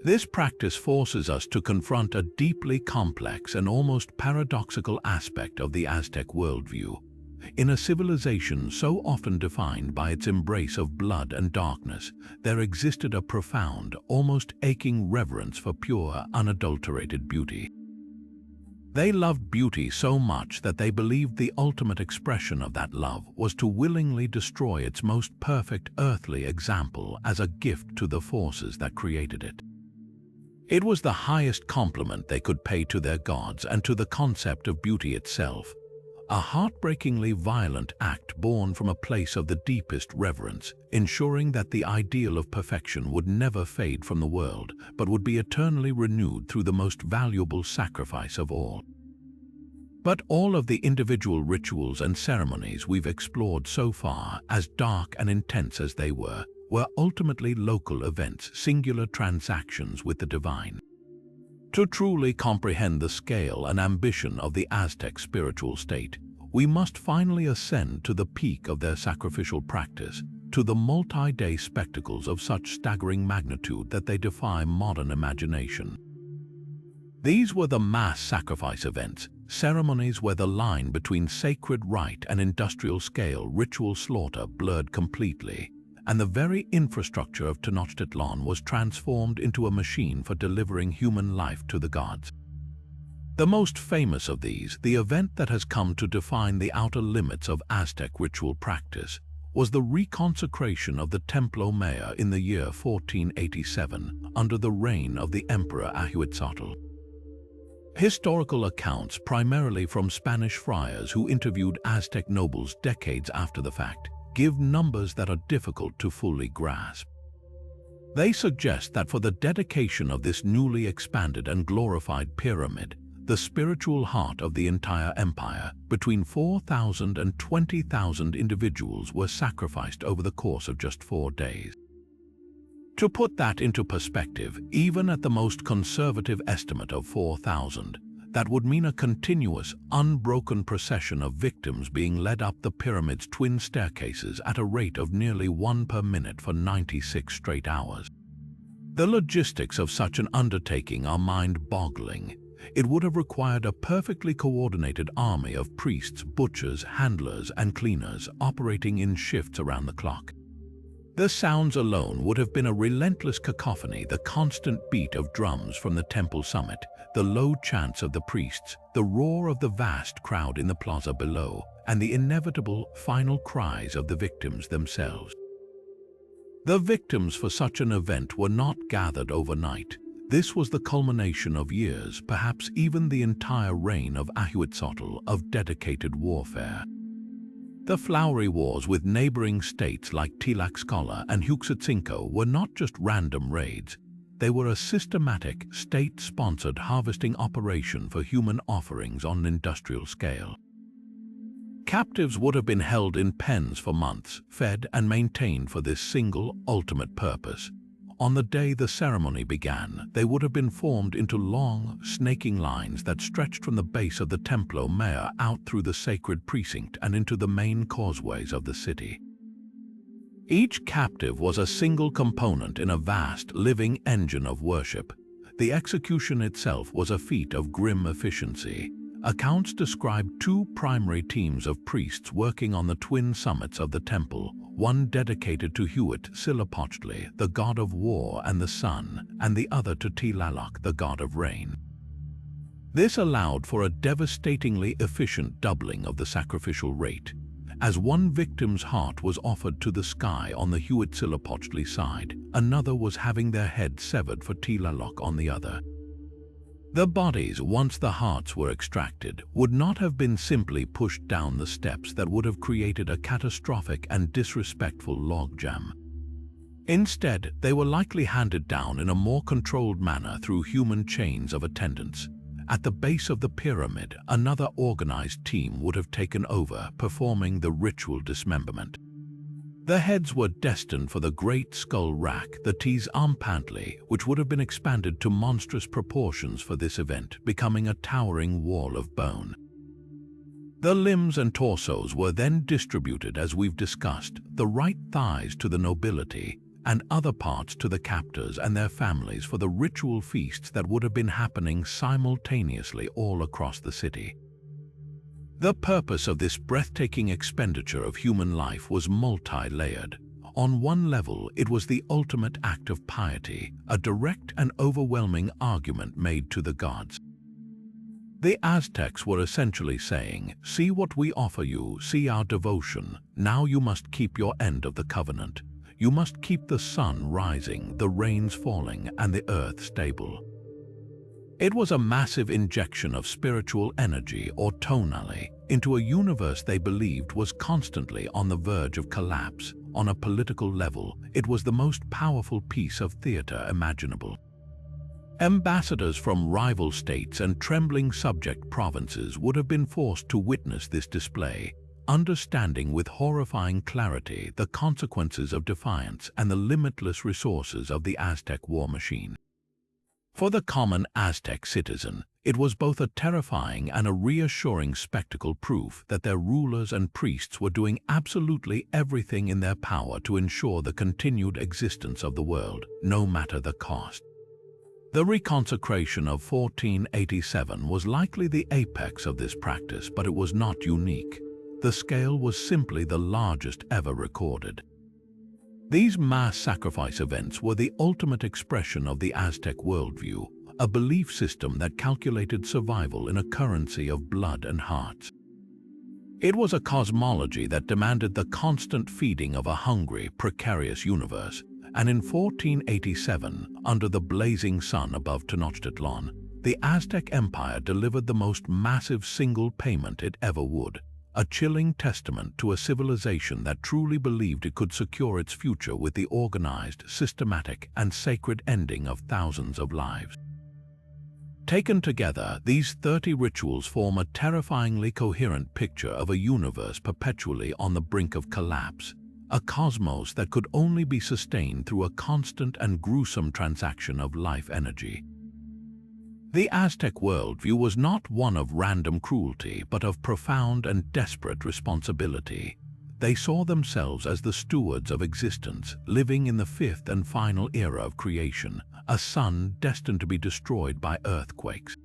This practice forces us to confront a deeply complex and almost paradoxical aspect of the Aztec worldview. In a civilization so often defined by its embrace of blood and darkness, there existed a profound, almost aching reverence for pure, unadulterated beauty. They loved beauty so much that they believed the ultimate expression of that love was to willingly destroy its most perfect earthly example as a gift to the forces that created it. It was the highest compliment they could pay to their gods and to the concept of beauty itself, a heartbreakingly violent act born from a place of the deepest reverence, ensuring that the ideal of perfection would never fade from the world, but would be eternally renewed through the most valuable sacrifice of all. But all of the individual rituals and ceremonies we've explored so far, as dark and intense as they were ultimately local events, singular transactions with the divine. To truly comprehend the scale and ambition of the Aztec spiritual state, we must finally ascend to the peak of their sacrificial practice, to the multi-day spectacles of such staggering magnitude that they defy modern imagination. These were the mass sacrifice events, ceremonies where the line between sacred rite and industrial-scale ritual slaughter blurred completely, and the very infrastructure of Tenochtitlan was transformed into a machine for delivering human life to the gods. The most famous of these, the event that has come to define the outer limits of Aztec ritual practice, was the reconsecration of the Templo Mayor in the year 1487 under the reign of the Emperor Huitzilopochtli. Historical accounts, primarily from Spanish friars who interviewed Aztec nobles decades after the fact, give numbers that are difficult to fully grasp. They suggest that for the dedication of this newly expanded and glorified pyramid, the spiritual heart of the entire empire, between 4,000 and 20,000 individuals were sacrificed over the course of just 4 days. To put that into perspective, even at the most conservative estimate of 4,000, that would mean a continuous, unbroken procession of victims being led up the pyramid's twin staircases at a rate of nearly 1 per minute for 96 straight hours. The logistics of such an undertaking are mind-boggling. It would have required a perfectly coordinated army of priests, butchers, handlers, and cleaners operating in shifts around the clock. The sounds alone would have been a relentless cacophony, the constant beat of drums from the temple summit, the low chants of the priests, the roar of the vast crowd in the plaza below, and the inevitable final cries of the victims themselves. The victims for such an event were not gathered overnight. This was the culmination of years, perhaps even the entire reign of Huitzilopochtli, of dedicated warfare. The flowery wars with neighboring states like Tlaxcala and Huitzilopochtli were not just random raids. They were a systematic, state-sponsored harvesting operation for human offerings on an industrial scale. Captives would have been held in pens for months, fed and maintained for this single, ultimate purpose. On the day the ceremony began, they would have been formed into long, snaking lines that stretched from the base of the Templo Mayor out through the sacred precinct and into the main causeways of the city. Each captive was a single component in a vast, living engine of worship. The execution itself was a feat of grim efficiency. Accounts describe two primary teams of priests working on the twin summits of the temple, one dedicated to Huitzilopochtli, the god of war and the sun, and the other to Tlaloc, the god of rain. This allowed for a devastatingly efficient doubling of the sacrificial rate. As one victim's heart was offered to the sky on the Huitzilopochtli side, another was having their head severed for Tlaloc on the other. The bodies, once the hearts were extracted, would not have been simply pushed down the steps that would have created a catastrophic and disrespectful logjam. Instead, they were likely handed down in a more controlled manner through human chains of attendants. At the base of the pyramid, another organized team would have taken over, performing the ritual dismemberment. The heads were destined for the great skull rack, the Tes Ampantli, which would have been expanded to monstrous proportions for this event, becoming a towering wall of bone. The limbs and torsos were then distributed as we've discussed, the right thighs to the nobility, and other parts to the captors and their families for the ritual feasts that would have been happening simultaneously all across the city. The purpose of this breathtaking expenditure of human life was multi-layered. On one level, it was the ultimate act of piety, a direct and overwhelming argument made to the gods. The Aztecs were essentially saying, "See what we offer you, see our devotion. Now you must keep your end of the covenant. You must keep the sun rising, the rains falling, and the earth stable." It was a massive injection of spiritual energy or tonali into a universe they believed was constantly on the verge of collapse. On a political level, it was the most powerful piece of theater imaginable. Ambassadors from rival states and trembling subject provinces would have been forced to witness this display, understanding with horrifying clarity the consequences of defiance and the limitless resources of the Aztec war machine. For the common Aztec citizen, it was both a terrifying and a reassuring spectacle, proof that their rulers and priests were doing absolutely everything in their power to ensure the continued existence of the world, no matter the cost. The reconsecration of 1487 was likely the apex of this practice, but it was not unique. The scale was simply the largest ever recorded. These mass sacrifice events were the ultimate expression of the Aztec worldview, a belief system that calculated survival in a currency of blood and hearts. It was a cosmology that demanded the constant feeding of a hungry, precarious universe, and in 1487, under the blazing sun above Tenochtitlan, the Aztec Empire delivered the most massive single payment it ever would. A chilling testament to a civilization that truly believed it could secure its future with the organized, systematic, and sacred ending of thousands of lives. Taken together, these 30 rituals form a terrifyingly coherent picture of a universe perpetually on the brink of collapse, a cosmos that could only be sustained through a constant and gruesome transaction of life energy. The Aztec worldview was not one of random cruelty, but of profound and desperate responsibility. They saw themselves as the stewards of existence, living in the fifth and final era of creation, a sun destined to be destroyed by earthquakes.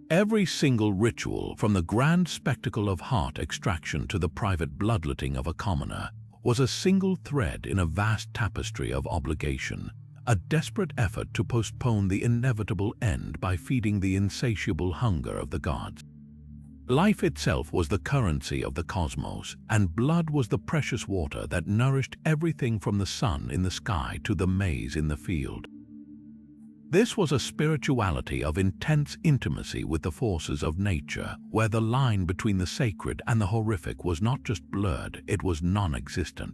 Every single ritual, from the grand spectacle of heart extraction to the private bloodletting of a commoner, was a single thread in a vast tapestry of obligation. A desperate effort to postpone the inevitable end by feeding the insatiable hunger of the gods. Life itself was the currency of the cosmos, and blood was the precious water that nourished everything from the sun in the sky to the maize in the field. This was a spirituality of intense intimacy with the forces of nature, where the line between the sacred and the horrific was not just blurred, it was non-existent.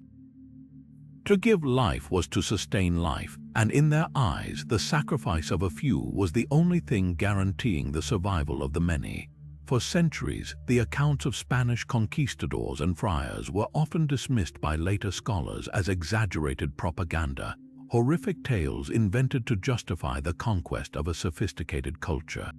To give life was to sustain life, and in their eyes, the sacrifice of a few was the only thing guaranteeing the survival of the many. For centuries, the accounts of Spanish conquistadors and friars were often dismissed by later scholars as exaggerated propaganda, horrific tales invented to justify the conquest of a sophisticated culture.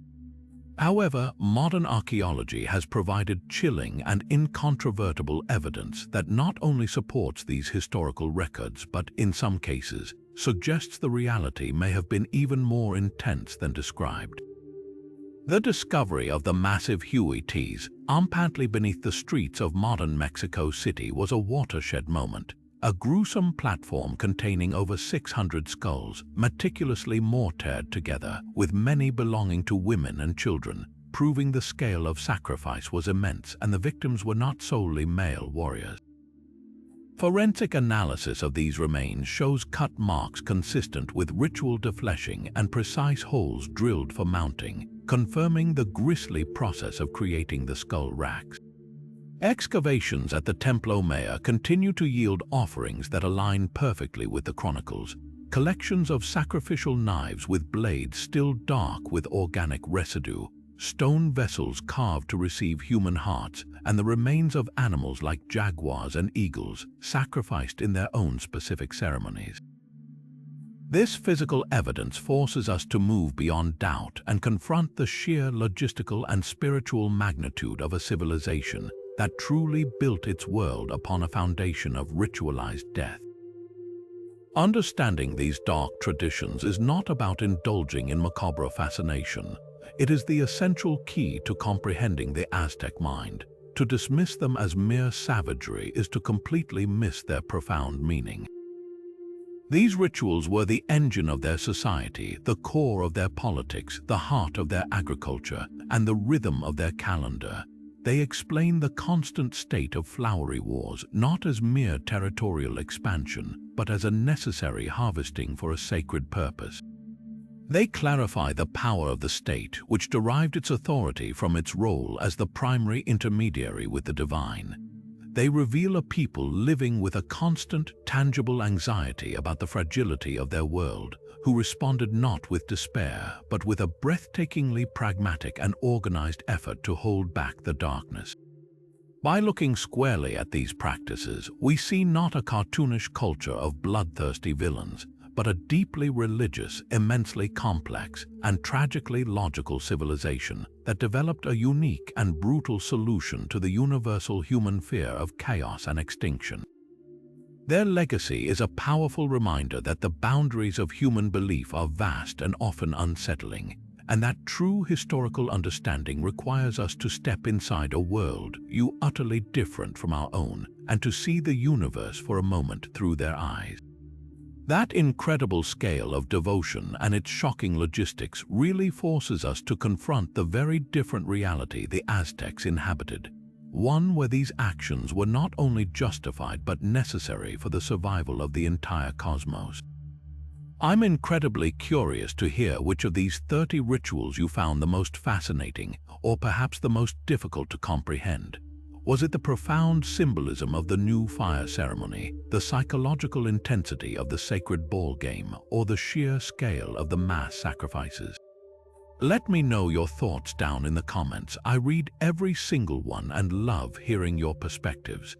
However, modern archaeology has provided chilling and incontrovertible evidence that not only supports these historical records but, in some cases, suggests the reality may have been even more intense than described. The discovery of the massive Huitzilopochtli rampantly beneath the streets of modern Mexico City was a watershed moment. A gruesome platform containing over 600 skulls, meticulously mortared together, with many belonging to women and children, proving the scale of sacrifice was immense and the victims were not solely male warriors. Forensic analysis of these remains shows cut marks consistent with ritual defleshing and precise holes drilled for mounting, confirming the grisly process of creating the skull racks. Excavations at the Templo Mayor continue to yield offerings that align perfectly with the chronicles. Collections of sacrificial knives with blades still dark with organic residue, stone vessels carved to receive human hearts, and the remains of animals like jaguars and eagles sacrificed in their own specific ceremonies. This physical evidence forces us to move beyond doubt and confront the sheer logistical and spiritual magnitude of a civilization that truly built its world upon a foundation of ritualized death. Understanding these dark traditions is not about indulging in macabre fascination. It is the essential key to comprehending the Aztec mind. To dismiss them as mere savagery is to completely miss their profound meaning. These rituals were the engine of their society, the core of their politics, the heart of their agriculture, and the rhythm of their calendar. They explain the constant state of flowery wars, not as mere territorial expansion, but as a necessary harvesting for a sacred purpose. They clarify the power of the state, which derived its authority from its role as the primary intermediary with the divine. They reveal a people living with a constant, tangible anxiety about the fragility of their world, who responded not with despair, but with a breathtakingly pragmatic and organized effort to hold back the darkness. By looking squarely at these practices, we see not a cartoonish culture of bloodthirsty villains, but a deeply religious, immensely complex, and tragically logical civilization that developed a unique and brutal solution to the universal human fear of chaos and extinction. Their legacy is a powerful reminder that the boundaries of human belief are vast and often unsettling, and that true historical understanding requires us to step inside a world utterly different from our own and to see the universe for a moment through their eyes. That incredible scale of devotion and its shocking logistics really forces us to confront the very different reality the Aztecs inhabited, one where these actions were not only justified but necessary for the survival of the entire cosmos. I'm incredibly curious to hear which of these 30 rituals you found the most fascinating, or perhaps the most difficult to comprehend. Was it the profound symbolism of the new fire ceremony, the psychological intensity of the sacred ball game, or the sheer scale of the mass sacrifices? Let me know your thoughts down in the comments. I read every single one and love hearing your perspectives.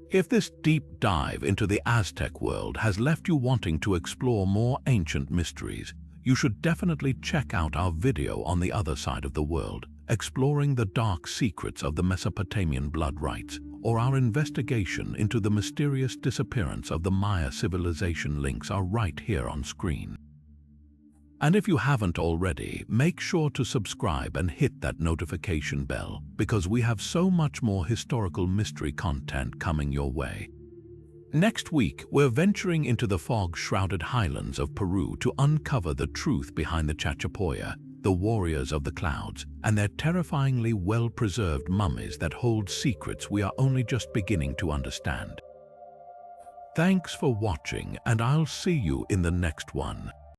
If this deep dive into the Aztec world has left you wanting to explore more ancient mysteries, you should definitely check out our video on the other side of the world, exploring the dark secrets of the Mesopotamian blood rites, or our investigation into the mysterious disappearance of the Maya civilization. Links are right here on screen. And if you haven't already, make sure to subscribe and hit that notification bell, because we have so much more historical mystery content coming your way. Next week, we're venturing into the fog-shrouded highlands of Peru to uncover the truth behind the Chachapoya, the warriors of the clouds, and their terrifyingly well-preserved mummies that hold secrets we are only just beginning to understand. Thanks for watching, and I'll see you in the next one.